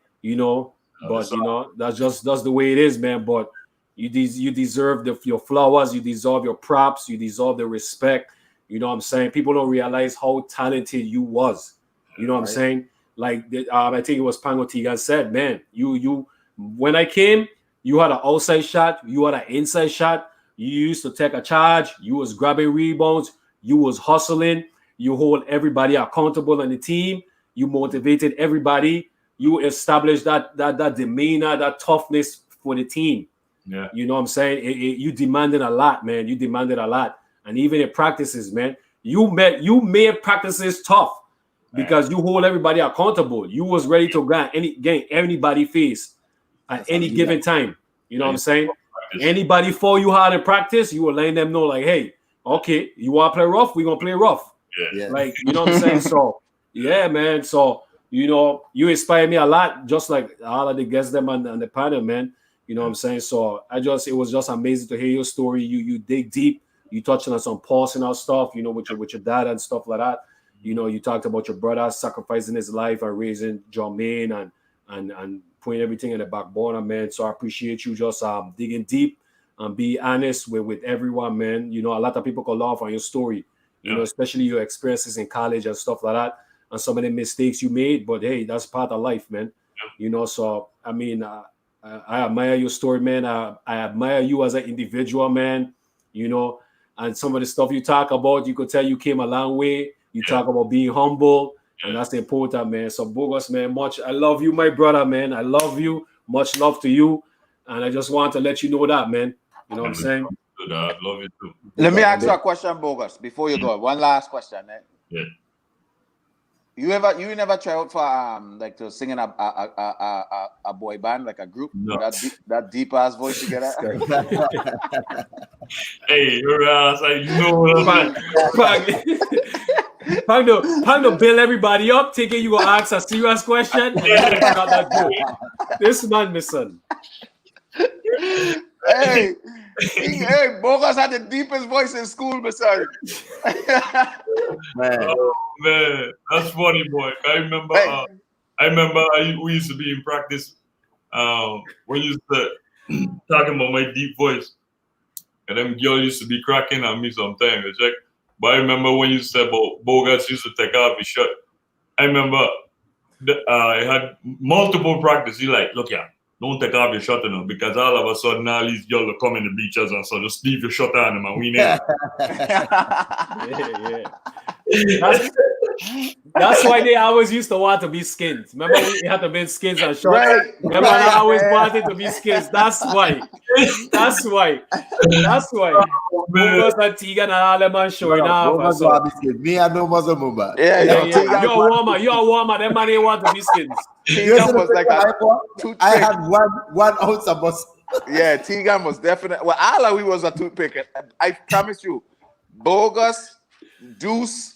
Speaker 3: but that's the way it is, man. But you deserve your flowers, you deserve your props, you deserve the respect. You know what I'm saying? People don't realize how talented you was. You know what I'm saying? Like I think it was Pango Tigan said, man, you when I came, you had an outside shot, you had an inside shot, you used to take a charge, you was grabbing rebounds, you was hustling, you hold everybody accountable on the team. You motivated everybody. You established that demeanor, that toughness for the team.
Speaker 4: Yeah.
Speaker 3: You know what I'm saying? You demanded a lot, man. You demanded a lot. And even in practices, man, you made practices tough because you hold everybody accountable. You was ready to gain anybody face at any given time. You know what I'm saying? Anybody fall you hard in practice, you will letting them know, like, hey, okay, you want to play rough? We're going to play rough.
Speaker 4: Yeah.
Speaker 3: Like, you know what I'm saying? So, yeah, man. So, you inspire me a lot, just like all of the guests them on the panel, man. You know what I'm saying? So it was just amazing to hear your story. You dig deep. You touched on some personal stuff, with your dad and stuff like that. You talked about your brother sacrificing his life and raising Jermaine and putting everything in the back burner, man. So I appreciate you just digging deep and be honest with everyone, man. A lot of people can laugh on your story, especially your experiences in college and stuff like that. And some of the mistakes you made, but hey, that's part of life, man. So I mean, I admire your story, man. I admire you as an individual, man. And some of the stuff you talk about, you could tell you came a long way. You talk about being humble, and that's important, man. So Bogus, man, I love you, my brother, man. I love you. Much love to you, and I just want to let you know that, man. You know what I'm saying?
Speaker 4: I love you too.
Speaker 2: Let me ask you a question, Bogus, before you go. One last question, man.
Speaker 4: Yeah.
Speaker 2: You never try out for like to sing in a boy band, like a group?
Speaker 4: No.
Speaker 2: That deep ass voice you get at?
Speaker 4: Hey, your ass,
Speaker 3: Pang to build everybody up, thinking you gonna ask a serious question. And then got that joke. This man, listen.
Speaker 2: Hey, Bogus had the deepest voice in school, my son.
Speaker 1: Man.
Speaker 4: Oh man, that's funny, boy. I remember.
Speaker 2: Hey.
Speaker 4: We used to be in practice. When you used to talking about my deep voice, and them girls used to be cracking on me sometimes. Check. But I remember when you said about Bogus used to take off his shirt. I remember I had multiple practice. He like, look here, don't take off your shirt enough because all of a sudden all these girls will come in the beaches and so just leave your shirt on them and we know.
Speaker 3: Yeah. That's why they always used to want to be skins. Remember we had to be skins and shorts?
Speaker 2: Right.
Speaker 3: Remember they always wanted to be skins. That's why. Bogus and Tegan and all them man showing off. So.
Speaker 1: Me and no muscle mumba.
Speaker 2: Yeah.
Speaker 3: You're a warmer. Them man they want to be skins.
Speaker 2: Tegan was like a toothpick.
Speaker 1: I had one ounce of muscle.
Speaker 2: Yeah, Tegan was definitely. Well, all of we was a toothpick. I promise you, Bogus, Deuce,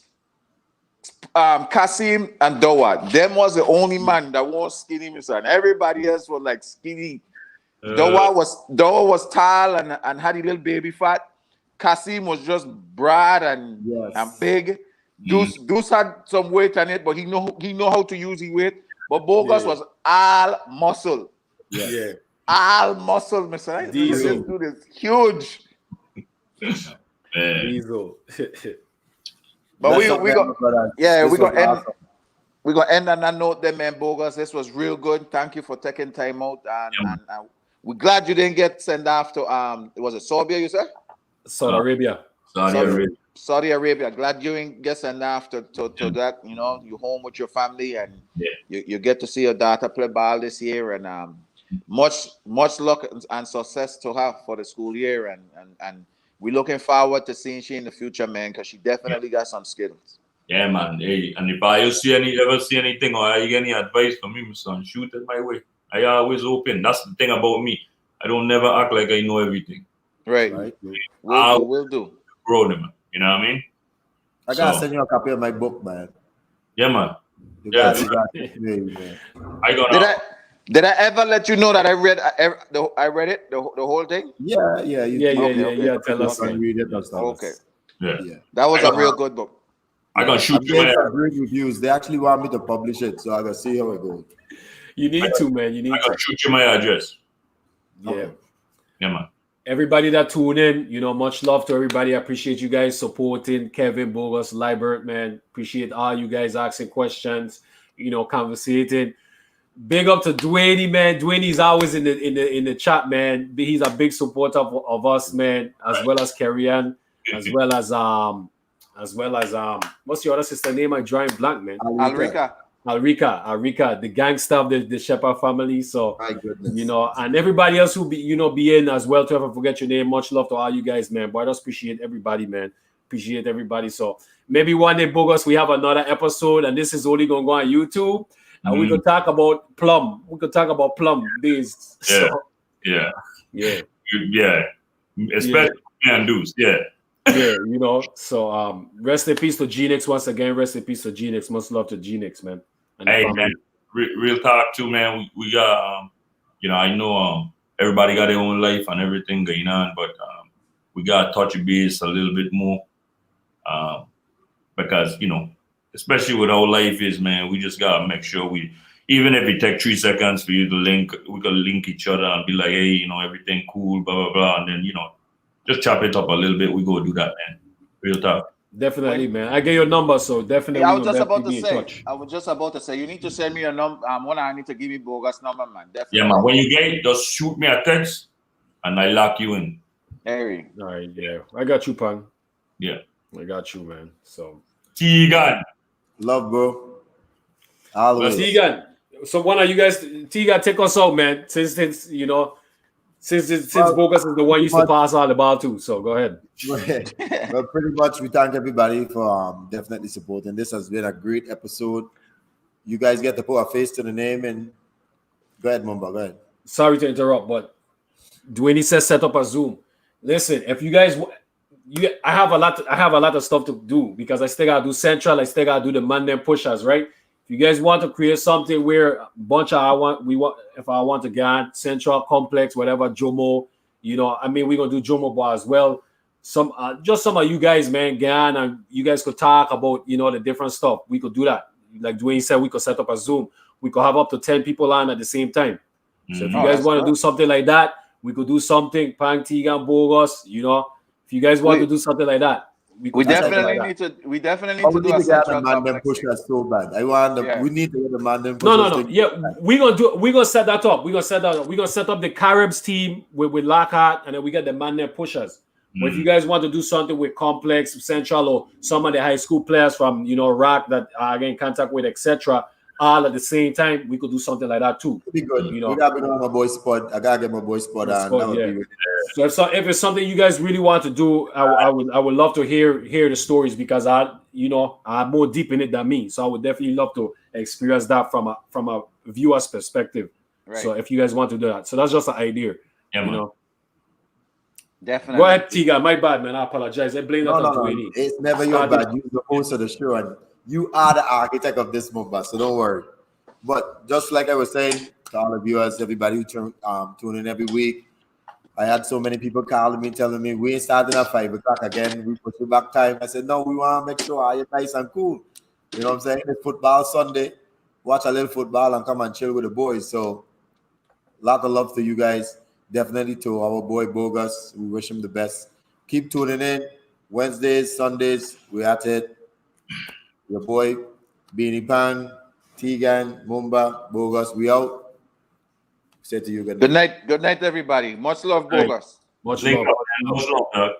Speaker 2: Kasim, and Dowa. Them was the only man that was skinny, Mr. And everybody else was like skinny. Dowa was tall and had a little baby fat. Kasim was just broad and big. Deuce had some weight on it, but he know how to use his weight. But Bogus was all muscle.
Speaker 1: Yeah.
Speaker 2: All muscle, Mr. This dude is huge.
Speaker 3: Diesel.
Speaker 2: But we're gonna end on that note then, man. Bogus, this was real good. Thank you for taking time out, and we're glad you didn't get sent off to was it Serbia, you said?
Speaker 3: Saudi Arabia.
Speaker 2: Saudi Arabia. Glad you didn't get sent off to that. You know, you're home with your family and you get to see your daughter play ball this year, and much luck and success to her for the school year, and we're looking forward to seeing she in the future, man, because she definitely got some skills.
Speaker 4: Yeah, man. Hey, and if I ever see anything or I get any advice from me, son, shoot it my way. I always open. That's the thing about me. I don't never act like I know everything.
Speaker 2: Right. We'll do.
Speaker 4: Grow them, you know what I mean?
Speaker 1: I gotta send you a copy of my book, man.
Speaker 4: Yeah, man.
Speaker 2: Did I ever let you know that I read it, the whole thing?
Speaker 1: Yeah.
Speaker 3: Tell us.
Speaker 1: Read it.
Speaker 2: Okay.
Speaker 4: Yeah.
Speaker 2: That was a real good book.
Speaker 4: I gotta shoot you.
Speaker 1: Some great reviews. They actually want me to publish it, so I gotta see how it goes.
Speaker 3: You need to, man.
Speaker 4: I gotta shoot you my address.
Speaker 3: Yeah.
Speaker 1: Okay.
Speaker 4: Yeah, man.
Speaker 3: Everybody that tune in, much love to everybody. I appreciate you guys supporting Kevin, Bogus, Liebert, man. Appreciate all you guys asking questions, conversating. Big up to Dwayne, man. Dwayne's always in the chat, man. He's a big supporter of us, man, as well as Carrie-Ann, as well as what's your other sister name? I'm drawing blank, man. Alrika, the gangster of the Shepherd family. So,
Speaker 1: my goodness.
Speaker 3: And everybody else who be in as well. To ever forget your name. Much love to all you guys, man. But I just appreciate everybody, man. Appreciate everybody. So maybe one day, Bogus, we have another episode, and this is only gonna go on YouTube. And we could talk about plum. We could talk about plum days.
Speaker 4: Yeah. Especially and dudes. Yeah.
Speaker 3: So rest in peace to Genix once again. Rest in peace to Genix. Much love to Genix, man.
Speaker 4: Hey, man. Real talk too, man. We got I know everybody got their own life and everything going on, but we got to touch base a little bit more because especially with how life is, man, we just gotta make sure even if it take 3 seconds for you to link, we can link each other and be like, hey, everything cool, blah, blah, blah. And then, just chop it up a little bit. We go do that, man. Real talk.
Speaker 3: Definitely, man. I get your number, so definitely.
Speaker 2: I was just about to say, you need to send me your number. I need to give me Bogus number, man. Definitely.
Speaker 4: Yeah, man. When you get it, just shoot me a text and I lock you in.
Speaker 2: Harry.
Speaker 3: All right, yeah. I got you, Pang.
Speaker 4: Yeah.
Speaker 3: I got you, man. So.
Speaker 4: Tegan.
Speaker 1: Love, bro. Always.
Speaker 3: Tegan. So one of you guys, Tegan, take us out, man. Since Bogus is the one you used to pass all the ball to. So go ahead.
Speaker 1: Well, pretty much we thank everybody for definitely supporting. This has been a great episode. You guys get to put a face to the name and go ahead, Mumba. Go ahead.
Speaker 3: Sorry to interrupt, but Dwayne says set up a Zoom. Listen, if you guys I have a lot of stuff to do because I still gotta do Central. I still gotta do the Monday pushers, right? If you guys want to create something where a bunch of if I want to get on Central Complex, whatever, Jomo, I mean, we're gonna do Jomo Bar as well. Some of you guys, man, get on and you guys could talk about the different stuff. We could do that. Like Dwayne said, we could set up a Zoom. We could have up to 10 people on at the same time. So if you guys want to do something like that, we could do something. Pang, Tegan, Bogus, if you guys want to do something like that,
Speaker 2: we definitely need to do a Central Complex.
Speaker 1: Pushers so bad. We need to get the Mandem
Speaker 3: pushers. No. Yeah, we're gonna set that up. We're gonna set up the Caribs team with Lockhart, and then we get the Mandem pushers. But if you guys want to do something with Complex, Central, or some of the high school players from Rock that are in contact with, etc., all at the same time, we could do something like that too.
Speaker 1: It'd be good. We gotta be on my boy spot. I gotta get my boy spot on. That would be really
Speaker 3: nice. So if it's something you guys really want to do, I would love to hear the stories because I'm more deep in it than me. So I would definitely love to experience that from a viewer's perspective. Right. So if you guys want to do that, so that's just an idea.
Speaker 4: Yeah,
Speaker 2: Definitely.
Speaker 3: Go ahead, Tiga. My bad, man. I apologize. I blame that on Dwayne.
Speaker 1: It's never your bad. You're the host of the show, and you are the architect of this movement, so don't worry. But just like I was saying to all the viewers, everybody who tune in every week, I had so many people calling me, telling me we ain't starting at 5 o'clock again. We push it back time. I said, no, we want to make sure you're nice and cool. You know what I'm saying? It's football Sunday. Watch a little football and come and chill with the boys. So, a lot of love to you guys. Definitely to our boy Bogus. We wish him the best. Keep tuning in. Wednesdays, Sundays, we at it. Your boy, Beanie Pan, Tegan, Mumba, Bogus, we out. Say to you good night.
Speaker 2: Good night, everybody. Much love, Bogus.
Speaker 3: Much love.
Speaker 4: Much love.